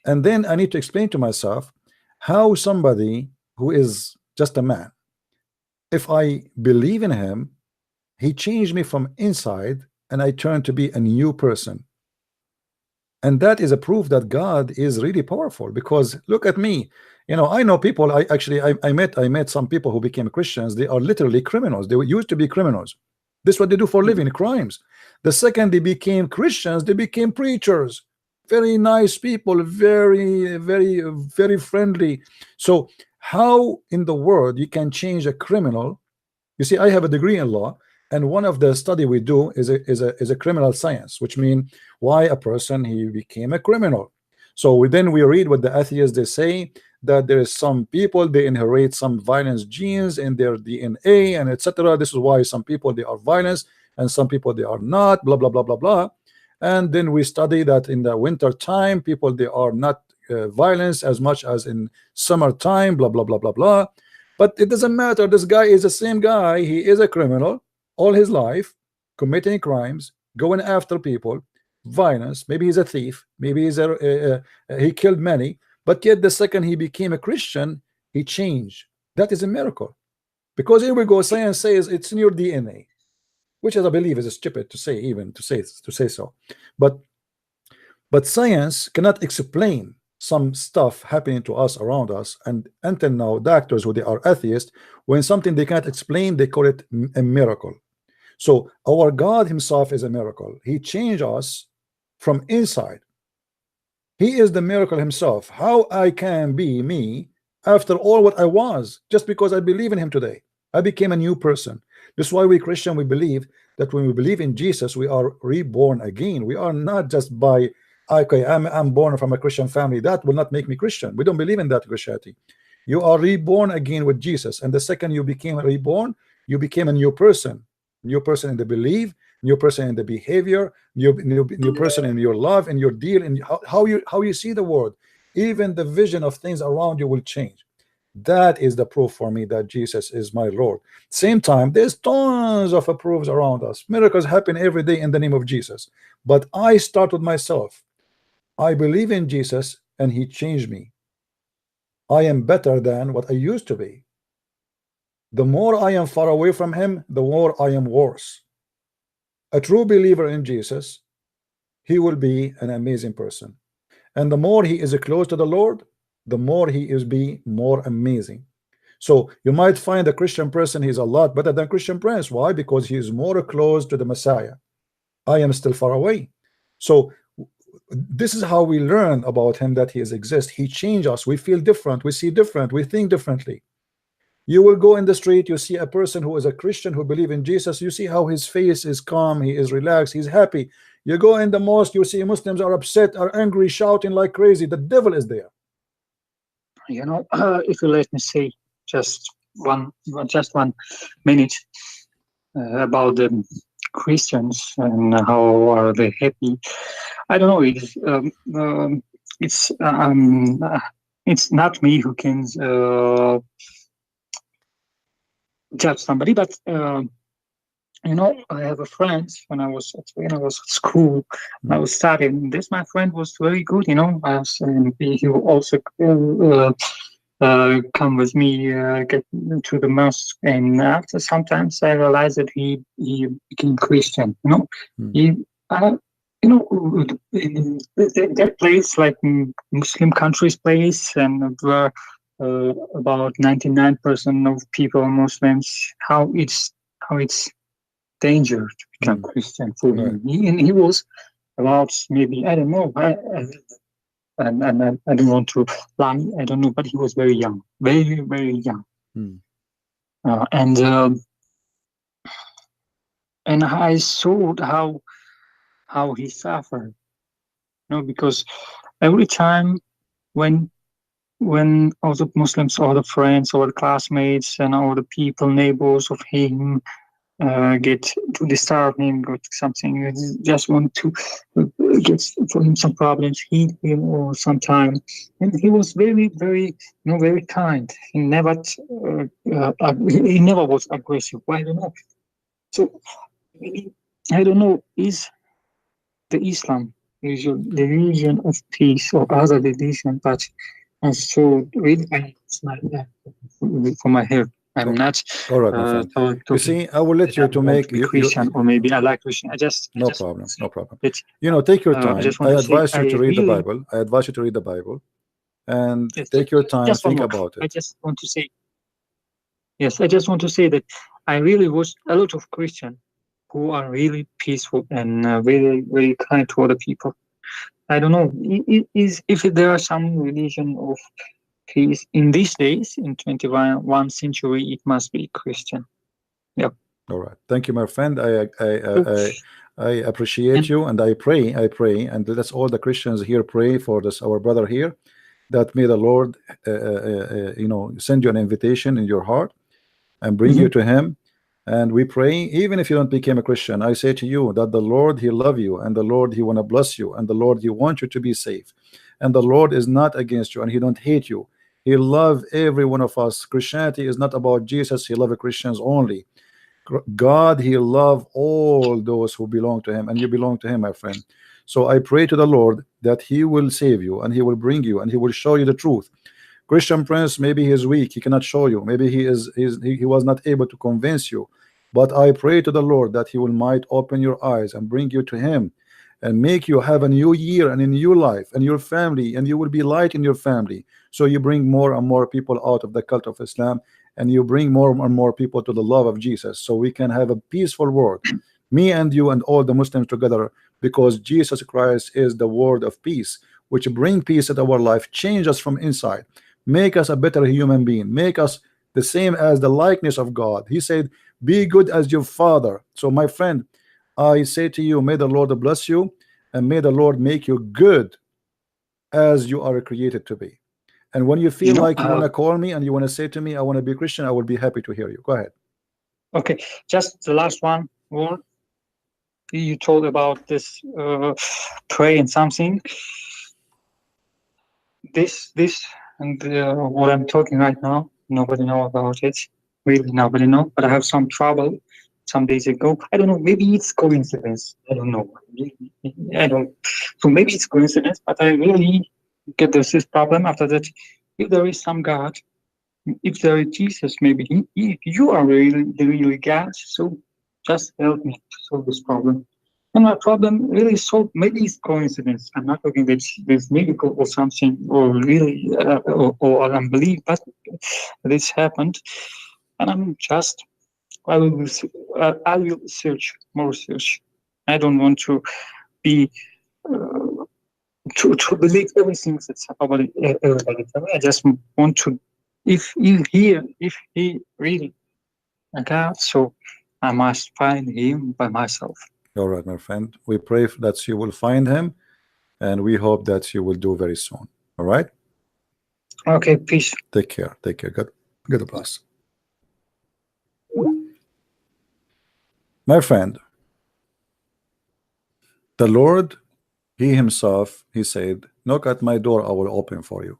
And then I need to explain to myself how somebody who is just a man, if I believe in him, he changed me from inside and I turned to be a new person. And that is a proof that God is really powerful. Because look at me, you know, I know people. I met some people who became Christians. They are literally criminals. They used to be criminals. This is what they do for living, crimes. The second they became Christians, they became preachers. Very nice people, very, very, very friendly. So how in the world you can change a criminal? You see, I have a degree in law, and one of the study we do is a criminal science, which means why a person he became a criminal. So we read what the atheists they say, that there is some people they inherit some violence genes in their DNA and etc. This is why some people they are violent and some people they are not, blah blah blah blah blah. And then we study that in the winter time people they are not violent as much as in summertime, blah blah blah blah blah. But it doesn't matter. This guy is the same guy. He is a criminal all his life, committing crimes, going after people, violence. Maybe he's a thief, maybe he's he killed many, but yet the second he became a Christian he changed. That is a miracle. Because here we go, science says it's in your DNA, which I believe is stupid to say, even to say so. But science cannot explain some stuff happening to us around us, and until now doctors who they are atheists, when something they can't explain they call it a miracle. So our God himself is a miracle. He changed us from inside. He is the miracle himself. How I can be me after all what I was, just because I believe in him today? I became a new person. This is why we Christian, we believe that when we believe in Jesus we are reborn again. We are not just by okay, I'm born from a Christian family, that will not make me Christian. We don't believe in that Christianity. You are reborn again with Jesus, and the second you became reborn, you became a new person in the belief, new person in the behavior, new person in your love and your deal, and how you see the world. Even the vision of things around you will change. That is the proof for me that Jesus is my Lord. Same time, there's tons of proofs around us. Miracles happen every day in the name of Jesus. But I start with myself. I believe in Jesus and he changed me. I am better than what I used to be. The more I am far away from him, the more I am worse. A true believer in Jesus, he will be an amazing person. And the more he is close to the Lord, the more he is more amazing. So you might find a Christian person, he's a lot better than Christian Prince. Why? Because he is more close to the Messiah. I am still far away. So this is how we learn about him, that he exists. He changed us. We feel different, we see different, we think differently. You will go in the street, you see a person who is a Christian who believes in Jesus, you see how his face is calm, he is relaxed, he's happy. You go in the mosque, you see Muslims are upset, are angry, shouting like crazy. The devil is there. You know, if you let me say just one minute about the Christians and how are they happy. I don't know. It's not me who can judge somebody, but you know, I have a friend when I was at school, I was studying. This my friend was very good, you know. He also come with me get to the mosque, and after sometimes I realized that he became Christian. You know, you know, in that place, like Muslim countries place, and where about 99% of people are Muslims, how it's danger to become Christian for him. He was about maybe, I don't know, and I don't want to lie, I don't know, but he was very young, very, very young. And I saw how he suffered, you know, because every time when all the Muslims, all the friends, all the classmates, and all the people, neighbors of him get to disturb him, got something, just want to get for him some problems, hit him or sometime. And he was very, very, you know, very kind. He never was aggressive. I don't know. So I don't know, is the Islam is the religion of peace or other religion, but and so really it's like that for my head. I'm not. All right, my friend. You see, I will let you to make Christian, or maybe I like Christian. No problem. You know, take your time. I advise you to read the Bible. I advise you to read the Bible, and take your time, think about it. I just want to say. Yes, I just want to say that I really watch a lot of Christians who are really peaceful and very, very kind to other people. I don't know if there are some religion of peace in these days, in 21st century, it must be Christian. Yep. All right. Thank you, my friend. I appreciate you, and I pray, and that's all the Christians here pray for this, our brother here, that may the Lord, you know, send you an invitation in your heart and bring you to Him. And we pray, even if you don't become a Christian, I say to you that the Lord, He love you, and the Lord, He want to bless you, and the Lord, He want you to be safe, and the Lord is not against you, and He don't hate you. He love every one of us. Christianity is not about Jesus. He love Christians only. God, He love all those who belong to Him, and you belong to Him, my friend. So I pray to the Lord that He will save you, and He will bring you, and He will show you the truth. Christian Prince, maybe he is weak, he cannot show you, maybe he was not able to convince you, but I pray to the Lord that He will might open your eyes and bring you to Him, and make you have a new year and a new life and your family, and you will be light in your family. So you bring more and more people out of the cult of Islam, and you bring more and more people to the love of Jesus, so we can have a peaceful world, me and you and all the Muslims together, because Jesus Christ is the word of peace, which bring peace in our life, change us from inside, make us a better human being, make us the same as the likeness of God. He said, be good as your Father. So my friend, I say to you, may the Lord bless you, and may the Lord make you good as you are created to be. And when you feel like you want to call me and you want to say to me, I want to be Christian, I will be happy to hear you. Go ahead. Okay, just the last one word. You told about this pray and something. This and what I'm talking right now, nobody know about it. Really, nobody know. But I have some trouble some days ago. I don't know. Maybe it's coincidence. I don't know. So maybe it's coincidence. But I really get this problem after that. If there is some God, if there is Jesus, maybe if you are really the real God, so just help me to solve this problem. And my problem really solved. Maybe it's coincidence. I'm not talking that there's miracle or something, or really, or unbelief, but this happened, and I'm just. I will search more research. I don't want to be to believe everything that's about everybody. I just want to, if he really a God, so I must find Him by myself. All right, my friend. We pray that you will find Him, and we hope that you will do very soon. All right. Okay. Peace. Take care. Take care. God bless. My friend, the Lord, He Himself, He said, knock at my door, I will open for you.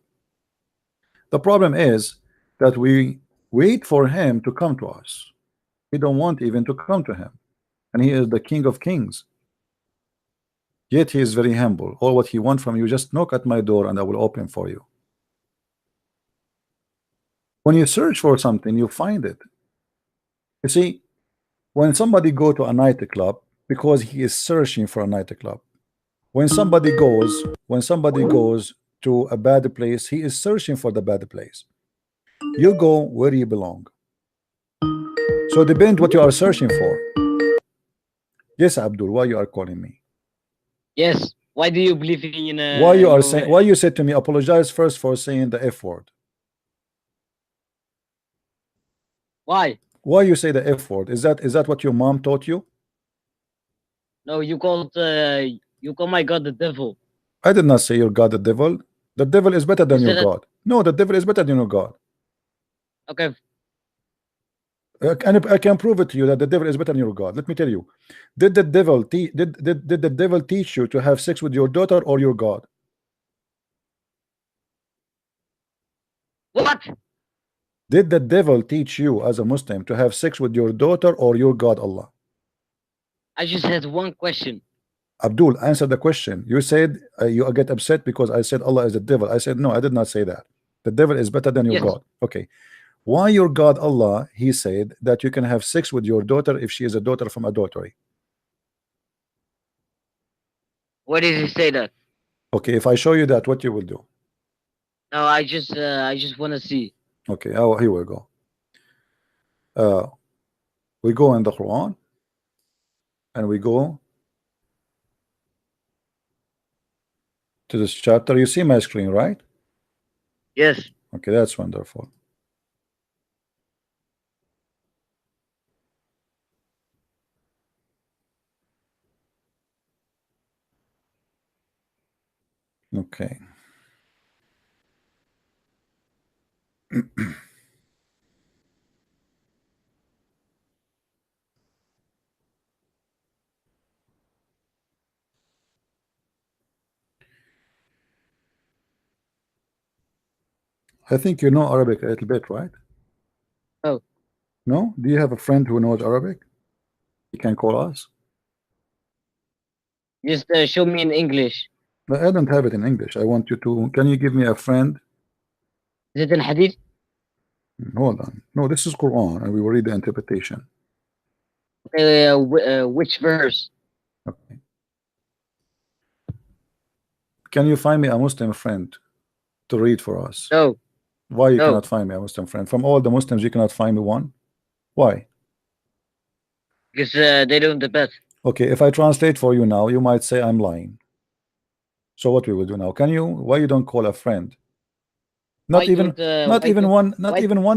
The problem is that we wait for Him to come to us. We don't want even to come to Him. And He is the King of Kings. Yet He is very humble. All what He wants from you, just knock at my door and I will open for you. When you search for something, you find it. You see, when somebody go to a nightclub, because he is searching for a nightclub. When somebody goes to a bad place, he is searching for the bad place. You go where you belong. So depend what you are searching for. Yes, Abdul, why you are calling me? Yes. Why do you believe in why you are saying, why you said to me, apologize first for saying the F word? Why? Why you say the F word? Is that what your mom taught you? No, you call my God the devil. I did not say your God the devil. The devil is better than your God. No, the devil is better than your God. Okay. And I can prove it to you that the devil is better than your God. Let me tell you. Did the devil teach you to have sex with your daughter or your God? What? Did the devil teach you as a Muslim to have sex with your daughter or your God Allah? I just had one question. Abdul, answer the question. You said you get upset because I said Allah is the devil. I said no, I did not say that. The devil is better than your God. Okay. Why your God Allah, he said that you can have sex with your daughter if she is a daughter from adultery? Where did he say that? Okay, if I show you that, what you will do? No, I just want to see. Okay, oh, here we go. We go in the Quran and we go to this chapter. You see my screen, right? Yes. Okay, that's wonderful. Okay. I think you know Arabic a little bit, right? Oh. No? Do you have a friend who knows Arabic? He can call us? Just show me in English. But I don't have it in English. I want you to. Can you give me a friend? Is it in Hadith? Hold on. No, this is Quran, and we will read the interpretation. Okay, which verse? Okay. Can you find me a Muslim friend to read for us? No. Why you cannot find me a Muslim friend? From all the Muslims, you cannot find me one? Why? Because they don't the best. Okay, if I translate for you now, you might say I'm lying. So what we will do now? Can you? Why you don't call a friend? Not even one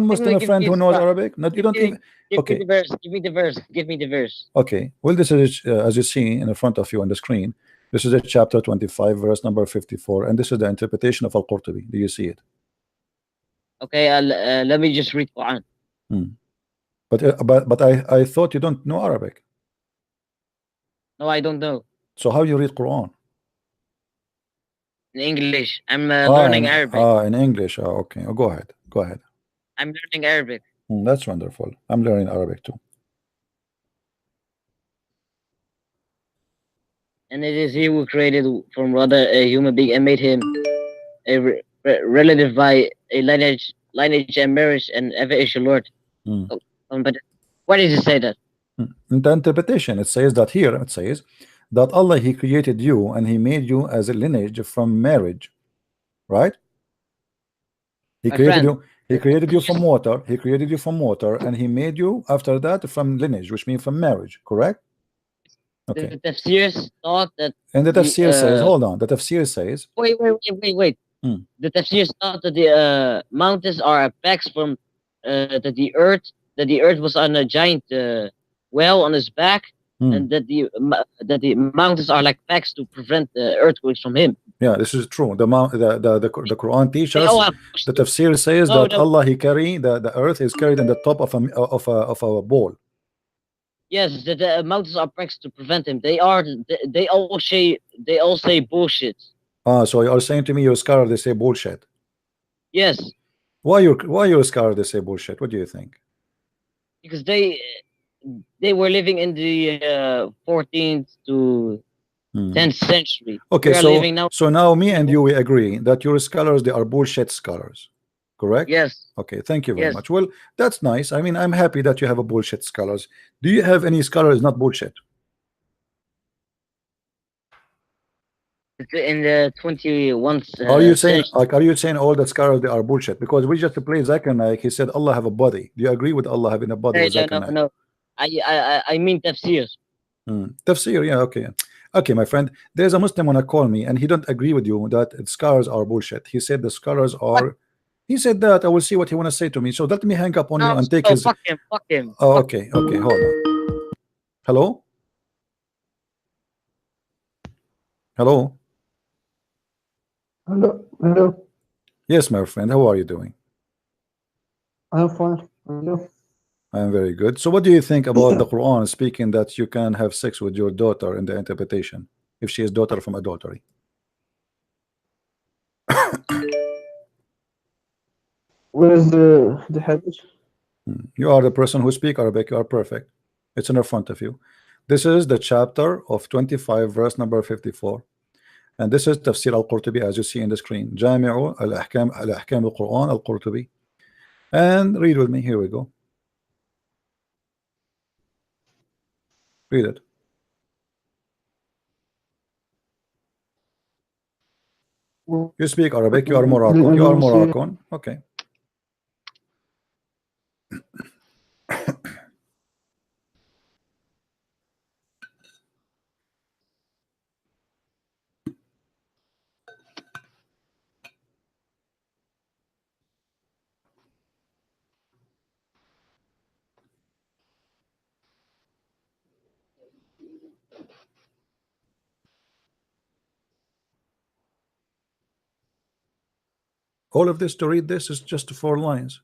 Muslim friend who knows Arabic. Not you don't even. Okay. Give me the verse. Give me the verse. Give me the verse. Okay. Well, this is as you see in front of you on the screen. This is a chapter 25, verse number 54, and this is the interpretation of Al-Qurtubi. Do you see it? Okay. Let me just read Quran. But I thought you don't know Arabic. No, I don't know. So how you read Quran? In English. I'm learning Arabic. In English. Okay. Oh, go ahead. Go ahead. I'm learning Arabic. That's wonderful. I'm learning Arabic too. And it is he who created from rather a human being and made him a relative by a lineage and marriage and ever is your Lord. But why did he say that? In the interpretation, it says that here it says that Allah he created you and he made you as a lineage from marriage, right? He created you from water. He created you from water, and he made you after that from lineage, which means from marriage, correct? Okay. The tafsir thought that. And the tafsir says, hold on. The tafsir says. Wait. The tafsir thought that the mountains are effects from that the earth was on a giant well on his back, and that the mountains are like facts to prevent the earthquakes from him. Yeah, this is true. The Quran teaches the tafsir says that Allah he carry the earth is carried in the top of a ball. Yes, the mountains are facts to prevent him. They all say bullshit. So you are saying to me your scholar they say bullshit? Yes. Why your scholar they say bullshit? What do you think? Because they were living in the 14th to 10th century. Okay, so now me and you we agree that your scholars they are bullshit scholars, correct? Yes. Okay, thank you very much. Well, that's nice. I mean, I'm happy that you have a bullshit scholars. Do you have any scholars not bullshit? In the 21st. Are you saying all the scholars they are bullshit? Because we just played Zakir Naik. He said Allah have a body. Do you agree with Allah having a body? No. I mean tafsir. Tafsir, yeah, okay, my friend. There's a Muslim wanna call me, and he don't agree with you that scholars are bullshit. He said the scholars are. What? He said that. I will see what he wanna say to me. So let me hang up on you and take his. Fuck him. Oh, okay, hold on. Hello. Hello. Yes, my friend. How are you doing? I'm fine. Hello. I am very good. So what do you think about the Quran speaking that you can have sex with your daughter in the interpretation if she is daughter from adultery? Where is the hadith? You are the person who speak Arabic. You are perfect. It's in front of you. This is the chapter of 25, verse number 54. And this is Tafsir al-Qurtubi as you see in the screen. Jami'u al-Ahkam al-Quran al-Qurtubi. And read with me. Here we go. Read it. You speak Arabic. You are Moroccan. You are Moroccan. Okay. All of this to read this is just 4 lines.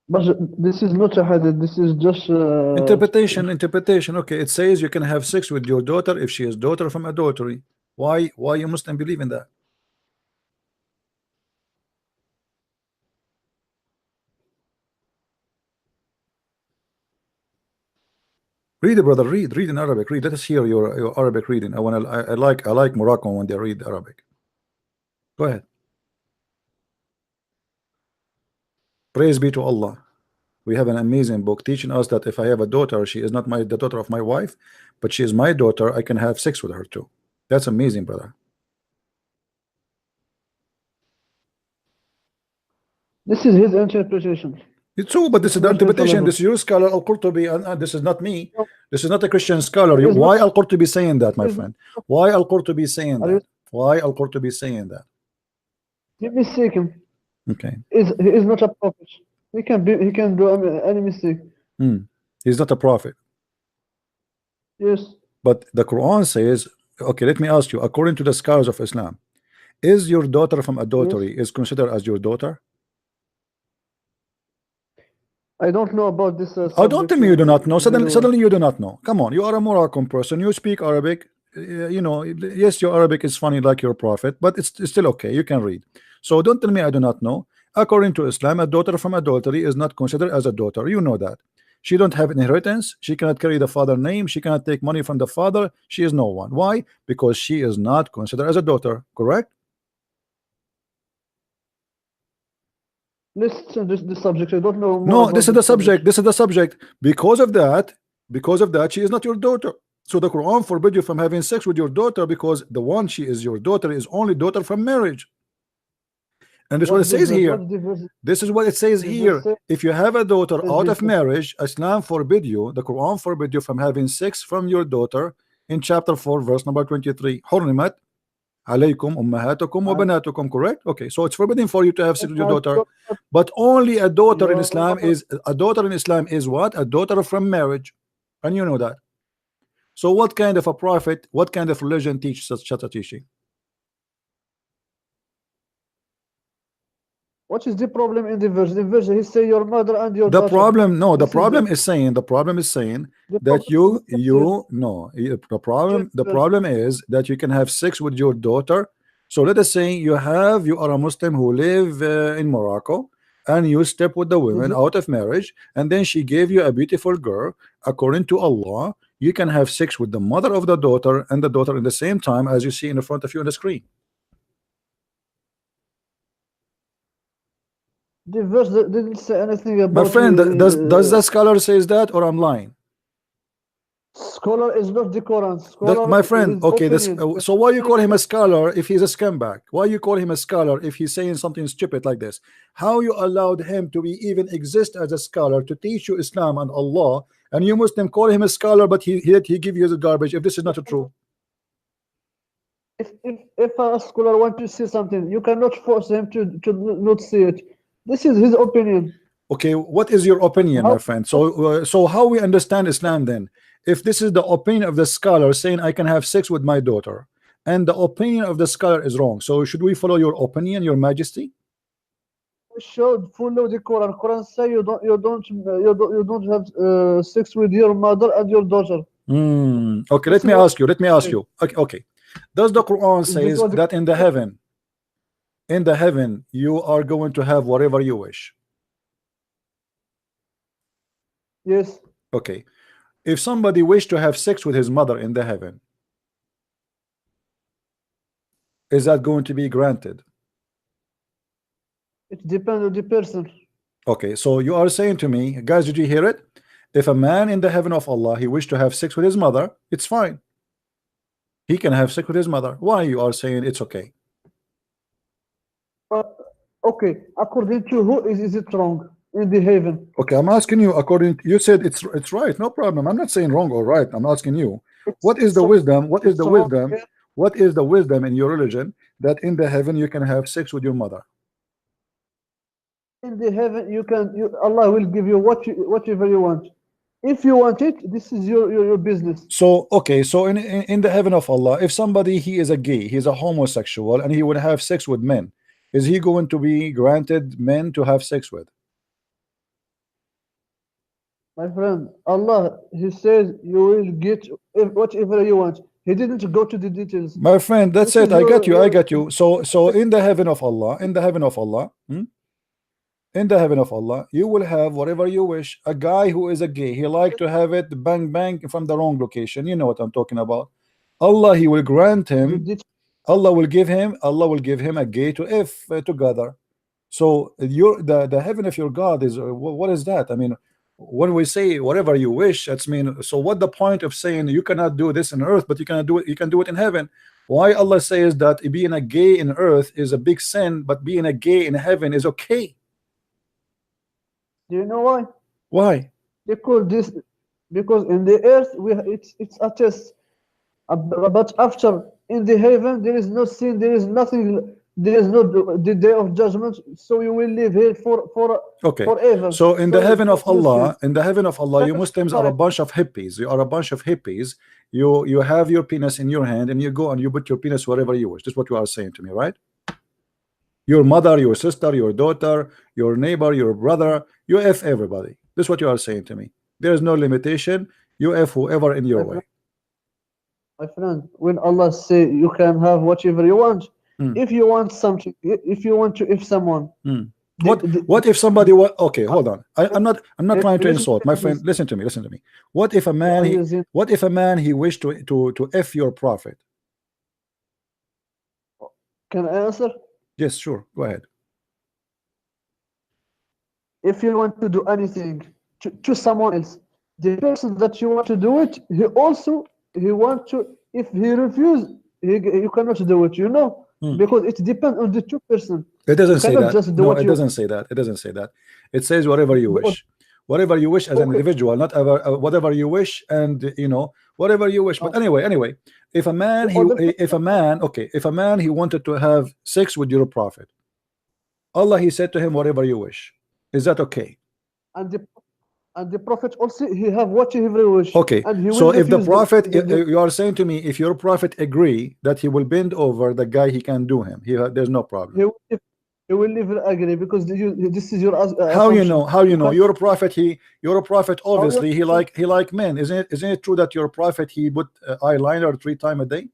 But this is not a hadith. This is just interpretation. Okay, it says you can have sex with your daughter if she is daughter from adultery. Why you Muslim believe in that? Read it, brother. Read in Arabic. Read. Let us hear your Arabic reading. I like Moroccan when they read Arabic. Go ahead. Praise be to Allah. We have an amazing book teaching us that if I have a daughter, she is not the daughter of my wife, but she is my daughter. I can have sex with her too. That's amazing, brother. This is his interpretation. It's true, but this is the interpretation. This is your scholar Al-Qurtubi, and this is not me. This is not a Christian scholar. Why Al-Qurtubi saying that, my friend? Why Al-Qurtubi saying that? Why Al-Qurtubi saying that? You mistake him. Okay. He is not a prophet. He can do any mistake. He's not a prophet. Yes. But the Quran says, okay, let me ask you, according to the scholars of Islam, is your daughter from adultery is considered as your daughter? I don't know about this. Oh, don't tell me you do not know. Suddenly you do not know. Come on, you are a Moroccan person. You speak Arabic. You know, yes, your Arabic is funny like your prophet, but it's still okay. You can read. So don't tell me I do not know. According to Islam, a daughter from adultery is not considered as a daughter. You know that. She don't have inheritance. She cannot carry the father's name. She cannot take money from the father. She is no one. Why? Because she is not considered as a daughter. Correct? Listen, this subject. I don't know. No, this is the subject. This is the subject. Because of that, she is not your daughter. So the Quran forbid you from having sex with your daughter because the one she is your daughter is only daughter from marriage. And this is what it says here. This is what it says here. If you have a daughter out of marriage, Islam forbid you, the Quran forbid you from having sex from your daughter in chapter 4, verse number 23. Hurrimat alaykum ummahatukum wa banatukum, correct? Okay, so it's forbidden for you to have sex with your daughter, but only a daughter in Islam is what? A daughter from marriage, and you know that. So what kind of a prophet, what kind of religion teaches such a teaching? What is the problem in the verse? The verse he say your mother and your daughter. The problem is saying that the problem is that you can have sex with your daughter. So let us say you are a Muslim who live in Morocco, and you step with the women out of marriage, and then she gave you a beautiful girl. According to Allah, you can have sex with the mother of the daughter and the daughter in the same time, as you see in front of you on the screen. The verse didn't say anything about. My friend, does the scholar says that, or I'm lying? Scholar is not the Quran. My friend, okay, so why you call him a scholar if he's a scumbag? Why you call him a scholar if he's saying something stupid like this? How you allowed him to even exist as a scholar to teach you Islam and Allah, and you Muslim call him a scholar, but he give you the garbage if this is not true? If a scholar wants to say something, you cannot force him to not say it. This is his opinion. Okay, what is your opinion, my friend? So how we understand Islam then? If this is the opinion of the scholar saying I can have sex with my daughter, and the opinion of the scholar is wrong, so should we follow your opinion, your majesty? We should follow the Quran. Quran say you don't have sex with your mother and your daughter. Okay, let me ask you. Okay. Does the Quran says that in the heaven you are going to have whatever you wish? Yes. Okay. If somebody wished to have sex with his mother in the heaven, is that going to be granted? It depends on the person. Okay, so you are saying to me, guys, did you hear it? If a man in the heaven of Allah, he wished to have sex with his mother, it's fine. He can have sex with his mother. Why you are saying it's okay? Okay, according to who is it wrong in the heaven? Okay, I'm asking you. According, you said it's right. No problem. I'm not saying wrong or right. I'm asking you. What is the wisdom? What is the wisdom? What is the wisdom in your religion that in the heaven you can have sex with your mother? In the heaven, Allah will give you whatever you want. If you want it, this is your business. So okay, so in the heaven of Allah, if somebody he is a gay, he's a homosexual, and he would have sex with men, is he going to be granted men to have sex with? My friend, Allah, He says you will get whatever you want. He didn't go to the details. My friend, that's it. I got you. I got you. So in the heaven of Allah, in the heaven of Allah, in the heaven of Allah, you will have whatever you wish. A guy who is a gay, he like to have it bang bang from the wrong location. You know what I'm talking about. Allah, He will grant him. Allah will give him a gay to if together. So the heaven of your God is what is that? I mean, when we say whatever you wish, that's mean. So what the point of saying you cannot do this on earth, but you cannot do it? You can do it in heaven. Why Allah says that being a gay in earth is a big sin, but being a gay in heaven is okay? Do you know why? Why? Because in the earth it's a test, but after in the heaven there is no sin, there is nothing, there is no the day of judgment. So you will live here forever. So in the heaven of Allah, you Muslims are a bunch of hippies. You are a bunch of hippies. You have your penis in your hand and you go and you put your penis wherever you wish. This is what you are saying to me, right? Your mother, your sister, your daughter, your neighbor, your brother, you F everybody. This is what you are saying to me. There is no limitation. You F whoever in your way. My friend, when Allah say you can have whatever you want, if you want something, if you want to if someone, what if somebody okay, hold on. I'm not trying to insult my friend. Listen to me. What if a man he wished to F your prophet? Can I answer? Yes, sure. Go ahead. If you want to do anything to someone else, the person that you want to do it, he want to. If he refuse, you cannot do it. You know, because it depends on the two person. It doesn't say that. No, it doesn't say that. It doesn't say that. It says whatever you wish. Whatever you wish as an individual, not ever whatever you wish, and whatever you wish. But anyway, if a man he wanted to have sex with your prophet, Allah He said to him whatever you wish. Is that okay? And the prophet also he have whatever he wish. Okay, so if the prophet, you are saying to me, if your prophet agree that he will bend over the guy, he can do him. There's no problem. He will never agree because this is your how you know? How you know? Your prophet obviously he like men. Isn't it true that your prophet he put eyeliner 3 times a day?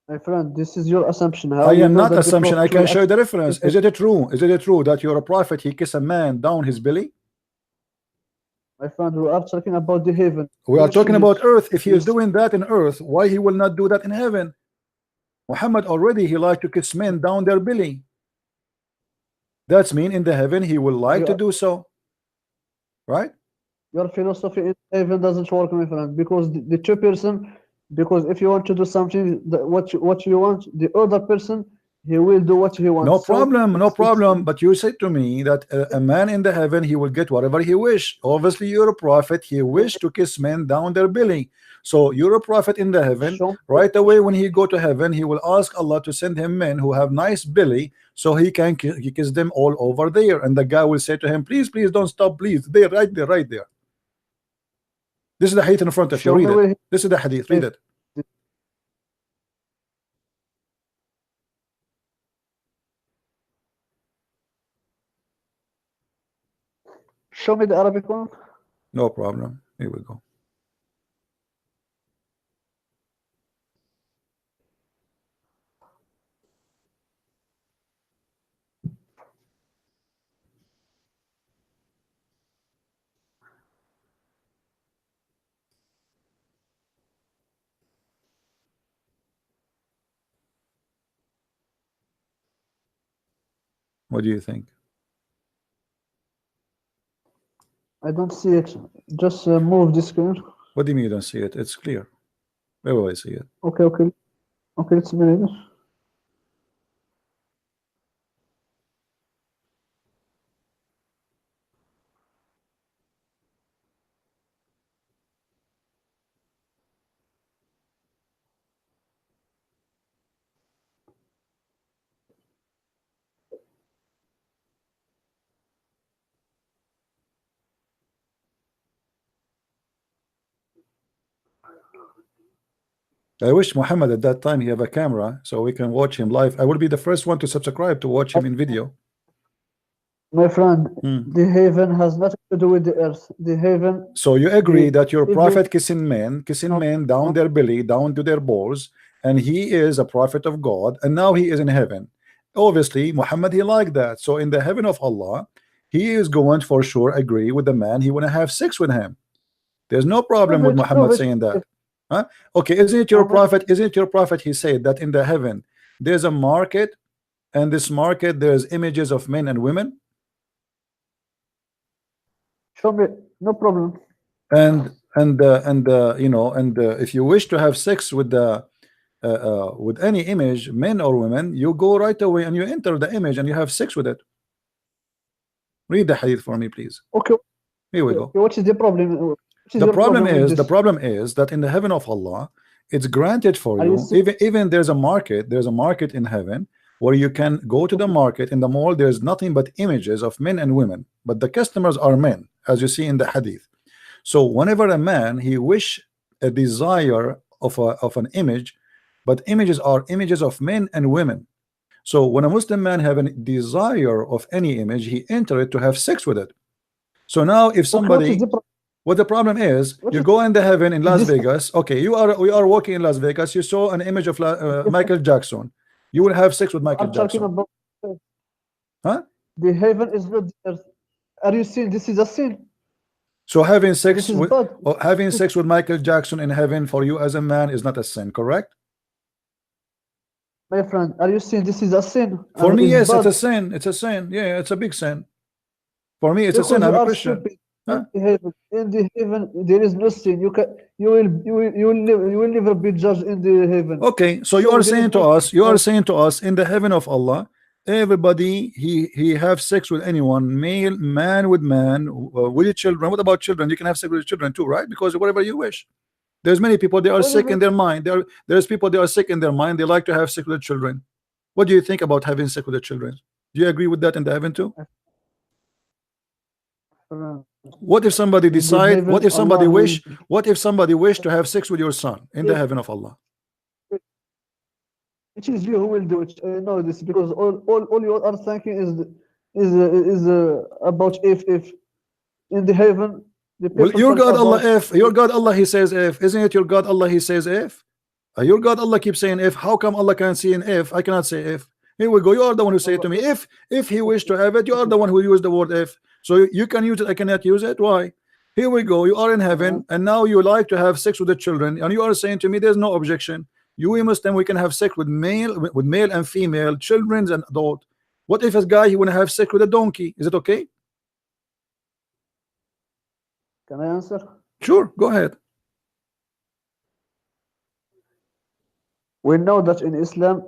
My friend, this is your assumption. I am not assumption. I can show you the reference. Is it true? Is it true that your prophet he kiss a man down his belly? My friend, we are talking about the heaven. We are talking about earth. If he is doing that in earth, why he will not do that in heaven? Muhammad already he like to kiss men down their belly. That's mean in the heaven he will like to do so, right? Your philosophy in heaven doesn't work, my friend, because the two person. Because if you want to do something what you want, the other person he will do what he wants. No problem, no problem. But you said to me that a man in the heaven he will get whatever he wish. Obviously, you're a prophet. He wished to kiss men down their belly. So you're a prophet in the heaven. Right away, when he go to heaven, he will ask Allah to send him men who have nice belly, so he can kiss them all over there. And the guy will say to him, "Please, please don't stop, please." There, right there, right there. This is the hadith in front of you. Read it. This is the hadith. Read it. Show me the Arabic one. No problem. Here we go. What do you think? I don't see it. Just move the screen. What do you mean you don't see it? It's clear. Where will I see it? Okay, okay. Okay, it's a minute. I wish Muhammad at that time he have a camera so we can watch him live. I will be the first one to subscribe to watch him in video. My friend, the heaven has nothing to do with the earth. The heaven. So you agree that your prophet kissing men down their belly, down to their balls, and he is a prophet of God, and now he is in heaven. Obviously, Muhammad, he liked that. So in the heaven of Allah, he is going for sure agree with the man. He want to have sex with him. There's no problem with Muhammad saying that. Huh? Okay, isn't it your prophet? Isn't it your prophet? He said that in the heaven there's a market, and this market there's images of men and women. Show me, no problem. And you know, if you wish to have sex with the with any image, men or women, you go right away and you enter the image and you have sex with it. Read the hadith for me, please. Okay. Here we go. What is the problem? The problem is that in the heaven of Allah, it's granted for you. Even there's a market in heaven where you can go to the market. In the mall, there's nothing but images of men and women, but the customers are men, as you see in the hadith. So whenever a man he wish a desire of an image, but images are images of men and women. So when a Muslim man have a desire of any image, he enter it to have sex with it. So now if somebody what the problem is, you go in the heaven in Las Vegas. Okay, we are walking in Las Vegas. You saw an image of Michael Jackson. You will have sex with Michael Jackson. About, huh? The heaven is not the earth. Are you saying this is a sin? So having sex with Michael Jackson in heaven for you as a man is not a sin, correct? My friend, are you saying this is a sin? For me, yes, it's a sin. It's a sin. Yeah, it's a big sin. For me, it's a sin. I'm a Christian. Huh? In the heaven, there is no sin. You will never be judged in the heaven. Okay, so you are saying to us, in the heaven of Allah, everybody he have sex with anyone, man with man, with children. What about children? You can have sex with children too, right? Because whatever you wish. There's many people they are sick in their mind. There's people they are sick in their mind. They like to have sex with children. What do you think about having sex with the children? Do you agree with that in the heaven too? What if somebody decide? What if somebody wish? What if somebody wish to have sex with your son in the heaven of Allah? It is you who will do it. I know this because all you are thinking is about if in the heaven. Well, your God Allah if your God Allah he says if, isn't it your God Allah he says if? Your God Allah keeps saying if. How come Allah can't see an if? I cannot say if. Here we go. You are the one who say it to me. If he wished to have it, you are the one who used the word if. So you can use it, I cannot use it. Why? Here we go. You are in heaven, and now you like to have sex with the children, and you are saying to me, there's no objection. You Muslim, we can have sex with male and female, children and adult. What if a guy he want to have sex with a donkey? Is it okay? Can I answer? Sure, go ahead. We know that in Islam,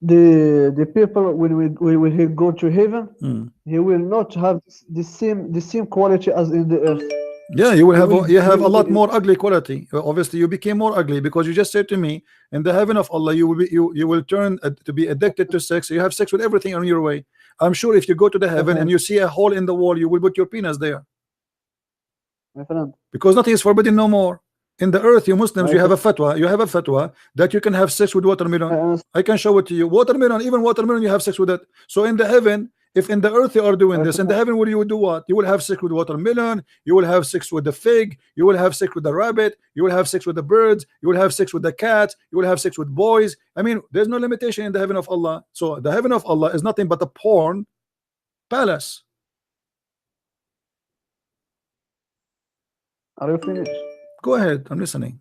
the people when he go to heaven, he will not have the same quality as in the earth. Yeah, you have a lot more ugly quality. Obviously, you became more ugly because you just said to me, in the heaven of Allah, you will turn to be addicted to sex. You have sex with everything on your way. I'm sure if you go to the heaven and you see a hole in the wall, you will put your penis there. My friend. Because nothing is forbidden no more. In the earth, you Muslims, you have a fatwa that you can have sex with watermelon. I can show it to you. Watermelon, even watermelon, you have sex with it. So in the heaven, if in the earth you are doing this, in the heaven, will you do what? You will have sex with watermelon, you will have sex with the fig, you will have sex with the rabbit, you will have sex with the birds, you will have sex with the cat, you will have sex with boys. I mean, there's no limitation in the heaven of Allah. So the heaven of Allah is nothing but a porn palace. Are you finished? Go ahead, I'm listening.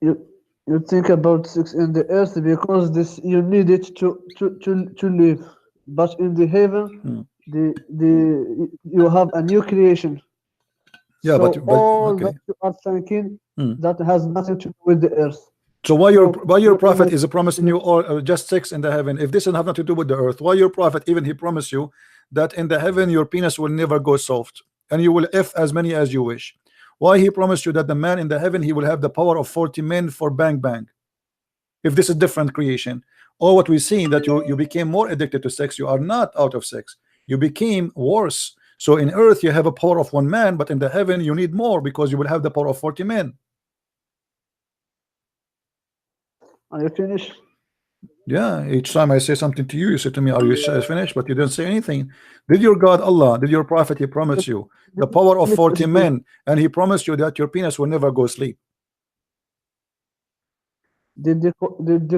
You You think about sex in the earth because this you need it to live, but in the heaven, you have a new creation. Yeah, so but all okay. that you are thinking that has nothing to do with the earth. So why your prophet is promising you all just sex in the heaven? If this has nothing to do with the earth, why your prophet even he promised you that in the heaven your penis will never go soft and you will F as many as you wish? Why he promised you that the man in the heaven he will have the power of 40 men for bang bang? If this is different creation, or what we see that you became more addicted to sex, you are not out of sex, you became worse. So in earth you have a power of 1 man, but in the heaven you need more because you will have the power of 40 men. Are you finished? Yeah, each time I say something to you, you say to me, are you finished? But you don't say anything. Did your God Allah, did your prophet, he promised you the power of 40 men, and he promised you that your penis will never go sleep? Did the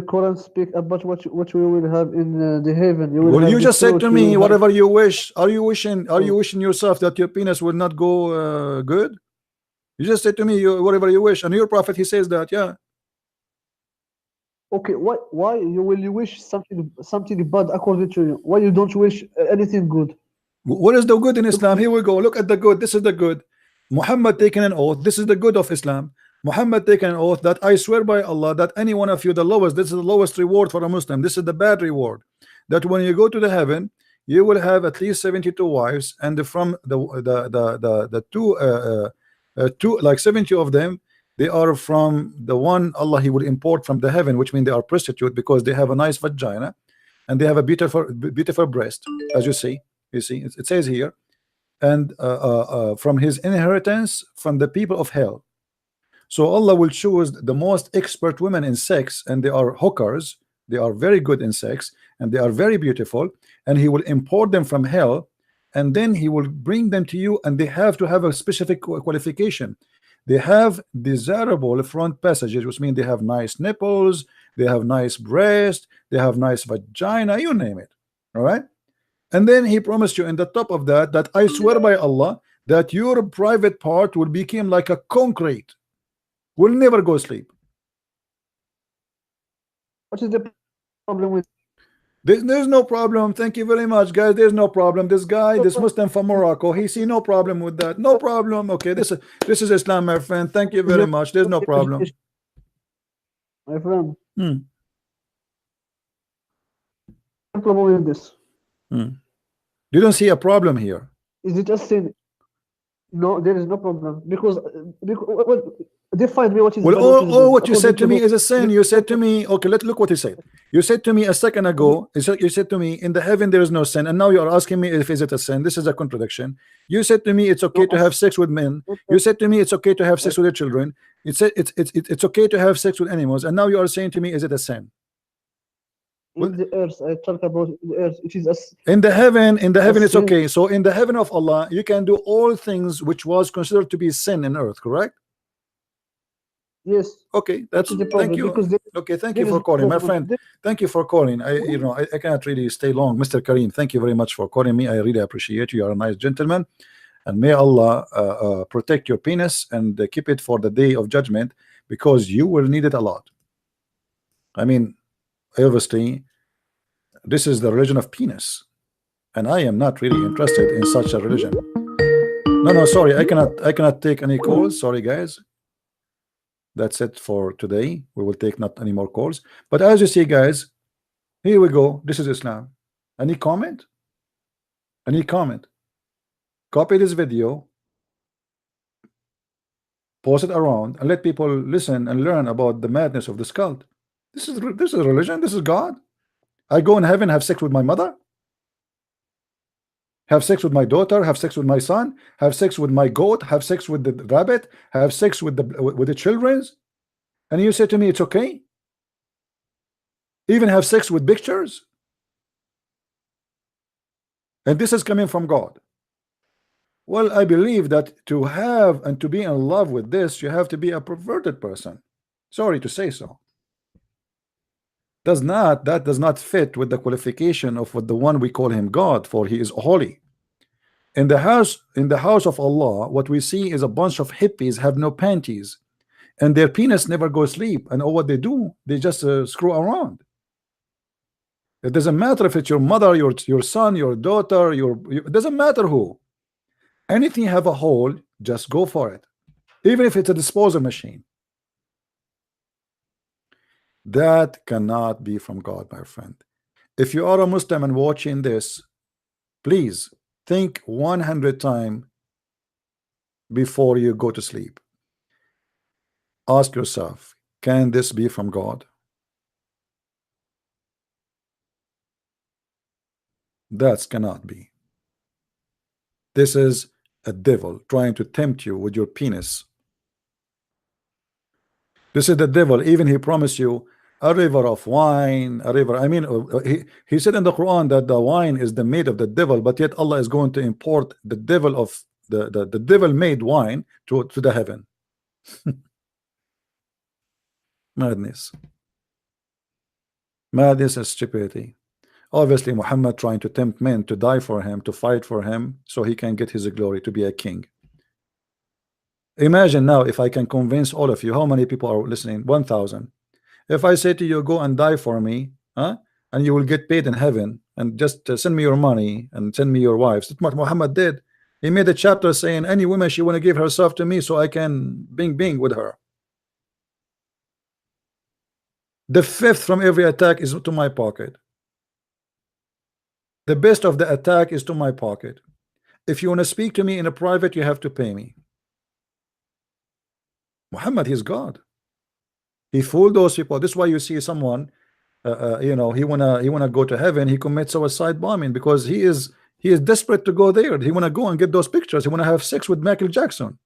Quran speak about what we will have in the heaven? Well, you just said to me whatever you wish. Are you wishing yourself that your penis will not go good? You just said to me whatever you wish, and your prophet he says that. Yeah. Okay, why you wish something bad according to you? Why you don't wish anything good? What is the good in Islam? Here we go. Look at the good. This is the good. Muhammad taking an oath. This is the good of Islam. Muhammad taken an oath that I swear by Allah that any one of you the lowest, this is the lowest reward for a Muslim, this is the bad reward, that when you go to the heaven you will have at least 72 wives, and from the two like 70 of them they are from the one Allah he will import from the heaven, which means they are prostitute because they have a nice vagina and they have a beautiful breast, as you see it says here, and from his inheritance from the people of hell. So Allah will choose the most expert women in sex, and they are hookers, they are very good in sex and they are very beautiful, and he will import them from hell, and then he will bring them to you, and they have to have a specific qualification. They have desirable front passages, which means they have nice nipples, they have nice breast, they have nice vagina, you name it. All right, and then he promised you in the top of that I swear by Allah that your private part will become like a concrete, will never go sleep. What is the problem with there's no problem? Thank you very much, guys. There's no problem. This guy, this Muslim from Morocco, he see no problem with that. No problem. Okay, this is Islam, my friend. Thank you very much. There's no problem, my friend. No problem with this. You don't see a problem here. Is it a sin? No, there is no problem because define me what is. Well, all what you said to me is a sin. You said to me, okay, look what he said. You said to me a second ago, you said to me in the heaven there is no sin, and now you are asking me if is it a sin. This is a contradiction. You said to me it's okay to have sex with men. You said to me it's okay to have sex with your children. You said it's okay to have sex with animals, and now you are saying to me is it a sin? In the earth, I talk about the earth. It is in the heaven. In the heaven, it's okay. So in the heaven of Allah, you can do all things which was considered to be sin in earth, correct? Yes. Okay, that's thank you. Okay, thank you for calling, my friend. Thank you for calling. I cannot really stay long, Mr. Kareem. Thank you very much for calling me. I really appreciate you. You are a nice gentleman, and may Allah protect your penis and keep it for the day of judgment, because you will need it a lot. I mean, obviously this is the religion of penis, and I am not really interested in such a religion. No, sorry, I cannot take any calls. Sorry, guys. That's it for today. We will take not any more calls. But as you see, guys, here we go. This is Islam. Any comment? Any comment? Copy this video, post it around, and let people listen and learn about the madness of this cult. This is religion. This is God. I go in heaven, have sex with my mother, have sex with my daughter, have sex with my son, have sex with my goat, have sex with the rabbit, have sex with the children, and you say to me it's okay? Even have sex with pictures? And this is coming from God. Well, I believe that to have and to be in love with this, you have to be a perverted person. Sorry to say so. That does not fit with the qualification of what the one we call him God, for he is holy. In the house of Allah, what we see is a bunch of hippies have no panties, and their penis never goes sleep, and all what they do, they just screw around. It doesn't matter if it's your mother, your son, your daughter, it doesn't matter who. Anything have a hole, just go for it, even if it's a disposal machine. That cannot be from God, my friend. If you are a Muslim and watching this, please think 100 times before you go to sleep. Ask yourself, can this be from God? That cannot be. This is a devil trying to tempt you with your penis. This is the devil. Even he promised you a river of wine, a river. I mean, he said in the Quran that the wine is the made of the devil, but yet Allah is going to import the devil of the devil made wine to the heaven. Madness. Madness is stupidity. Obviously, Muhammad trying to tempt men to die for him, to fight for him, so he can get his glory, to be a king. Imagine now if I can convince all of you, how many people are listening? 1,000. If I say to you, go and die for me, and you will get paid in heaven, and just send me your money and send me your wives. That's what Muhammad did. He made a chapter saying any woman she want to give herself to me so I can bing with her. The fifth from every attack is to my pocket. The best of the attack is to my pocket. If you want to speak to me in a private, you have to pay me. Muhammad, he's God. He fooled those people. This is why you see someone, you know, he wanna go to heaven. He commits suicide bombing because he is desperate to go there. He wanna go and get those pictures. He wanna have sex with Michael Jackson.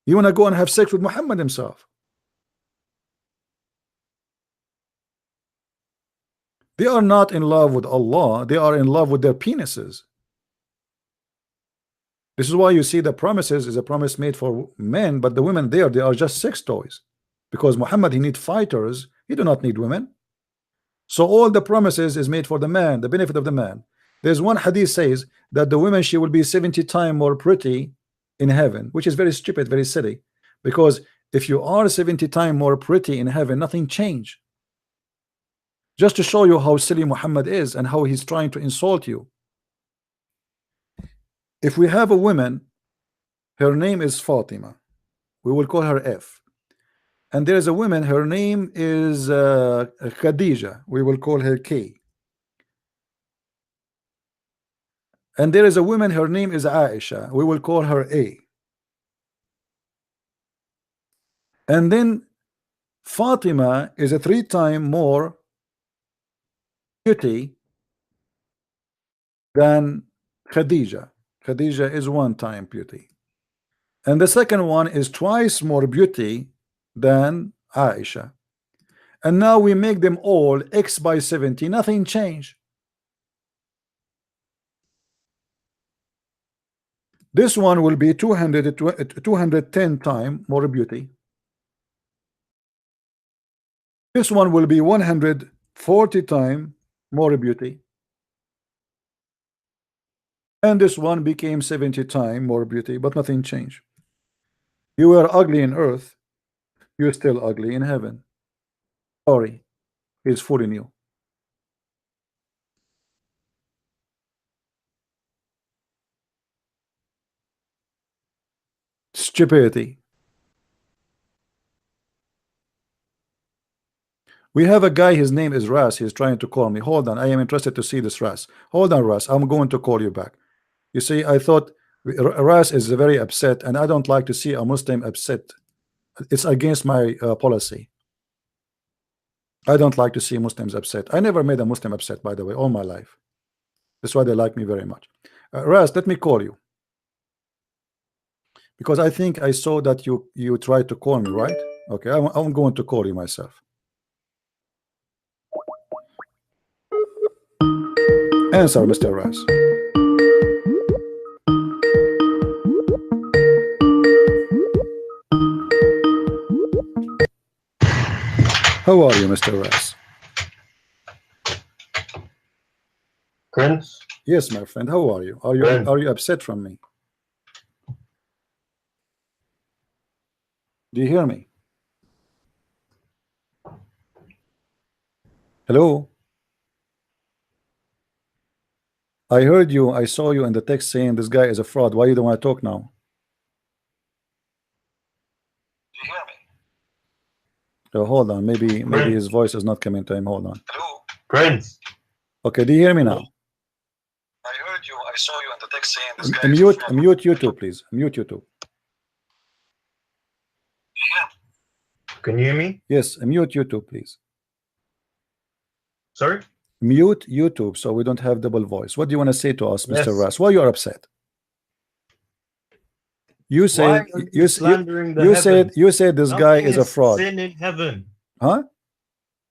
He wanna go and have sex with Muhammad himself. They are not in love with Allah. They are in love with their penises. This is why you see the promises is a promise made for men, but the women there, they are just sex toys. Because Muhammad, he needs fighters. He do not need women. So all the promises is made for the man, the benefit of the man. There's one hadith says that the woman, she will be 70 times more pretty in heaven, which is very stupid, very silly. Because if you are 70 times more pretty in heaven, nothing changed. Just to show you how silly Muhammad is and how he's trying to insult you. If we have a woman, her name is Fatima, we will call her F. And there is a woman, her name is Khadija, we will call her K. And there is a woman, her name is Aisha, we will call her A. And then Fatima is a 3 times more beauty than Khadija. Khadija is 1 time beauty. And the second one is twice more beauty than Aisha. And now we make them all X by 70. Nothing changed. This one will be 210 times more beauty. This one will be 140 times more beauty. And this one became 70 times more beauty, but nothing changed. You were ugly in earth, you're still ugly in heaven. Sorry, he's fooling you. Stupidity. We have a guy, his name is Ras. He's trying to call me. Hold on, I am interested to see this Ras. Hold on, Ras, I'm going to call you back. You see, I thought Ras is very upset, and I don't like to see a Muslim upset. It's against my policy. I don't like to see Muslims upset. I never made a Muslim upset, by the way, all my life. That's why they like me very much. Ras, let me call you, because I think I saw that you tried to call me, right? Okay, I'm going to call you myself. Answer, Mr. Ras. How are you, Mr. Ras? Prince? Yes, my friend. How are you? Are you upset from me? Do you hear me? Hello? I heard you. I saw you in the text saying this guy is a fraud. Why you don't want to talk now? Do you hear me? Oh, hold on. Maybe his voice is not coming to him. Hold on. Hello? Prince. Okay, do you hear me now? I heard you. I saw you in the text saying this guy Mute, is a fraud. mute YouTube, please. Mute YouTube. Can you hear me? Yes, mute YouTube, please. Sorry? Mute YouTube so we don't have double voice. What do you want to say to us, Mr. Yes. Ras? Why you are upset? You said Why are you slandering the you heavens? said this Nothing guy is a fraud. Sin in heaven. Huh?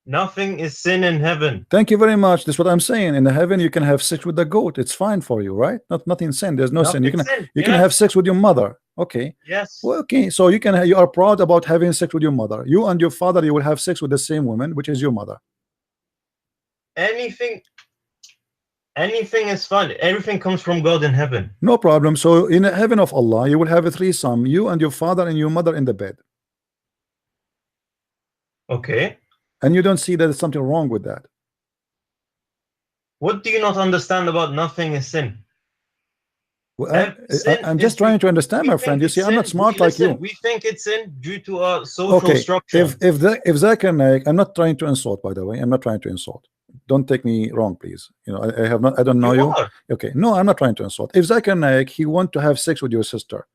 Nothing is sin in heaven. Thank you very much. That's what I'm saying. In the heaven, you can have sex with the goat. It's fine for you, right? Nothing sin. There's no sin. You can sin. you can have sex with your mother. Okay. Yes. Well, okay. So you are proud about having sex with your mother. You and your father, you will have sex with the same woman, which is your mother. Anything is fun. Everything comes from God in heaven. No problem. So in the heaven of Allah, you will have a threesome. You and your father and your mother in the bed. Okay. And you don't see that there's something wrong with that. What do you not understand about nothing is sin? Well, I'm just trying to understand, my friend. You see, I'm not smart like you. We think it's sin due to our social structure. If Zakir Naik, I'm not trying to insult, by the way. I'm not trying to insult. Don't take me wrong, please. You know, I don't know you. Okay, no, I'm not trying to insult. If Zakir Naik, he want to have sex with your sister,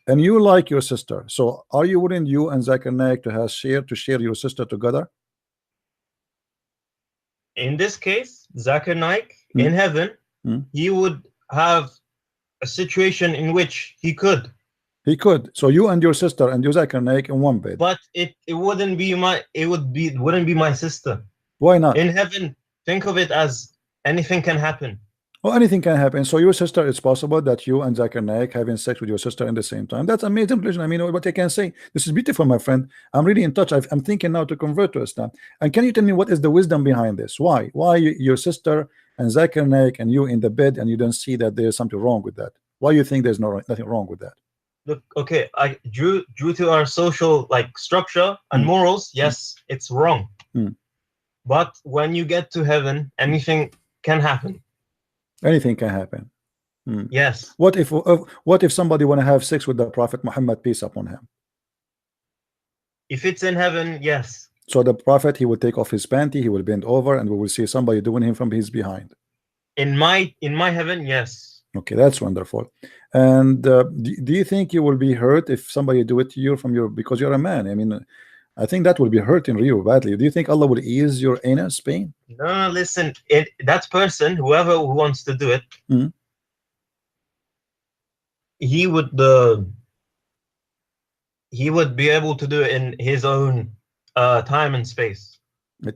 and you like your sister, so are you willing, you and Zakir Naik, to share your sister together? In this case, Zakir Naik in heaven, he would have a situation in which he could. He could. So you and your sister and you Zakir Naik in one bed. But it wouldn't be my sister. Why not? In heaven, think of it as anything can happen. Well, anything can happen. So your sister, it's possible that you and Zakir Naik having sex with your sister in the same time. That's amazing. I mean, what I can say. This is beautiful, my friend. I'm really in touch. I'm thinking now to convert to Islam. And can you tell me what is the wisdom behind this? Why? Why your sister and Zakir Naik and you in the bed and you don't see that there's something wrong with that? Why you think there's nothing wrong with that? Look, okay, due to our social structure and morals, yes, it's wrong. But when you get to heaven, anything can happen. Anything can happen. Yes. What if somebody want to have sex with the Prophet Muhammad, peace upon him? If it's in heaven, yes. So the Prophet, he will take off his panty, he will bend over, and we will see somebody doing him from his behind. In my heaven, yes. Okay, that's wonderful. And do you think you will be hurt if somebody do it to you because you're a man? I mean, I think that will be hurting you badly. Do you think Allah will ease your anus pain? No, listen. That person, whoever who wants to do it, he would be able to do it in his own time and space.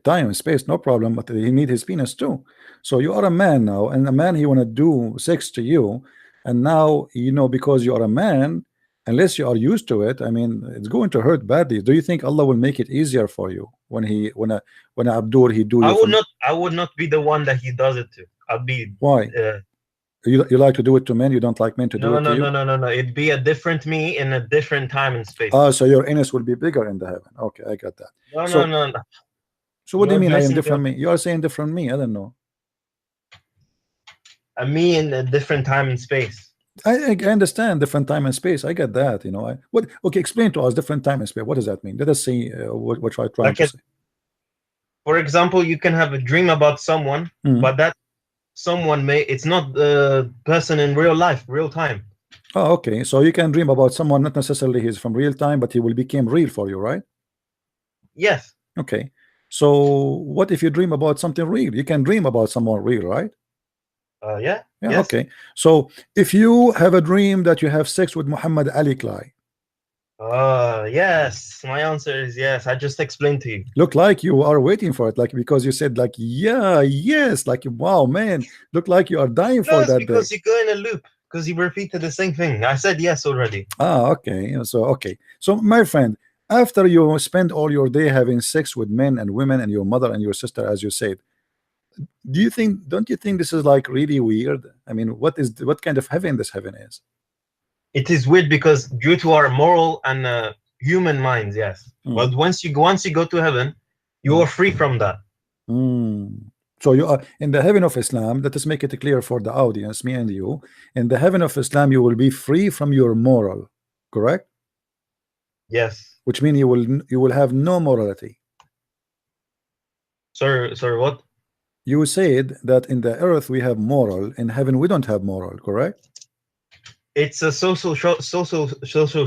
Time and space, no problem. But he need his penis too. So you are a man now, and a man, he want to do sex to you, and now because you are a man. Unless you are used to it, I mean, it's going to hurt badly. Do you think Allah will make it easier for you when Abdur he do? I would not be the one that he does it to. I'd be. Why? You like to do it to men? You don't like men to do it to you? No. It'd be a different me in a different time and space. Oh, so your anus will be bigger in the heaven. Okay, I got that. No. So what do you mean? I am different me? You are saying different me. I don't know. A me in a different time and space. I understand different time and space. I get that. Okay, explain to us different time and space. What does that mean? Let us see what I try to say. For example, you can have a dream about someone, but that someone it's not the person in real life, real time. Oh, okay. So you can dream about someone, not necessarily he's from real time, but he will become real for you, right? Yes. Okay. So what if you dream about something real? You can dream about someone real, right? Yeah. Yes. Okay. So if you have a dream that you have sex with Muhammad Ali Clay. Yes. My answer is yes. I just explained to you. Look like you are waiting for it, because you said yes, wow, man. Look like you are dying for that. Because you go in a loop. Because you repeated the same thing. I said yes already. Okay. So my friend, after you spend all your day having sex with men and women and your mother and your sister, as you said, don't you think this is really weird? I mean, what kind of heaven this heaven is? It is weird because due to our moral and human minds, yes. But once you go to heaven, you are free from that. So you are in the heaven of Islam. Let us make it clear for the audience, me and you. In the heaven of Islam, you will be free from your moral, correct? Yes. Which means you will have no morality. Sorry, what? You said that in the earth we have moral, in heaven we don't have moral, correct? It's a social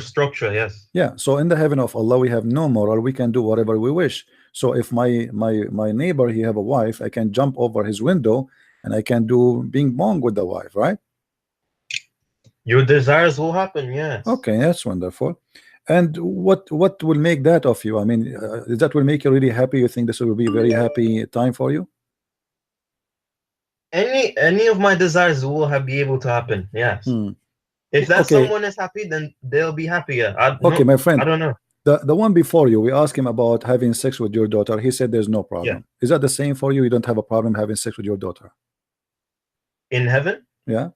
structure, yes. Yeah, so in the heaven of Allah we have no moral, we can do whatever we wish. So if my neighbor, he have a wife, I can jump over his window and I can do bing bong with the wife, right? Your desires will happen, yes. Okay, that's wonderful. And what will make that of you? I mean, that will make you really happy? You think this will be a very happy time for you? Any of my desires will be able to happen, yes. If that someone is happy, then they'll be happier. My friend, I don't know. The one before you, we asked him about having sex with your daughter. He said there's no problem. Yeah. Is that the same for you? You don't have a problem having sex with your daughter? In heaven? Yeah.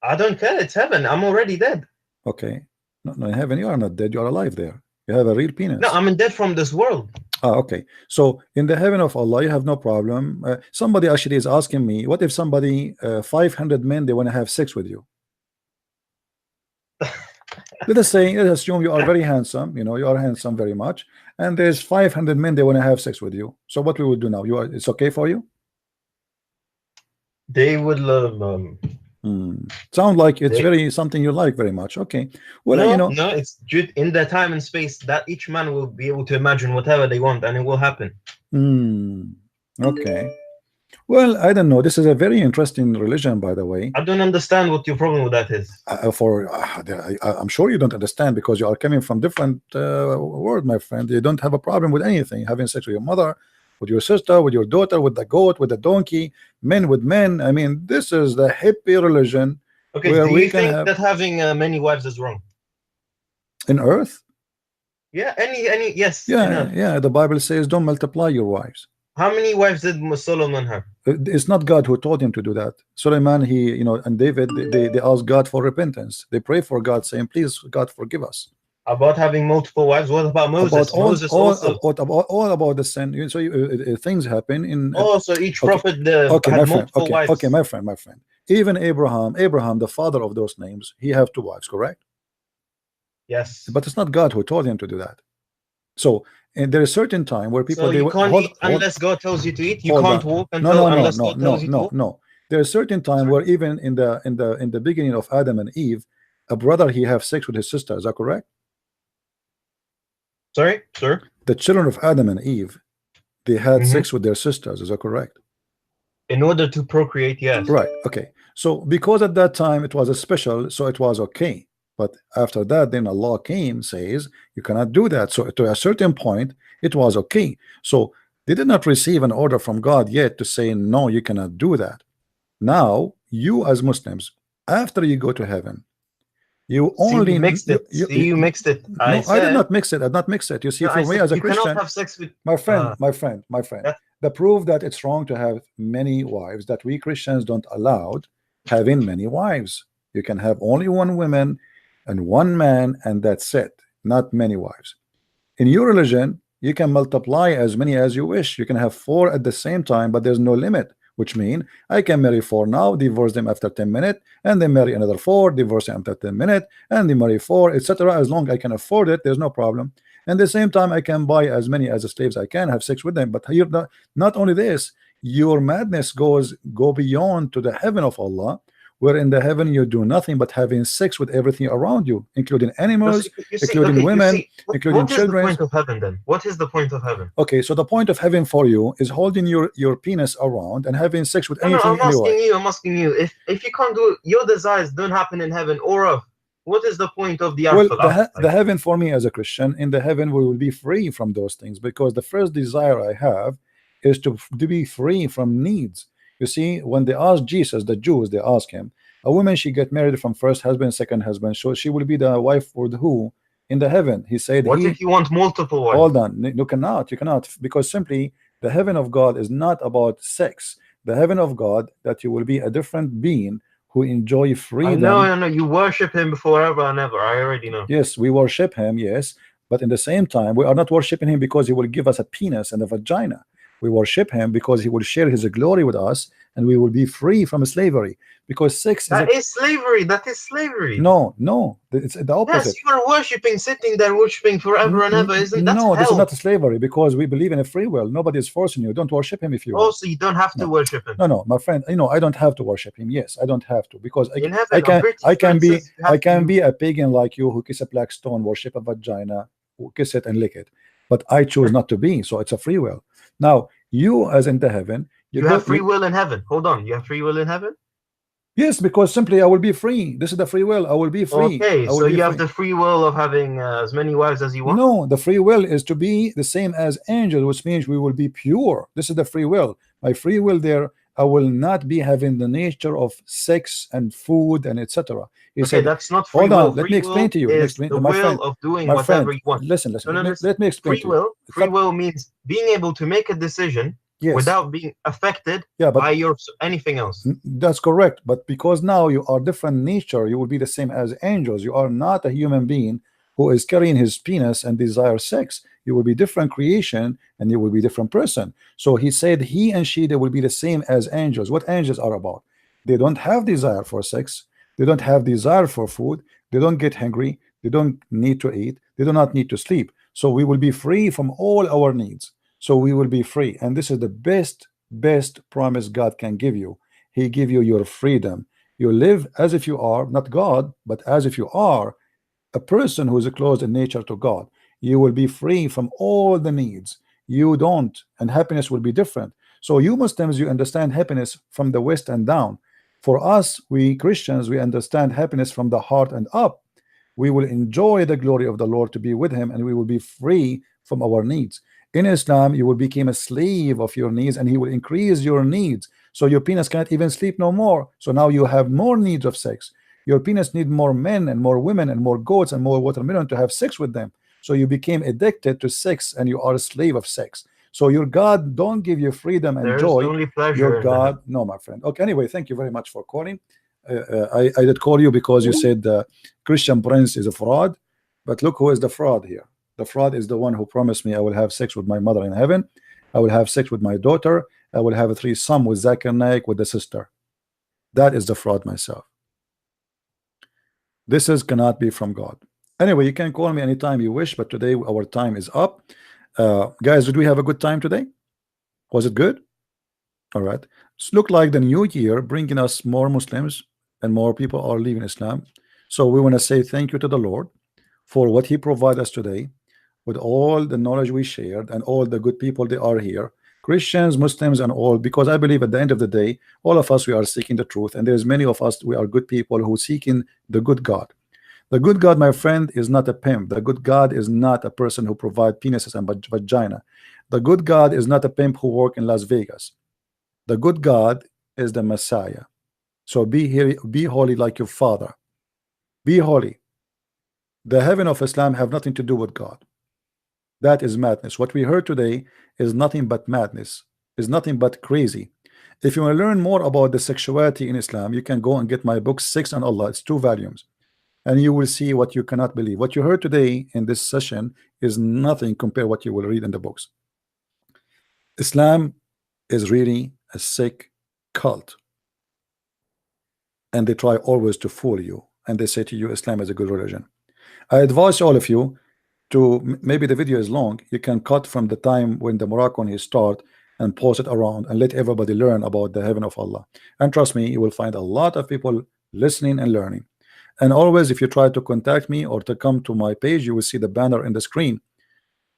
I don't care. It's heaven. I'm already dead. Okay. No, in heaven you are not dead. You are alive there. You have a real penis. No, I'm dead from this world. Okay. So in the heaven of Allah, you have no problem. Somebody actually is asking me, what if somebody, 500 men, they want to have sex with you? Let us assume you are very handsome, you are handsome very much, and there's 500 men, they want to have sex with you. So what we will do now? It's okay for you? They would love sound like it's very something you like very much. Okay. Well, no, it's in the time and space that each man will be able to imagine whatever they want, and it will happen. Okay. Well, I don't know. This is a very interesting religion, by the way. I don't understand what your problem with that is. I'm sure you don't understand because you are coming from different world, my friend. You don't have a problem with anything. Having sex with your mother, with your sister, with your daughter, with the goat, with the donkey, men with men. I mean, this is the hippie religion. Okay, do you think that having many wives is wrong? In earth? Yeah, yes. Yeah. The Bible says don't multiply your wives. How many wives did Solomon have? It's not God who told him to do that. Solomon, and David, they asked God for repentance. They pray for God, saying, "Please, God, forgive us." About having multiple wives. What about Moses? All about the sin. So things happen in. So each prophet had multiple wives. Okay, my friend. Even Abraham, the father of those names, he have 2 wives, correct? Yes. But it's not God who told him to do that. So. And there is a certain time where people you can't eat unless God tells you to eat. You can't walk unless God tells you to walk. No. There's a certain time where even in the beginning of Adam and Eve, a brother he have sex with his sister. Is that correct? Sorry, sir. The children of Adam and Eve, they had sex with their sisters. Is that correct? In order to procreate, yes. Right. Okay. So because at that time it was a special, so it was okay. But after that, then Allah says you cannot do that. So to a certain point, it was okay. So they did not receive an order from God yet to say no, you cannot do that. Now you as Muslims, after you go to heaven, you only mixed it. You mixed it. I did not mix it. I did not mix it. You see, for me as a Christian, cannot have sex with my friend. The proof that it's wrong to have many wives, that we Christians don't allow having many wives. You can have only 1 woman and 1 man, and that's it, not many wives. In your religion, you can multiply as many as you wish. You can have 4 at the same time, but there's no limit, which means I can marry 4 now, divorce them after 10 minutes, and then marry another 4, divorce them after 10 minutes, and then marry 4, etc. As long as I can afford it, there's no problem. And at the same time, I can buy as many as slaves I can, have sex with them. But here, not only this, your madness go beyond to the heaven of Allah, where in the heaven you do nothing but having sex with everything around you, including animals, including women, including children. What is the point of heaven then? What is the point of heaven? Okay, so the point of heaven for you is holding your penis around and having sex with anything. I'm asking you, if you can't do your desires don't happen in heaven or earth, what is the point of the afterlife? The heaven for me as a Christian, in the heaven we will be free from those things, because the first desire I have is to be free from needs. You see, when they asked Jesus, the Jews, they asked him, a woman, she get married from first husband, second husband, so she will be the wife for the who in the heaven. He said, what if you want multiple wives? Hold on, you cannot, because simply the heaven of God is not about sex. The heaven of God, that you will be a different being who enjoy freedom. No, you worship him forever and ever. I already know. Yes, we worship him, yes, but in the same time, we are not worshiping him because he will give us a penis and a vagina. We worship him because he will share his glory with us, and we will be free from slavery. Because sex is slavery. That is slavery. No, it's the opposite. Yes, you are worshiping, sitting there worshiping forever and ever. Isn't that no? hell? This is not slavery, because we believe in a free will. Nobody is forcing you. Don't worship him if you want. Also, you don't have to worship him. No, my friend. I don't have to worship him. Yes, I don't have to, because I can be a pagan like you who kiss a black stone, worship a vagina, who kiss it and lick it. But I choose not to be. So it's a free will. Now you, as in the heaven, you have free will in heaven. Hold on, you have free will in heaven. Yes, because simply I will be free. This is the free will. I will be free. Okay, so you have the free will of having as many wives as you want? No, the free will is to be the same as angels, which means we will be pure. This is the free will. My free will there, I will not be having the nature of sex and food and etc. Okay, that's not free will. Hold on, let me explain to you. The will of doing whatever you want. Listen. Let me explain to you. Free will means being able to make a decision without being affected by anything else. That's correct. But because now you are different nature, you will be the same as angels. You are not a human being who is carrying his penis and desire sex. You will be different creation, and you will be different person. So he said he and she, they will be the same as angels. What angels are about? They don't have desire for sex. They don't have desire for food. They don't get hungry. They don't need to eat. They do not need to sleep. So we will be free from all our needs. So we will be free, and this is the best promise God can give you. He give you your freedom. You live as if you are not God, but as if you are a person who is close in nature to God. You will be free from all the needs. You don't, and happiness will be different. So you Muslims, you understand happiness from the west and down. For us, we Christians, we understand happiness from the heart and up. We will enjoy the glory of the Lord to be with him, and we will be free from our needs. In Islam, you will become a slave of your needs, and he will increase your needs. So your penis cannot even sleep no more. So now you have more needs of sex. Your penis need more men and more women and more goats and more watermelon to have sex with them. So you became addicted to sex, and you are a slave of sex. So your God don't give you freedom and joy. Only pleasure your God, no, my friend. Okay, anyway, thank you very much for calling. I did call you because you said Christian Prince is a fraud, but look who is the fraud here. The fraud is the one who promised me I will have sex with my mother in heaven. I will have sex with my daughter. I will have a threesome with Zakir Naik, with the sister. That is the fraud myself. This cannot be from God. Anyway, you can call me anytime you wish, but today our time is up. Guys, did we have a good time today? Was it good? All right. It looked like the new year bringing us more Muslims, and more people are leaving Islam. So we want to say thank you to the Lord for what he provided us today, with all the knowledge we shared and all the good people they are here, Christians, Muslims, and all, because I believe at the end of the day, all of us, we are seeking the truth, and there's many of us, we are good people who seeking the good God. The good God, my friend, is not a pimp. The good God is not a person who provide penises and vagina. The good God is not a pimp who work in Las Vegas. The good God is the Messiah. So be here, be holy like your father. Be holy. The heaven of Islam have nothing to do with God. That is madness. What we heard today is nothing but madness, is nothing but crazy. If you want to learn more about the sexuality in Islam, you can go and get my book, Sex and Allah. It's 2 volumes, and you will see what you cannot believe. What you heard today in this session is nothing compared to what you will read in the books. Islam is really a sick cult, and they try always to fool you, and they say to you Islam is a good religion. I advise all of you to, maybe the video is long, you can cut from the time when the Moroccan he start and post it around and let everybody learn about the heaven of Allah. And trust me, you will find a lot of people listening and learning. And always, if you try to contact me or to come to my page, you will see the banner in the screen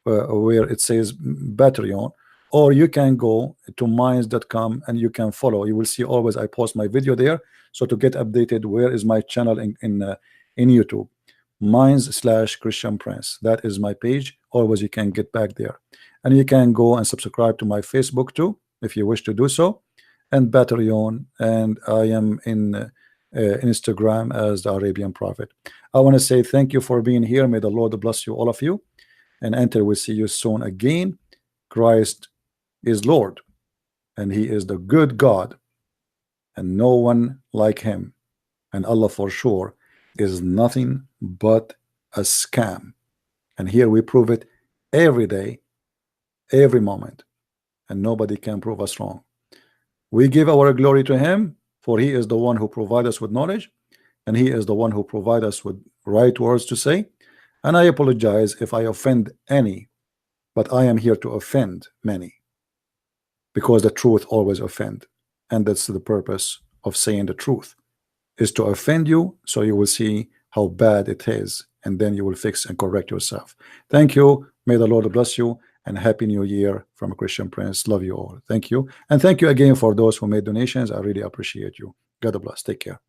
where it says Patreon, or you can go to minds.com and you can follow. You will see always I post my video there, so to get updated where is my channel in YouTube. Minds/Christian Prince, that is my page. Always you can get back there, and you can go and subscribe to my Facebook too if you wish to do so, and Patreon, and I am in Instagram as the Arabian Prophet. I want to say thank you for being here. May the Lord bless you, all of you, and until we see you soon again. Christ is Lord, and he is the good God, and no one like him. and Allah for sure is nothing but a scam. And here we prove it every day, every moment, and nobody can prove us wrong. We give our glory to him, for he is the one who provides us with knowledge, and he is the one who provides us with right words to say. And I apologize if I offend any, but I am here to offend many, because the truth always offend, and that's the purpose of saying the truth, is to offend you, so you will see how bad it is, and then you will fix and correct yourself. Thank you. May the Lord bless you, and Happy New Year from a Christian Prince. Love you all. Thank you, and thank you again for those who made donations. I really appreciate you. God bless. Take care.